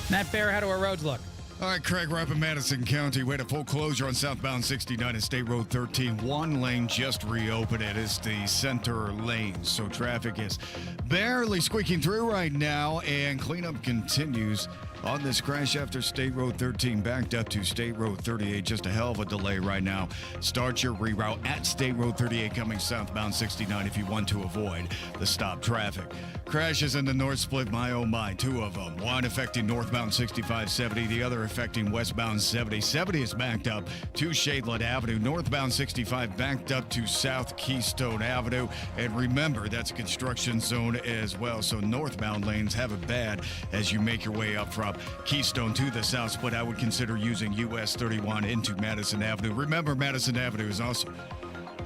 Matt Fair, how do our roads look? All right, Craig, we're up in Madison County. We had a full closure on southbound 69 and State Road 13. One lane just reopened. It is the center lane, so traffic is barely squeaking through right now, and cleanup continues on this crash after State Road 13 backed up to State Road 38. Just a hell of a delay right now. Start your reroute at State Road 38 coming southbound 69 if you want to avoid the stop traffic. Crashes in the north split, my oh my, two of them. One affecting northbound 65-70, the other affecting westbound 70. 70 is backed up to Shadeland Avenue. Northbound 65 backed up to South Keystone Avenue. And remember, that's a construction zone as well, so northbound lanes have it bad as you make your way up from Keystone to the south split. I would consider using US 31 into Madison Avenue. Remember, Madison Avenue is also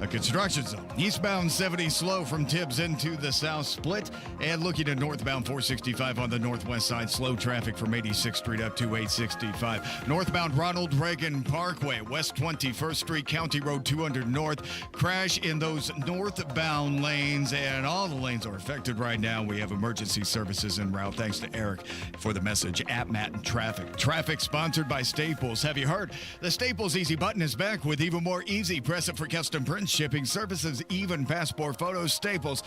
a construction zone. Eastbound 70 slow from Tibbs into the south split, and looking at northbound 465 on the northwest side, slow traffic from 86th Street up to 865. Northbound Ronald Reagan Parkway, West 21st Street, County Road 200 North. Crash in those northbound lanes, and all the lanes are affected right now. We have emergency services en route. Thanks to Eric for the message at Matt and Traffic. Traffic sponsored by Staples. Have you heard? The Staples Easy button is back with even more easy. Press it for custom print shipping services, even passport photos. Staples.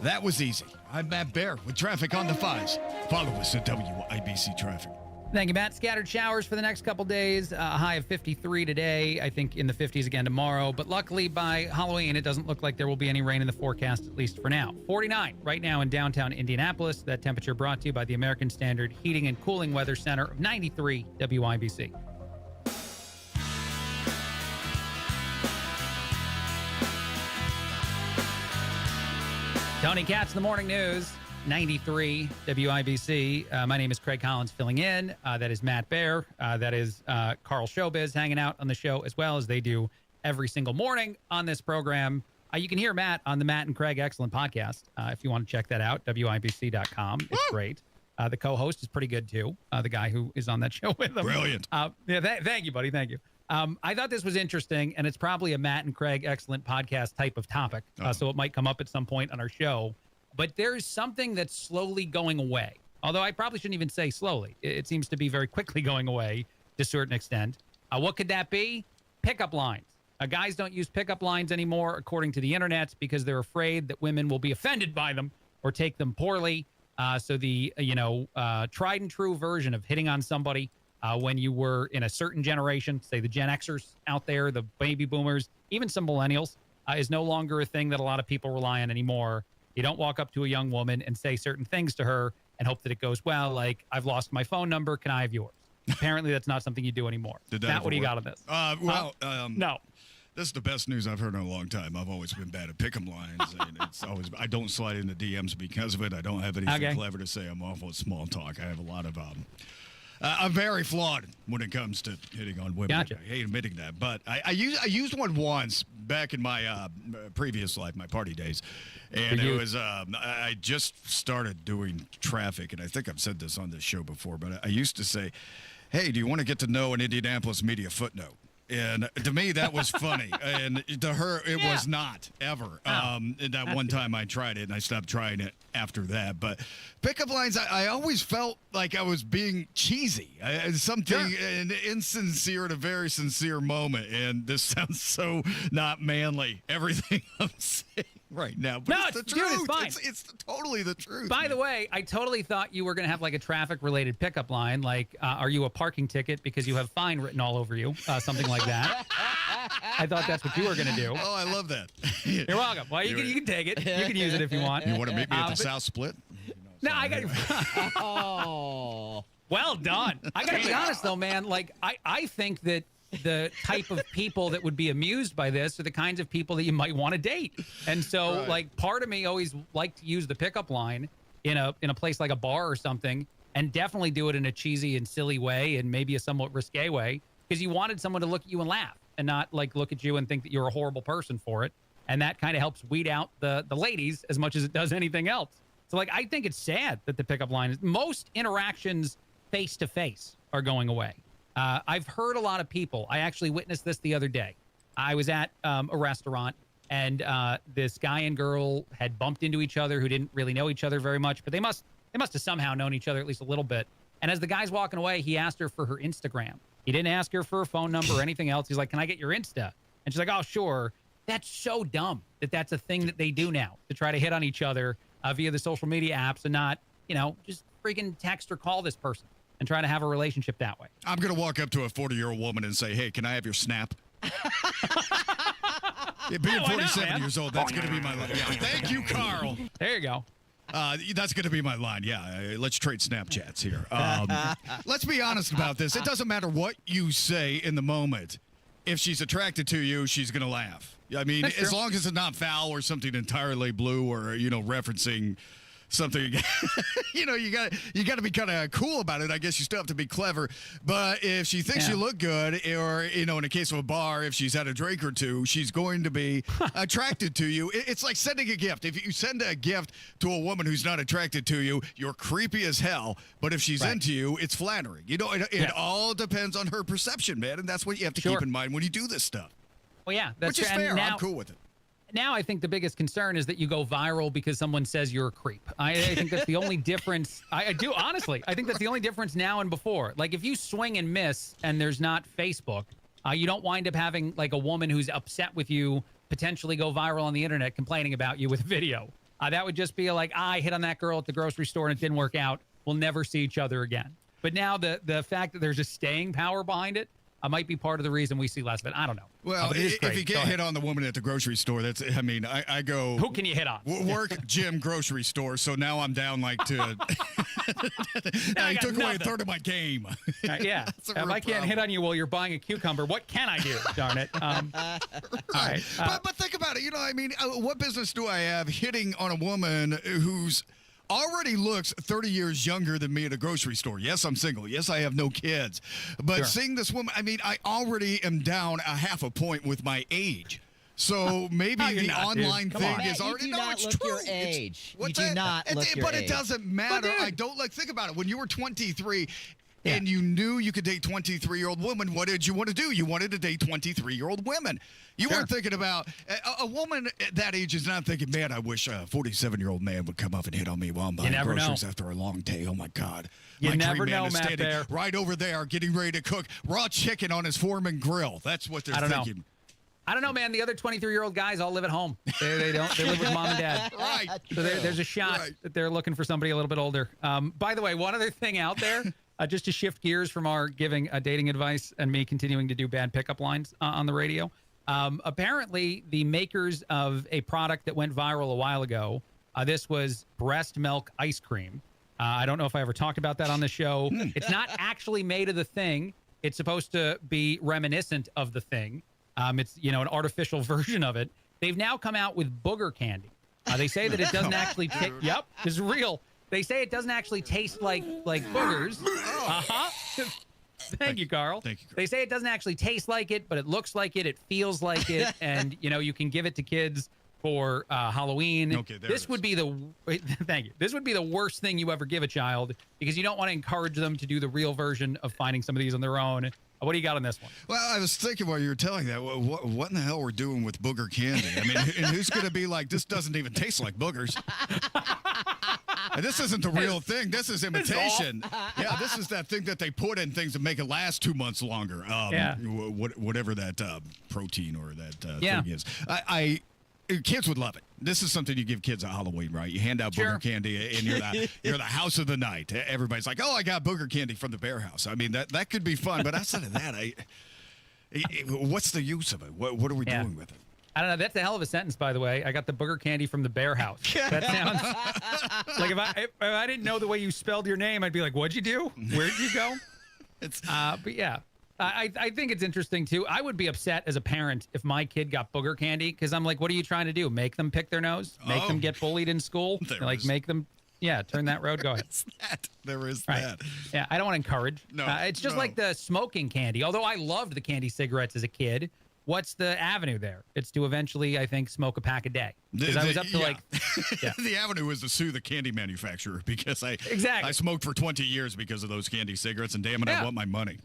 That was easy. I'm Matt Bear with traffic on the fives. Follow us at WIBC Traffic. Thank you, Matt. Scattered showers for the next couple days. A high of 53 today. I think in the 50s again tomorrow. But luckily by Halloween, it doesn't look like there will be any rain in the forecast, at least for now. 49 right now in downtown Indianapolis. That temperature brought to you by the American Standard Heating and Cooling Weather Center of 93 WIBC. Tony Katz, the Morning News, 93 WIBC. My name is Craig Collins filling in. That is Matt Bear. That is Carl Showbiz hanging out on the show as well as they do every single morning on this program. You can hear Matt on the Matt and Craig Excellent podcast. If you want to check that out, WIBC.com. It's great. The co-host is pretty good too. The guy who is on that show with them. Brilliant. Thank you, buddy. Thank you. I thought this was interesting, and it's probably a Matt and Craig Excellent podcast type of topic, so it might come up at some point on our show. But there's something that's slowly going away, although I probably shouldn't even say slowly. It seems to be very quickly going away to a certain extent. What could that be? Pickup lines. Guys don't use pickup lines anymore, according to the internet, because they're afraid that women will be offended by them or take them poorly. So the tried and true version of hitting on somebody when you were in a certain generation, say the Gen Xers out there, the baby boomers, even some millennials, is no longer a thing that a lot of people rely on anymore. You don't walk up to a young woman and say certain things to her and hope that it goes well. Like, I've lost my phone number. Can I have yours? Apparently, that's not something you do anymore. Matt, what do you got on this? No. This is the best news I've heard in a long time. I've always been bad at pick-em lines. And I don't slide into DMs because of it. I don't have anything clever to say. I'm awful at small talk. I have a lot of I'm very flawed when it comes to hitting on women. Gotcha. I hate admitting that, but I used one once back in my previous life, my party days, and it was I just started doing traffic, and I think I've said this on this show before, but I used to say, "Hey, do you want to get to know an Indianapolis media footnote?" And to me, that was funny. And to her, it was not, ever. And that one time I tried it, and I stopped trying it after that. But pickup lines, I always felt like I was being cheesy. An insincere and a very sincere moment. And this sounds so not manly, everything I'm saying right now. But it's the truth. It's fine. It's totally the truth. By the way, I totally thought you were going to have like a traffic-related pickup line, like, are you a parking ticket because you have fine written all over you, something like that. I thought that's what you were going to do. Oh, I love that. You're welcome. Well, you can take it. You can use it if you want. You want to meet me at the South Split? No, I got. Well done. I got to be honest though, man. Like, I think that the type of people that would be amused by this are the kinds of people that you might want to date. And so, like, part of me always liked to use the pickup line in a place like a bar or something, and definitely do it in a cheesy and silly way and maybe a somewhat risque way, because you wanted someone to look at you and laugh and not like look at you and think that you're a horrible person for it. And that kind of helps weed out the ladies as much as it does anything else. So, like, I think it's sad that the pickup line is most interactions face to face are going away. I've heard a lot of people. I actually witnessed this the other day. I was at a restaurant, and this guy and girl had bumped into each other who didn't really know each other very much, but they must have somehow known each other at least a little bit. And as the guy's walking away, he asked her for her Instagram. He didn't ask her for her phone number or anything else. He's like, "Can I get your Insta?" And she's like, "Oh, sure." That's so dumb that that's a thing that they do now, to try to hit on each other via the social media apps and not, just freaking text or call this person and try to have a relationship that way. I'm going to walk up to a 40-year-old woman and say, "Hey, can I have your Snap?" Being 47 years old, that's going to be my line. Yeah, thank you, Carl. There you go. That's going to be my line. Yeah, let's trade Snapchats here. Let's be honest about this. It doesn't matter what you say in the moment. If she's attracted to you, she's going to laugh. I mean, as long as it's not foul or something entirely blue or, referencing something, you got to be kind of cool about it. I guess you still have to be clever. But if she thinks you look good, or, in a case of a bar, if she's had a drink or two, she's going to be attracted to you. It's like sending a gift. If you send a gift to a woman who's not attracted to you, you're creepy as hell. But if she's into you, it's flattering. It all depends on her perception, man. And that's what you have to keep in mind when you do this stuff. Well, yeah, that's which is fair. Now, I'm cool with it. Now I think the biggest concern is that you go viral because someone says you're a creep. I think that's the only difference. I do, honestly. I think that's the only difference now and before. Like, if you swing and miss and there's not Facebook, you don't wind up having, like, a woman who's upset with you potentially go viral on the internet complaining about you with video. That would just be like, I hit on that girl at the grocery store and it didn't work out. We'll never see each other again. But now the fact that there's a staying power behind it, might be part of the reason we see less of it. I don't know. Well, if you get hit on the woman at the grocery store, I go. Who can you hit on? Work, gym, grocery store. So now I'm down to. Now you took away a third of my game. Yeah. If I can't hit on you while you're buying a cucumber, what can I do? Darn it. All right. But think about it. What business do I have hitting on a woman who's already looks 30 years younger than me at a grocery store? Yes, I'm single. Yes, I have no kids. But seeing this woman, I already am down a half a point with my age. So maybe the online thing is already. No, it's true. Your age. You do not look your age. But it doesn't matter. I don't think about it. When you were 23 and you knew you could date 23-year-old women, what did you want to do? You wanted to date 23-year-old women. You weren't thinking about a woman at that age is not thinking, man, I wish a 47-year-old man would come up and hit on me while I'm buying groceries after a long day. Oh, my God. You my never dream man know, is Matt standing Bear. right over there getting ready to cook raw chicken on his Foreman grill. That's what they're thinking. I don't know, man. The other 23-year-old guys all live at home. They don't. They live with mom and dad. Right. So there's a shot that they're looking for somebody a little bit older. By the way, one other thing out there, just to shift gears from our giving dating advice and me continuing to do bad pickup lines on the radio. Apparently, the makers of a product that went viral a while ago, this was breast milk ice cream. I don't know if I ever talked about that on the show. It's not actually made of the Thing. It's supposed to be reminiscent of the Thing. It's, an artificial version of it. They've now come out with booger candy. They say that it doesn't actually taste. Yep, it's real. They say it doesn't actually taste like boogers. Thank you, Carl. Thank you, Carl. They say it doesn't actually taste like it, but it looks like it. It feels like it, and you can give it to kids for Halloween. Okay, this would be thank you. This would be the worst thing you ever give a child because you don't want to encourage them to do the real version of finding some of these on their own. What do you got on this one? Well, I was thinking while you were telling that, what in the hell we're doing with booger candy? I mean, and who's going to be like, this doesn't even taste like boogers? And this isn't the real thing. This is imitation. Yeah, this is that thing that they put in things to make it last 2 months longer. Whatever that protein or that thing is. Kids would love it. This is something you give kids at Halloween, right? You hand out booger candy, and you're the house of the night. Everybody's like, "Oh, I got booger candy from the Bear House." I mean, that could be fun, but outside of that, what's the use of it? What are we doing with it? I don't know. That's a hell of a sentence, by the way. I got the booger candy from the Bear House. That sounds like if I didn't know the way you spelled your name, I'd be like, "What'd you do? Where'd you go?" But yeah. I think it's interesting, too. I would be upset as a parent if my kid got booger candy because I'm like, what are you trying to do? Make them pick their nose? Make them get bullied in school? Make them, turn that road. Go ahead. There is right. that. Yeah, I don't want to encourage. No. It's just like the smoking candy. Although I loved the candy cigarettes as a kid, what's the avenue there? It's to eventually, I think, smoke a pack a day. Because I was up to The avenue is to sue the candy manufacturer because I smoked for 20 years because of those candy cigarettes, and damn it, I want my money.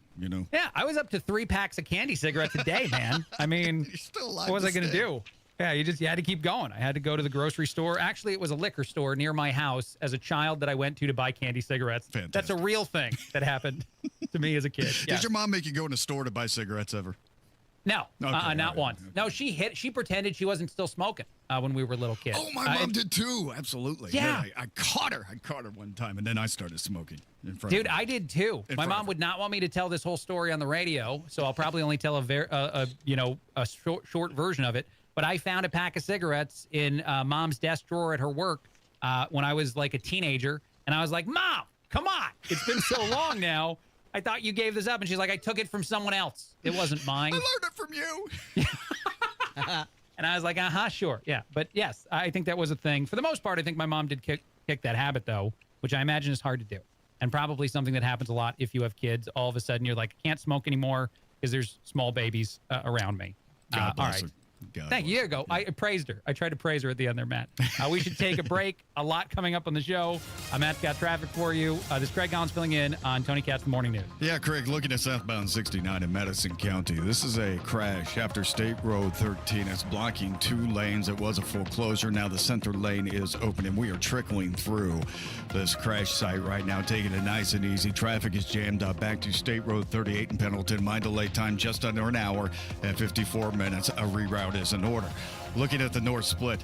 Yeah, I was up to 3 packs of candy cigarettes a day, man. I mean, what was I going to do? Yeah, you had to keep going. I had to go to the grocery store. Actually, it was a liquor store near my house as a child that I went to buy candy cigarettes. Fantastic. That's a real thing that happened to me as a kid. Yeah. Did your mom make you go in a store to buy cigarettes ever? No, not once. Okay. No, she pretended she wasn't still smoking when we were little kids. Oh, my mom did too. Absolutely. Yeah. I caught her. I caught her one time, and then I started smoking in front Dude, of her. I did too. My mom would not want me to tell this whole story on the radio, so I'll probably only tell a short version of it. But I found a pack of cigarettes in Mom's desk drawer at her work when I was like a teenager, and I was like, "Mom, come on! It's been so long now. I thought you gave this up." And she's like, "I took it from someone else. It wasn't mine." I learned it from you. And I was like, sure. Yeah. But yes, I think that was a thing. For the most part, I think my mom did kick that habit, though, which I imagine is hard to do. And probably something that happens a lot if you have kids. All of a sudden, you're like, I can't smoke anymore because there's small babies around me. God bless all right. her. Thank you. There you go. I praised her. I tried to praise her at the end there, Matt. We should take a break. A lot coming up on the show. Matt's got traffic for you. This is Craig Collins filling in on Tony Katz Morning News. Yeah, Craig, looking at southbound 69 in Madison County. This is a crash after State Road 13. It's blocking 2 lanes. It was a full closure. Now the center lane is open, and we are trickling through this crash site right now, taking it nice and easy. Traffic is jammed up back to State Road 38 in Pendleton. My delay time just under an hour at 54 minutes. A reroute is in order. Looking at the north split,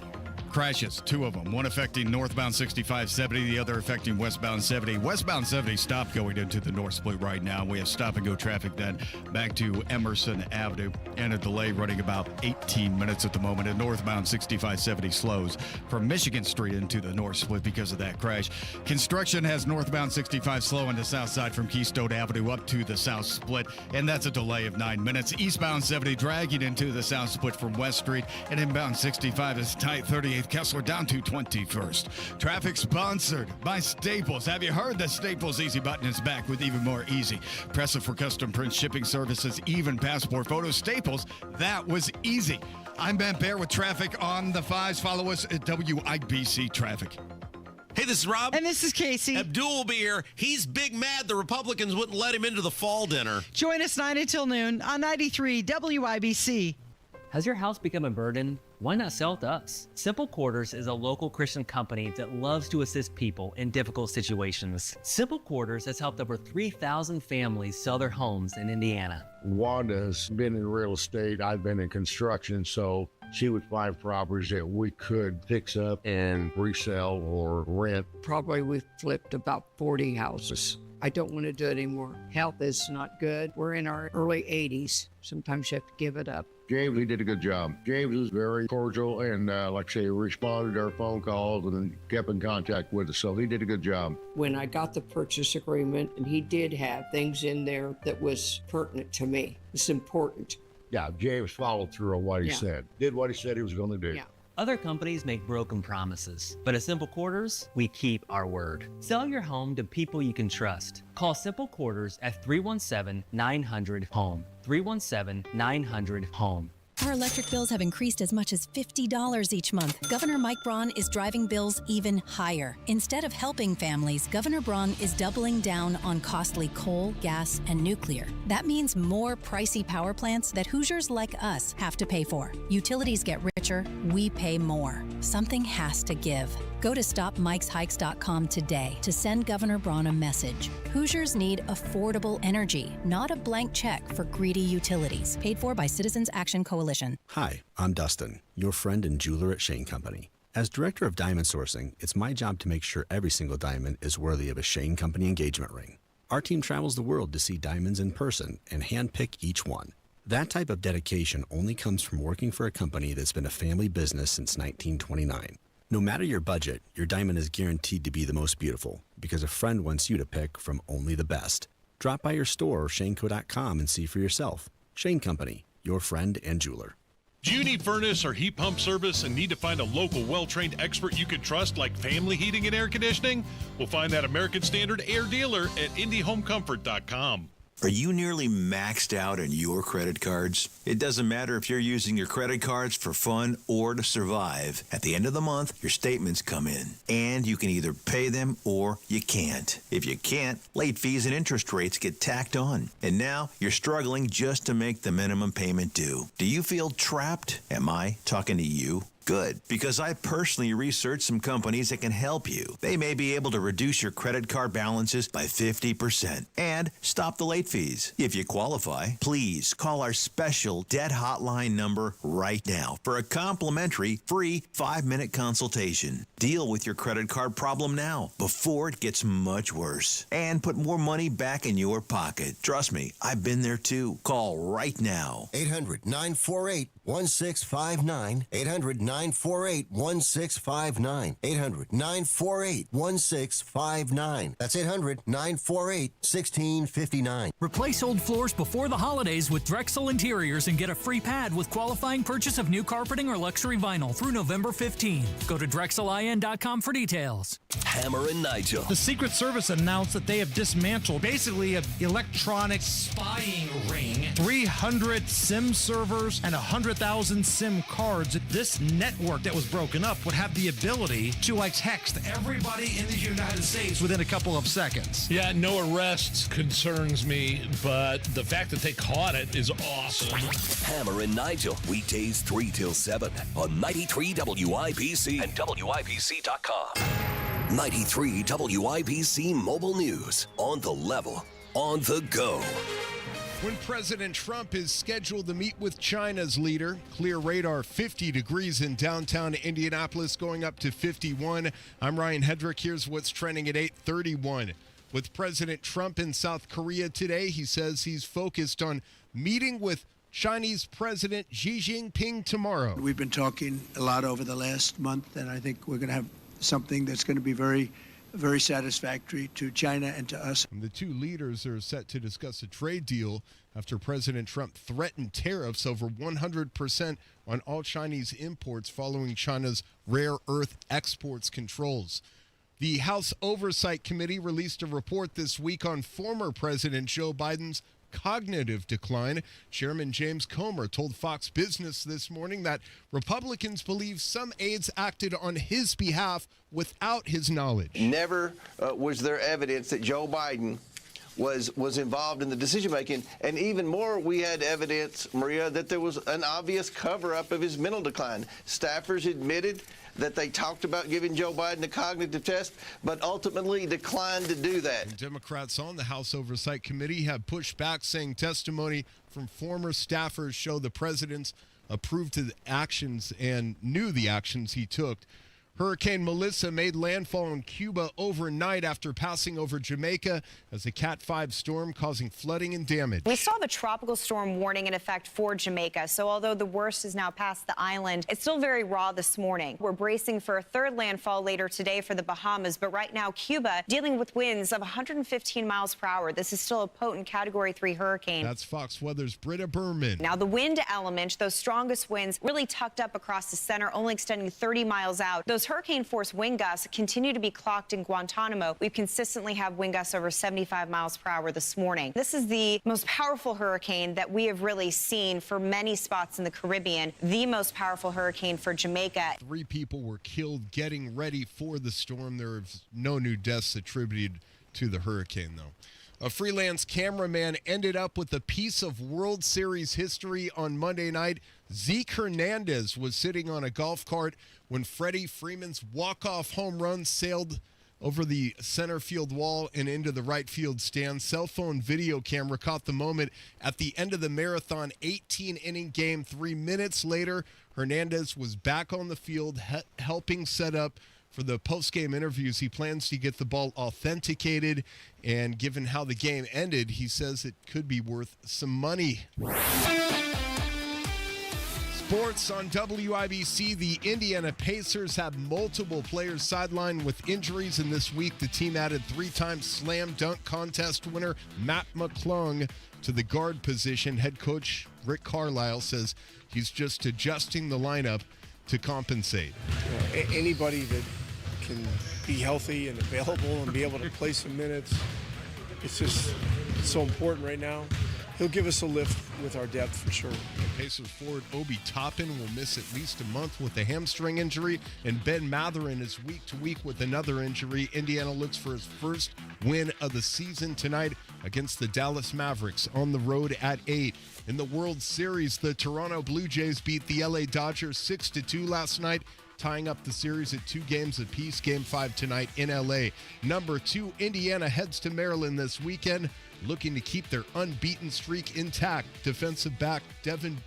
crashes, 2 of them. One affecting northbound 65-70, the other affecting westbound 70. Westbound 70 stopped going into the north split right now. We have stop-and-go traffic then back to Emerson Avenue, and a delay running about 18 minutes at the moment. And northbound 65-70 slows from Michigan Street into the north split because of that crash. Construction has northbound 65 slowing the south side from Keystone Avenue up to the south split, and that's a delay of 9 minutes. Eastbound 70 dragging into the south split from West Street, and inbound 65 is tight 38 Kessler down to 21st. Traffic sponsored by Staples. Have you heard that Staples Easy Button is back with even more easy? Press it for custom print shipping services, even passport photos. Staples, that was easy. I'm Ben Bear with traffic on the 5s. Follow us at WIBC Traffic. Hey, this is Rob. And this is Casey. Abdul will be here. He's big mad the Republicans wouldn't let him into the fall dinner. Join us 9 until noon on 93 WIBC. Has your house become a burden? Why not sell it to us? Simple Quarters is a local Christian company that loves to assist people in difficult situations. Simple Quarters has helped over 3,000 families sell their homes in Indiana. Wanda's been in real estate. I've been in construction, so she would find properties that we could fix up and resell or rent. Probably we've flipped about 40 houses. I don't want to do it anymore. Health is not good. We're in our early 80s. Sometimes you have to give it up. James, he did a good job. James was very cordial and, like I say, responded to our phone calls and kept in contact with us. So he did a good job. When I got the purchase agreement, and he did have things in there that was pertinent to me. It's important. Yeah, James followed through on what he said. Did what he said he was going to do. Yeah. Other companies make broken promises, but at Simple Quarters, we keep our word. Sell your home to people you can trust. Call Simple Quarters at 317-900-HOME. 317-900-HOME. Our electric bills have increased as much as $50 each month. Governor Mike Braun is driving bills even higher. Instead of helping families, Governor Braun is doubling down on costly coal, gas, and nuclear. That means more pricey power plants that Hoosiers like us have to pay for. Utilities get richer, we pay more. Something has to give. Go to StopMikesHikes.com today to send Governor Braun a message. Hoosiers need affordable energy, not a blank check for greedy utilities. Paid for by Citizens Action Coalition. Hi, I'm Dustin, your friend and jeweler at Shane Company. As director of diamond sourcing, it's my job to make sure every single diamond is worthy of a Shane Company engagement ring. Our team travels the world to see diamonds in person and handpick each one. That type of dedication only comes from working for a company that's been a family business since 1929. No matter your budget, your diamond is guaranteed to be the most beautiful because a friend wants you to pick from only the best. Drop by your store or shaneco.com and see for yourself. Shane Company, your friend and jeweler. Do you need furnace or heat pump service and need to find a local well-trained expert you can trust like Family Heating and Air Conditioning? We'll find that American Standard Air Dealer at IndyHomeComfort.com. Are you nearly maxed out on your credit cards? It doesn't matter if you're using your credit cards for fun or to survive. At the end of the month, your statements come in, and you can either pay them or you can't. If you can't, late fees and interest rates get tacked on. And now you're struggling just to make the minimum payment due. Do you feel trapped? Am I talking to you? Good, because I personally researched some companies that can help you. They may be able to reduce your credit card balances by 50% and stop the late fees. If you qualify, please call our special debt hotline number right now for a complimentary free 5-minute consultation. Deal with your credit card problem now before it gets much worse and put more money back in your pocket. Trust me, I've been there too. Call right now. 800-948-1659. 800-948-1659. 800-948-1659. That's 800-948-1659. Replace old floors before the holidays with Drexel Interiors and get a free pad with qualifying purchase of new carpeting or luxury vinyl through November 15. Go to DrexelIN.com for details. Hammer and Nigel. The Secret Service announced that they have dismantled basically an electronic spying ring, 300 SIM servers, and 100,000 SIM cards. This network that was broken up would have the ability to text everybody in the United States within a couple of seconds. Yeah, no arrests concerns me, but the fact that they caught it is awesome. Hammer and Nigel, weekdays 3 till 7 on 93 WIBC and WIBC.com. 93 WIBC Mobile News. On the level, on the go. When President Trump is scheduled to meet with China's leader, clear radar 50 degrees in downtown Indianapolis, going up to 51. I'm Ryan Hedrick. Here's what's trending at 8:31. With President Trump in South Korea today, he says he's focused on meeting with Chinese President Xi Jinping tomorrow. We've been talking a lot over the last month, and I think we're going to have something that's going to be very satisfactory to China and to us. The two leaders are set to discuss a trade deal after President Trump threatened tariffs over 100% on all Chinese imports following China's rare earth exports controls. The House Oversight Committee released a report this week on former President Joe Biden's cognitive decline. Chairman James Comer told Fox Business this morning that Republicans believe some aides acted on his behalf without his knowledge. Never was there evidence that Joe Biden was involved in the decision making, and even more, we had evidence, Maria, that there was an obvious cover-up of his mental decline. Staffers admitted that they talked about giving Joe Biden a cognitive test, but ultimately declined to do that. And Democrats on the House Oversight Committee have pushed back, saying testimony from former staffers show the president's approved the actions and knew the actions he took. Hurricane Melissa made landfall in Cuba overnight after passing over Jamaica as a Cat 5 storm causing flooding and damage. We saw the tropical storm warning in effect for Jamaica, so although the worst is now past the island, it's still very raw this morning. We're bracing for a third landfall later today for the Bahamas, but right now Cuba dealing with winds of 115 miles per hour. This is still a potent Category 3 hurricane. That's Fox Weather's Britta Berman. Now the wind element, those strongest winds really tucked up across the center, only extending 30 miles out. Those hurricane-force wind gusts continue to be clocked in Guantanamo. We consistently have wind gusts over 75 miles per hour this morning. This is the most powerful hurricane that we have really seen for many spots in the Caribbean, the most powerful hurricane for Jamaica. 3 people were killed getting ready for the storm. There are no new deaths attributed to the hurricane, though. A freelance cameraman ended up with a piece of World Series history on Monday night. Zeke Hernandez was sitting on a golf cart when Freddie Freeman's walk-off home run sailed over the center field wall and into the right field stand. Cell phone video camera caught the moment at the end of the marathon 18-inning game. 3 minutes later, Hernandez was back on the field helping set up for the post-game interviews. He plans to get the ball authenticated, and given how the game ended, he says it could be worth some money. Sports on WIBC. The Indiana Pacers have multiple players sidelined with injuries, and this week the team added 3-time slam dunk contest winner Matt McClung to the guard position. Head coach Rick Carlisle says he's just adjusting the lineup to compensate. Anybody that can be healthy and available and be able to play some minutes, it's so important right now. He'll give us a lift with our depth for sure. Pacers forward Obi Toppin will miss at least a month with a hamstring injury, and Ben Mathurin is week to week with another injury. Indiana looks for his first win of the season tonight against the Dallas Mavericks on the road at 8. In the World Series, the Toronto Blue Jays beat the LA Dodgers 6-2 last night, tying up the series at 2 games apiece. Game 5 tonight in LA. Number 2, Indiana heads to Maryland this weekend, looking to keep their unbeaten streak intact. Defensive back Devin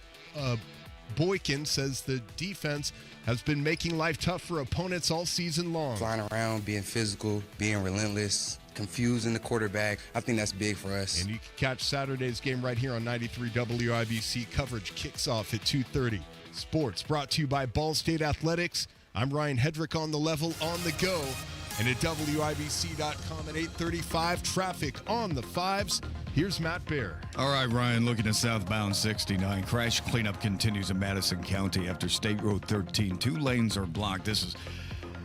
Boykin says the defense has been making life tough for opponents all season long. Flying around, being physical, being relentless, confusing the quarterback. I think that's big for us. And you can catch Saturday's game right here on 93 WIBC. Coverage kicks off at 2:30. Sports brought to you by Ball State Athletics. I'm Ryan Hedrick on the level, on the go. And at WIBC.com at 8:35, traffic on the 5s. Here's Matt Bear. All right, Ryan, looking at southbound 69. Crash cleanup continues in Madison County after State Road 13. 2 lanes are blocked. This is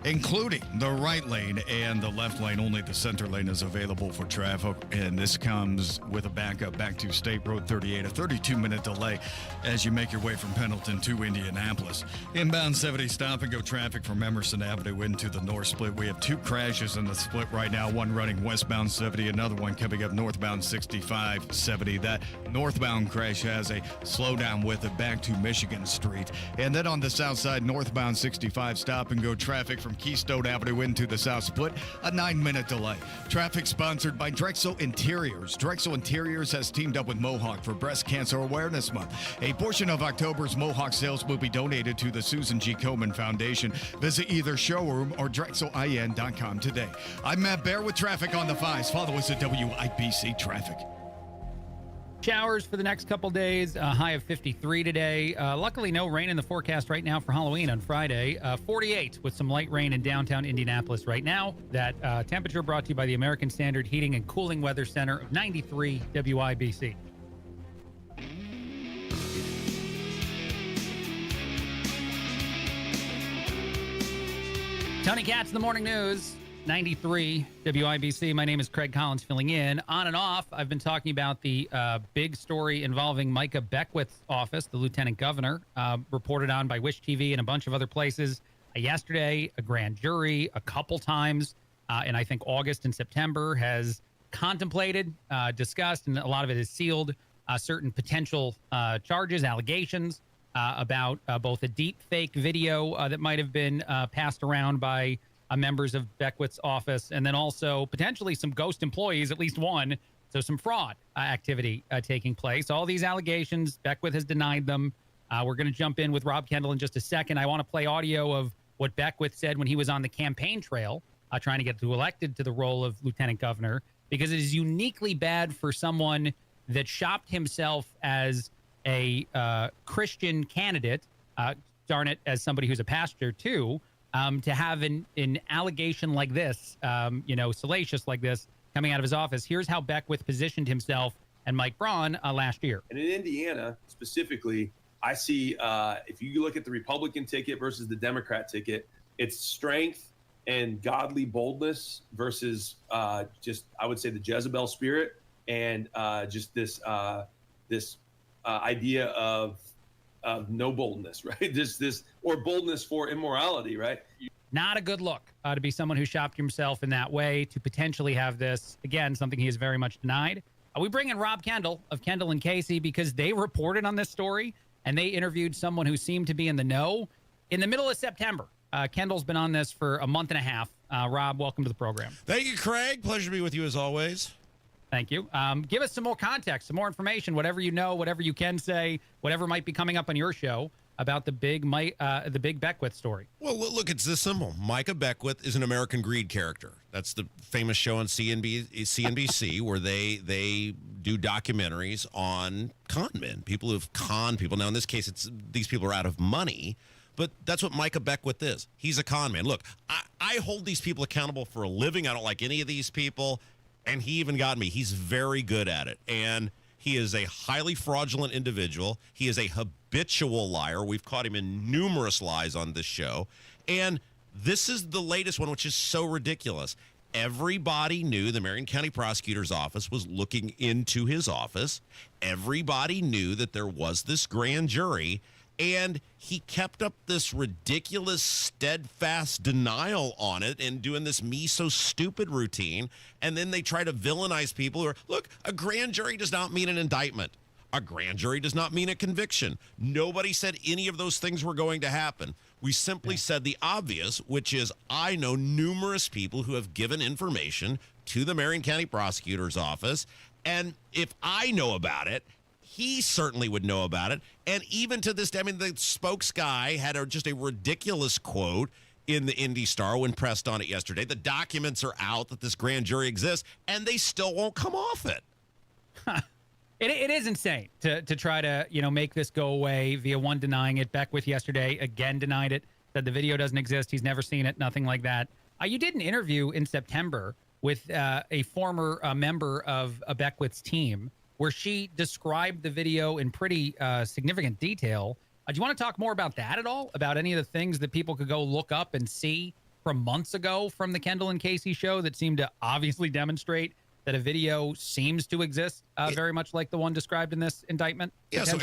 including the right lane and the left lane. Only the center lane is available for traffic, and this comes with a backup back to State Road 38, a 32-minute delay as you make your way from Pendleton to Indianapolis. Inbound 70 stop-and-go traffic from Emerson Avenue into the north split. We have 2 crashes in the split right now, one running westbound 70, another one coming up northbound 65-70. That northbound crash has a slowdown with it back to Michigan Street. And then on the south side, northbound 65 stop-and-go traffic from Keystone Avenue into the south split, a 9-minute delay. Traffic sponsored by Drexel Interiors. Drexel Interiors has teamed up with Mohawk for Breast Cancer Awareness Month. A portion of October's Mohawk sales will be donated to the Susan G. Komen Foundation. Visit either showroom or drexelin.com today. I'm Matt Bear with traffic on the 5s. Follow us at WIBC Traffic. Showers for the next couple days, a high of 53 today. Luckily, no rain in the forecast right now for Halloween on Friday. 48 with some light rain in downtown Indianapolis right now. That temperature brought to you by the American Standard Heating and Cooling Weather Center of 93 WIBC. Tony Katz in the Morning News. 93 WIBC. My name is Craig Collins filling in. On and off, I've been talking about the big story involving Micah Beckwith's office, the lieutenant governor, reported on by Wish TV and a bunch of other places. Yesterday, a grand jury a couple times, in I think August and September, has contemplated, discussed, and a lot of it is sealed, certain potential charges, allegations about both a deep fake video that might have been passed around by members of Beckwith's office, and then also potentially some ghost employees, at least one. So some fraud activity taking place. All these allegations, Beckwith has denied them. We're going to jump in with Rob Kendall in just a second. I want to play audio of what Beckwith said when he was on the campaign trail, trying to get elected to the role of lieutenant governor, because it is uniquely bad for someone that shopped himself as a Christian candidate, darn it, as somebody who's a pastor too, to have an allegation like this, salacious like this, coming out of his office. Here's how Beckwith positioned himself and Mike Braun last year. And in Indiana specifically, I see if you look at the Republican ticket versus the Democrat ticket, it's strength and godly boldness versus just, I would say, the Jezebel spirit and just this idea of no boldness, right? This or boldness for immorality, right? Not a good look to be someone who shopped himself in that way, to potentially have this, again, something he has very much denied. We bring in Rob Kendall of Kendall and Casey because they reported on this story and they interviewed someone who seemed to be in the know in the middle of September. Kendall's been on this for a month and a half. Rob, welcome to the program. Thank you, Craig. Pleasure to be with you as always. Thank you. Give us some more context, some more information, whatever you know, whatever you can say, whatever might be coming up on your show about the big Beckwith story. Well, look, it's this simple. Micah Beckwith is an American Greed character. That's the famous show on CNBC where they do documentaries on con men, people who've conned people. Now, in this case, these people are out of money, but that's what Micah Beckwith is. He's a con man. Look, I hold these people accountable for a living. I don't like any of these people, and he even got me. He's very good at it, and he is a highly fraudulent individual. He is a habitual liar. We've caught him in numerous lies on this show. And this is the latest one, which is so ridiculous. Everybody knew the Marion County Prosecutor's Office was looking into his office. Everybody knew that there was this grand jury. And he kept up this ridiculous, steadfast denial on it and doing this me so stupid routine. And then they try to villainize people who are, look, a grand jury does not mean an indictment. A grand jury does not mean a conviction. Nobody said any of those things were going to happen. We simply said the obvious, which is I know numerous people who have given information to the Marion County Prosecutor's Office. And if I know about it, he certainly would know about it. And even to this day, I mean, the spokes guy had just a ridiculous quote in the Indy Star when pressed on it yesterday. The documents are out that this grand jury exists, and they still won't come off it. It is insane to try to, make this go away via one denying it. Beckwith yesterday again denied it, said the video doesn't exist. He's never seen it, nothing like that. You did an interview in September with a former member of Beckwith's team where she described the video in pretty significant detail. Do you want to talk more about that at all? About any of the things that people could go look up and see from months ago from the Kendall and Casey show that seemed to obviously demonstrate that a video seems to exist very much like the one described in this indictment? Yeah, so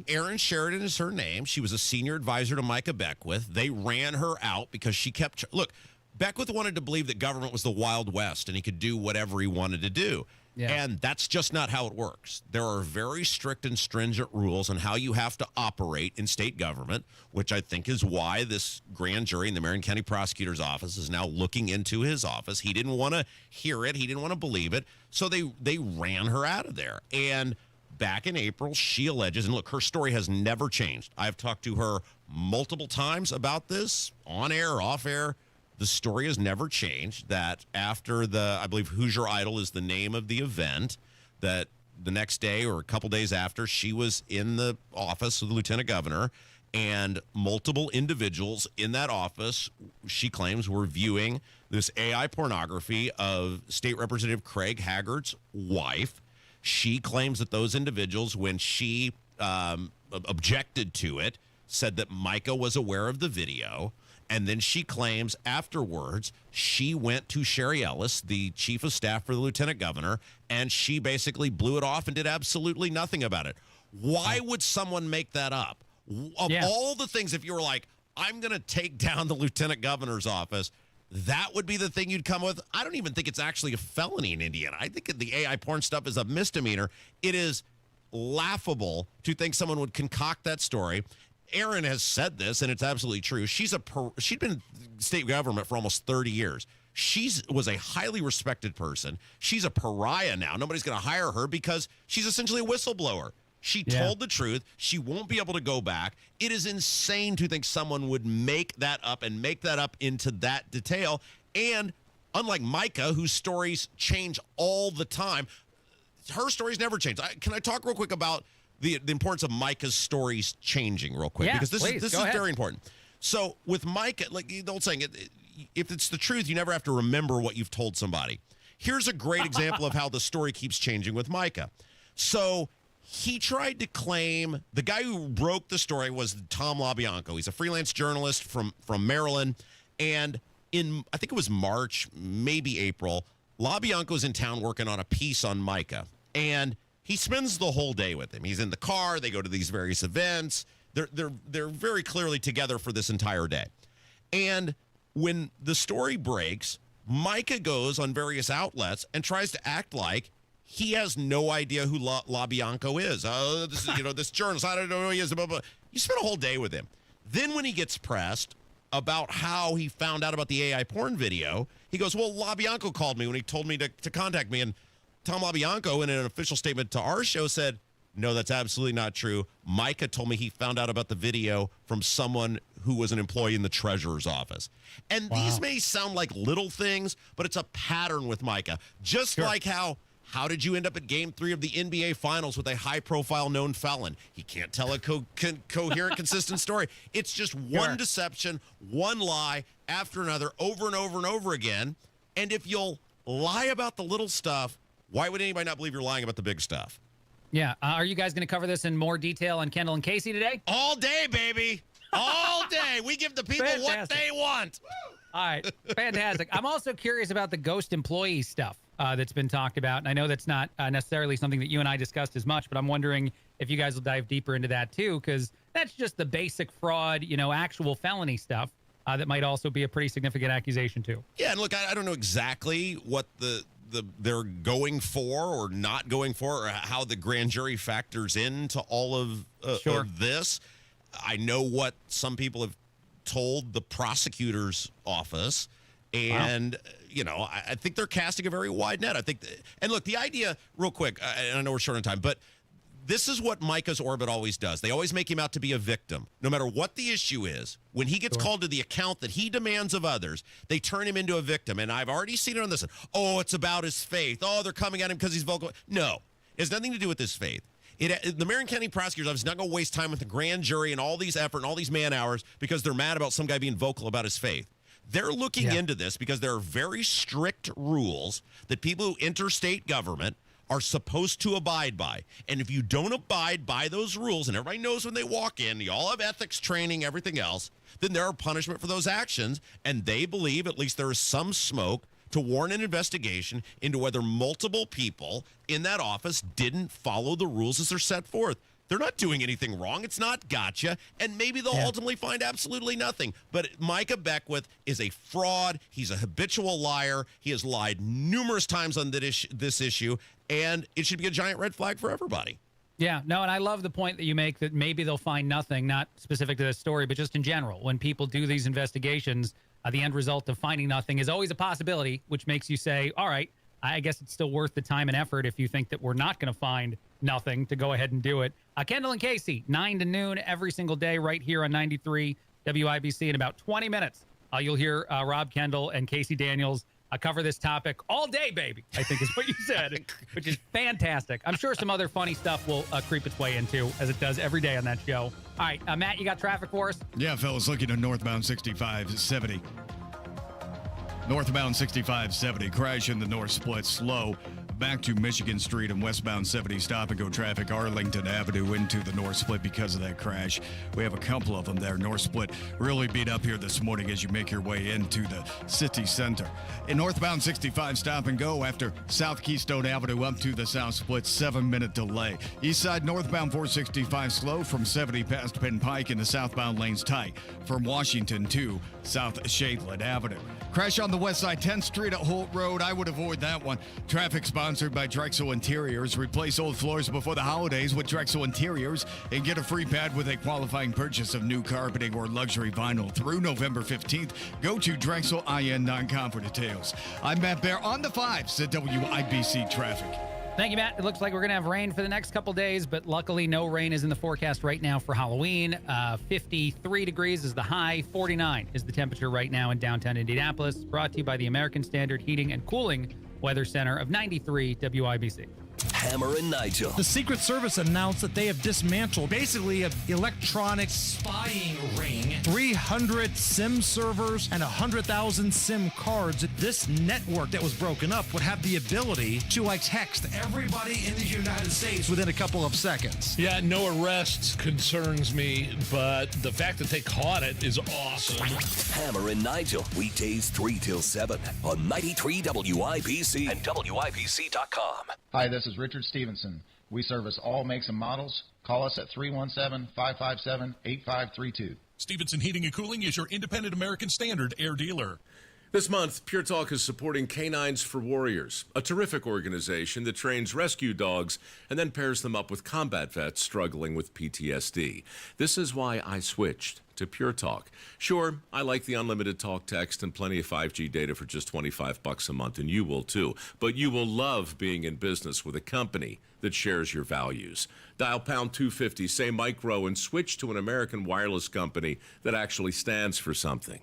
Erin Sheridan is her name. She was a senior advisor to Micah Beckwith. They ran her out because she kept... Look, Beckwith wanted to believe that government was the Wild West and he could do whatever he wanted to do. Yeah. And that's just not how it works. There are very strict and stringent rules on how you have to operate in state government, which I think is why this grand jury in the Marion County Prosecutor's Office is now looking into his office. He didn't want to hear it. He didn't want to believe it. So they ran her out of there. And back in April, she alleges, and look, her story has never changed. I've talked to her multiple times about this, on air, off air. The story has never changed that after I believe Hoosier Idol is the name of the event, that the next day or a couple days after, she was in the office of the lieutenant governor, and multiple individuals in that office, she claims, were viewing this AI pornography of State Representative Craig Haggard's wife. She claims that those individuals, when she objected to it, said that Micah was aware of the video. And then she claims afterwards she went to Sherry Ellis, the chief of staff for the lieutenant governor, and she basically blew it off and did absolutely nothing about it. Why would someone make that up? Of all the things, if you were like, I'm going to take down the lieutenant governor's office, that would be the thing you'd come with. I don't even think it's actually a felony in Indiana. I think the AI porn stuff is a misdemeanor. It is laughable to think someone would concoct that story. Erin has said this, and it's absolutely true. She'd been state government for almost 30 years. She was a highly respected person. She's a pariah now. Nobody's going to hire her because she's essentially a whistleblower. She told the truth. She won't be able to go back. It is insane to think someone would make that up and make that up into that detail. And unlike Micah, whose stories change all the time, her stories never change. Can I talk real quick about the importance of Micah's stories changing real quick? Yeah, because this please, is go ahead. very important. So with Micah, like the old saying, if it's the truth, you never have to remember what you've told somebody. Here's a great example of how the story keeps changing with Micah. So he tried to claim the guy who broke the story was Tom LaBianco. He's a freelance journalist from Maryland. And in, I think it was March, maybe April, LaBianco's in town working on a piece on Micah. And he spends the whole day with him. He's in the car. They go to these various events. They're very clearly together for this entire day. And when the story breaks, Micah goes on various outlets and tries to act like he has no idea who LaBianco is. This is, this journalist, I don't know who he is. Blah, blah. You spend a whole day with him. Then when he gets pressed about how he found out about the AI porn video, he goes, well, LaBianco called me when he told me to contact me. And Tom LaBianco, in an official statement to our show, said, no, that's absolutely not true. Micah told me he found out about the video from someone who was an employee in the treasurer's office. And these may sound like little things, but it's a pattern with Micah. Just like how did you end up at Game 3 of the NBA Finals with a high-profile known felon? He can't tell a coherent, consistent story. It's just one deception, one lie after another, over and over and over again. And if you'll lie about the little stuff, why would anybody not believe you're lying about the big stuff? Yeah. Are you guys going to cover this in more detail on Kendall and Casey today? All day, baby. All day. We give the people what they want. All right. Fantastic. I'm also curious about the ghost employee stuff that's been talked about. And I know that's not necessarily something that you and I discussed as much, but I'm wondering if you guys will dive deeper into that too, because that's just the basic fraud, actual felony stuff that might also be a pretty significant accusation too. Yeah. And look, I don't know exactly what they're going for or not going for, or how the grand jury factors into all of this. I know what some people have told the prosecutor's office, and I think they're casting a very wide net. I think, and look, the idea, real quick, and I know we're short on time, but this is what Micah's orbit always does. They always make him out to be a victim. No matter what the issue is, when he gets called to the account that he demands of others, they turn him into a victim. And I've already seen it on this. Oh, it's about his faith. Oh, they're coming at him because he's vocal. No, it has nothing to do with his faith. The Marion County Prosecutor's Office is not going to waste time with the grand jury and all these effort and all these man hours because they're mad about some guy being vocal about his faith. They're looking into this because there are very strict rules that people who enter state government are supposed to abide by. And if you don't abide by those rules, and everybody knows when they walk in, you all have ethics training, everything else, then there are punishment for those actions. And they believe at least there is some smoke to warrant an investigation into whether multiple people in that office didn't follow the rules as they're set forth. They're not doing anything wrong. It's not gotcha. And maybe they'll ultimately find absolutely nothing. But Micah Beckwith is a fraud. He's a habitual liar. He has lied numerous times on this issue. And it should be a giant red flag for everybody. Yeah, no, and I love the point that you make that maybe they'll find nothing, not specific to this story, but just in general. When people do these investigations, the end result of finding nothing is always a possibility, which makes you say, all right, I guess it's still worth the time and effort if you think that we're not going to find nothing to go ahead and do it. Kendall and Casey, 9 to noon every single day right here on 93 WIBC. In about 20 minutes, you'll hear Rob Kendall and Casey Daniels cover this topic all day, baby, I think is what you said, which is fantastic. I'm sure some other funny stuff will creep its way into, as it does every day on that show. All right, Matt, you got traffic for us? Yeah, fellas, looking at northbound 6570. Northbound 6570, crash in the north split, slow. Back to Michigan Street and westbound 70 stop-and-go traffic, Arlington Avenue into the north split because of that crash. We have a couple of them there. North split really beat up here this morning as you make your way into the city center. In northbound 65 stop-and-go after South Keystone Avenue up to the south split, 7-minute delay. East side northbound 465 slow from 70 past Penn Pike in the southbound lanes tight from Washington to South Shadeland Avenue. Crash on the west side, 10th Street at Holt Road. I would avoid that one. Traffic sponsored by Drexel Interiors. Replace old floors before the holidays with Drexel Interiors and get a free pad with a qualifying purchase of new carpeting or luxury vinyl through November 15th. Go to DrexelIN.com for details. I'm Matt Bear on the 5s at WIBC Traffic. Thank you, Matt. It looks like we're going to have rain for the next couple days, but luckily no rain is in the forecast right now for Halloween. 53 degrees is the high. 49 is the temperature right now in downtown Indianapolis. Brought to you by the American Standard Heating and Cooling Weather Center of 93 WIBC. Hammer and Nigel. The Secret Service announced that they have dismantled basically an electronic spying ring, 300 SIM servers, and 100,000 SIM cards. This network that was broken up would have the ability to text everybody in the United States within a couple of seconds. Yeah, no arrests concerns me, but the fact that they caught it is awesome. Hammer and Nigel, weekdays 3 till 7 on 93 WIBC and WIBC.com. Hi, this is Richard Stevenson. We service all makes and models. Call us at 317-557-8532. Stevenson Heating and Cooling is your independent American Standard air dealer. This month, Pure Talk is supporting Canines for Warriors, a terrific organization that trains rescue dogs and then pairs them up with combat vets struggling with PTSD. This is why I switched to Pure Talk. Sure, I like the unlimited talk, text, and plenty of 5G data for just $25 a month, and you will too. But you will love being in business with a company that shares your values. Dial pound 250, say micro, and switch to an American wireless company that actually stands for something.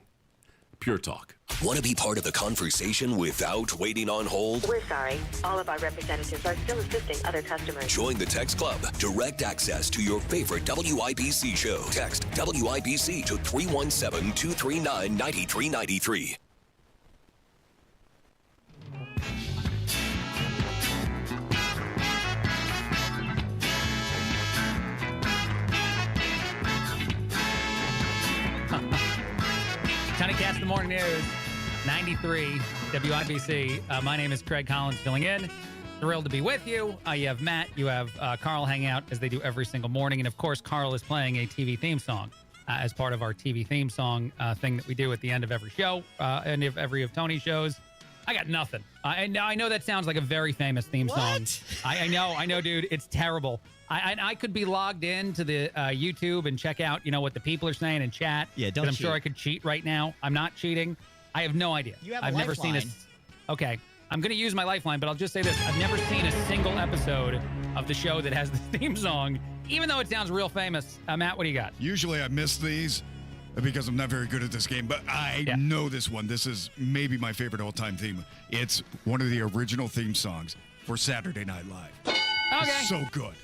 Pure Talk. Want to be part of the conversation without waiting on hold? We're sorry. All of our representatives are still assisting other customers. Join the Text Club. Direct access to your favorite WIBC show. Text WIBC to 317-239-9393. Tony Katz, the Morning News, 93 WIBC. My name is Craig Collins, filling in. Thrilled to be with you. You have Matt, you have Carl hang out as they do every single morning. And, of course, Carl is playing a TV theme song as part of our TV theme song thing that we do at the end of every show and every of Tony's shows. I got nothing. I know that sounds like a very famous theme song. I know, dude. It's terrible. I could be logged in to the YouTube and check out, what the people are saying in chat. Yeah, don't I'm cheat. sure I could cheat right now. I'm not cheating. I have no idea. You have a I've never lifeline. seen Okay, I'm going to use my lifeline, but I'll just say this. I've never seen a single episode of the show that has the theme song, even though it sounds real famous. Matt, what do you got? Usually I miss these because I'm not very good at this game, but I know this one. This is maybe my favorite all-time theme. It's one of the original theme songs for Saturday Night Live. Okay. It's so good.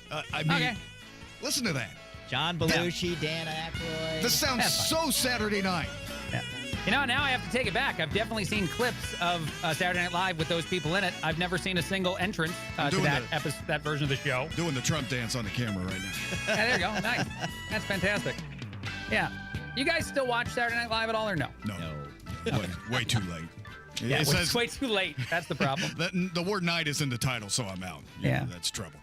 Listen to that. John Belushi, Dan Aykroyd. This sounds so Saturday night. Yeah. Now I have to take it back. I've definitely seen clips of Saturday Night Live with those people in it. I've never seen a single entrance to that version of the show. Doing the Trump dance on the camera right now. Yeah, there you go. Nice. That's fantastic. Yeah. You guys still watch Saturday Night Live at all or no? No. Way too late. Yeah, it's way too late. That's the problem. The word night is in the title, so I'm out. Yeah. That's trouble.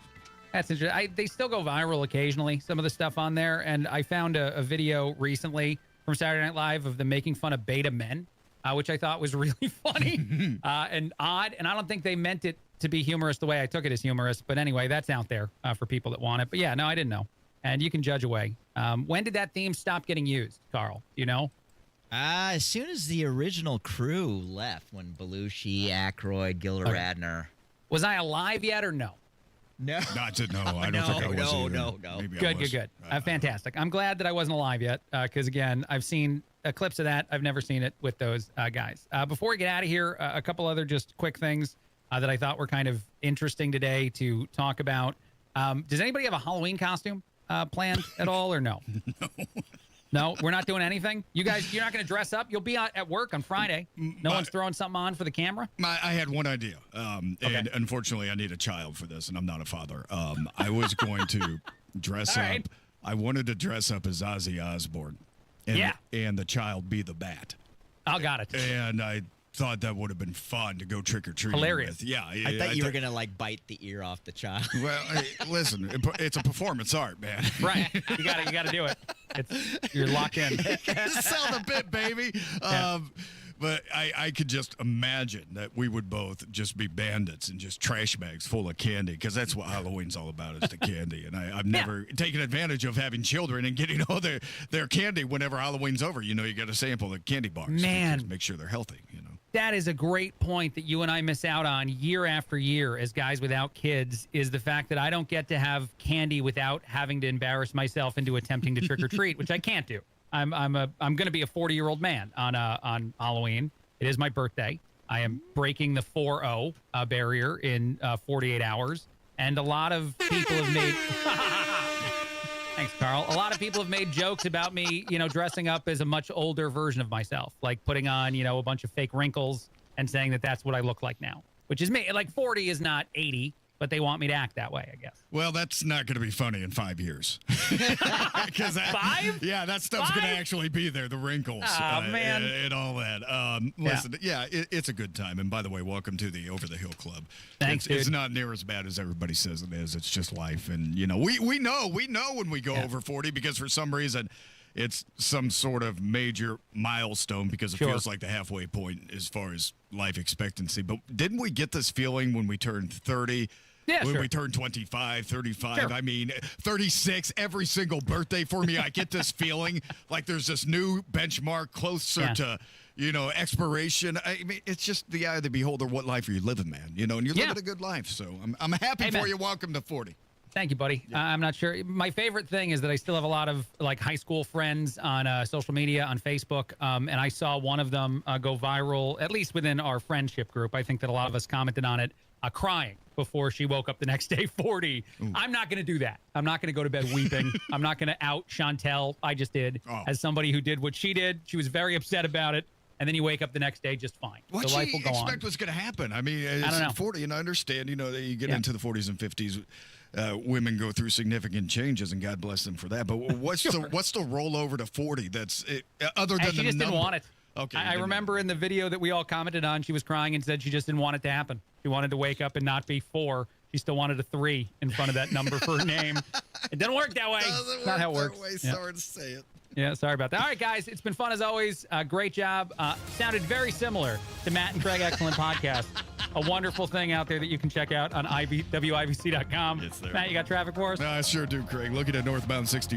That's interesting. They still go viral occasionally, some of the stuff on there. And I found a video recently from Saturday Night Live of them making fun of beta men, which I thought was really funny and odd. And I don't think they meant it to be humorous the way I took it as humorous. But anyway, that's out there for people that want it. But yeah, no, I didn't know. And you can judge away. When did that theme stop getting used, Carl? You know? As soon as the original crew left, when Belushi, Aykroyd, Gilda Radner. Was I alive yet or no? No. I don't think I was either. No. Maybe Good. Fantastic. I'm glad that I wasn't alive yet because, again, I've seen clips of that. I've never seen it with those guys. Before we get out of here, a couple other just quick things that I thought were kind of interesting today to talk about. Does anybody have a Halloween costume planned at all or no? No, we're not doing anything? You guys, you're not going to dress up? You'll be out at work on Friday. No one's throwing something on for the camera? I had one idea, and unfortunately I need a child for this, and I'm not a father. I was going to dress up. Right. I wanted to dress up as Ozzy Osbourne, and the child be the bat. Oh, got it. And I thought that would have been fun to go trick-or-treating Hilarious. with. Yeah. I thought you were going to, bite the ear off the child. Well, listen, it's a performance art, man. Right. You got to do it. You're locked in. Sell the bit, baby. Yeah. But I could just imagine that we would both just be bandits and just trash bags full of candy, because that's what Halloween's all about, is the candy. And I've never taken advantage of having children and getting all their candy whenever Halloween's over. You got to sample the candy bars. Man. Make sure they're healthy, That is a great point that you and I miss out on year after year as guys without kids, is the fact that I don't get to have candy without having to embarrass myself into attempting to trick or treat, which I can't do. I'm going to be a 40-year-old man on Halloween. It is my birthday. I am breaking the 4-0 barrier in 48 hours, and a lot of people have made. Thanks, Carl. A lot of people have made jokes about me, dressing up as a much older version of myself, like putting on, a bunch of fake wrinkles and saying that that's what I look like now, which is me. Like 40 is not 80, but they want me to act that way, I guess. Well, that's not going to be funny in 5 years. 5? Yeah, that stuff's going to actually be there, the wrinkles. Man. And all that. Listen, it's a good time. And by the way, welcome to the Over the Hill Club. Thanks, It's not near as bad as everybody says it is. It's just life. And, we know when we go over 40, because for some reason it's some sort of major milestone, because it feels like the halfway point as far as life expectancy. But didn't we get this feeling when we turned 30? Yeah, when we turn 25, 35, Sure. 36, every single birthday for me, I get this feeling like there's this new benchmark closer to, expiration. I mean, it's just the eye of the beholder. What life are you living, man? And you're living a good life. So I'm happy for you. Welcome to 40. Thank you, buddy. I'm not sure. My favorite thing is that I still have a lot of high school friends on social media, on Facebook, and I saw one of them go viral, at least within our friendship group. I think that a lot of us commented on it, crying before she woke up the next day 40. I'm not going to do that. I'm not going to go to bed weeping. I'm not going to out Chantel. I just did. As somebody who did what she did, she was very upset about it. And then you wake up the next day just fine. What so do life you will go expect on. was going to happen? I mean, I don't know. 40, and I understand, that you get into the 40s and 50s, women go through significant changes, and God bless them for that. But what's the rollover to 40 that's other than she just didn't want it. Okay. I remember in the video that we all commented on, she was crying and said she just didn't want it to happen. She wanted to wake up and not be 4. She still wanted a 3 in front of that number for her name. It didn't work that way. It's not how it works. Sorry to say it. Yeah, sorry about that. All right, guys, it's been fun as always. Great job. Sounded very similar to Matt and Craig Excellent Podcast. A wonderful thing out there that you can check out on WIBC.com. It's there. Matt, you got traffic for us? I sure do, Craig. Looking at northbound 65.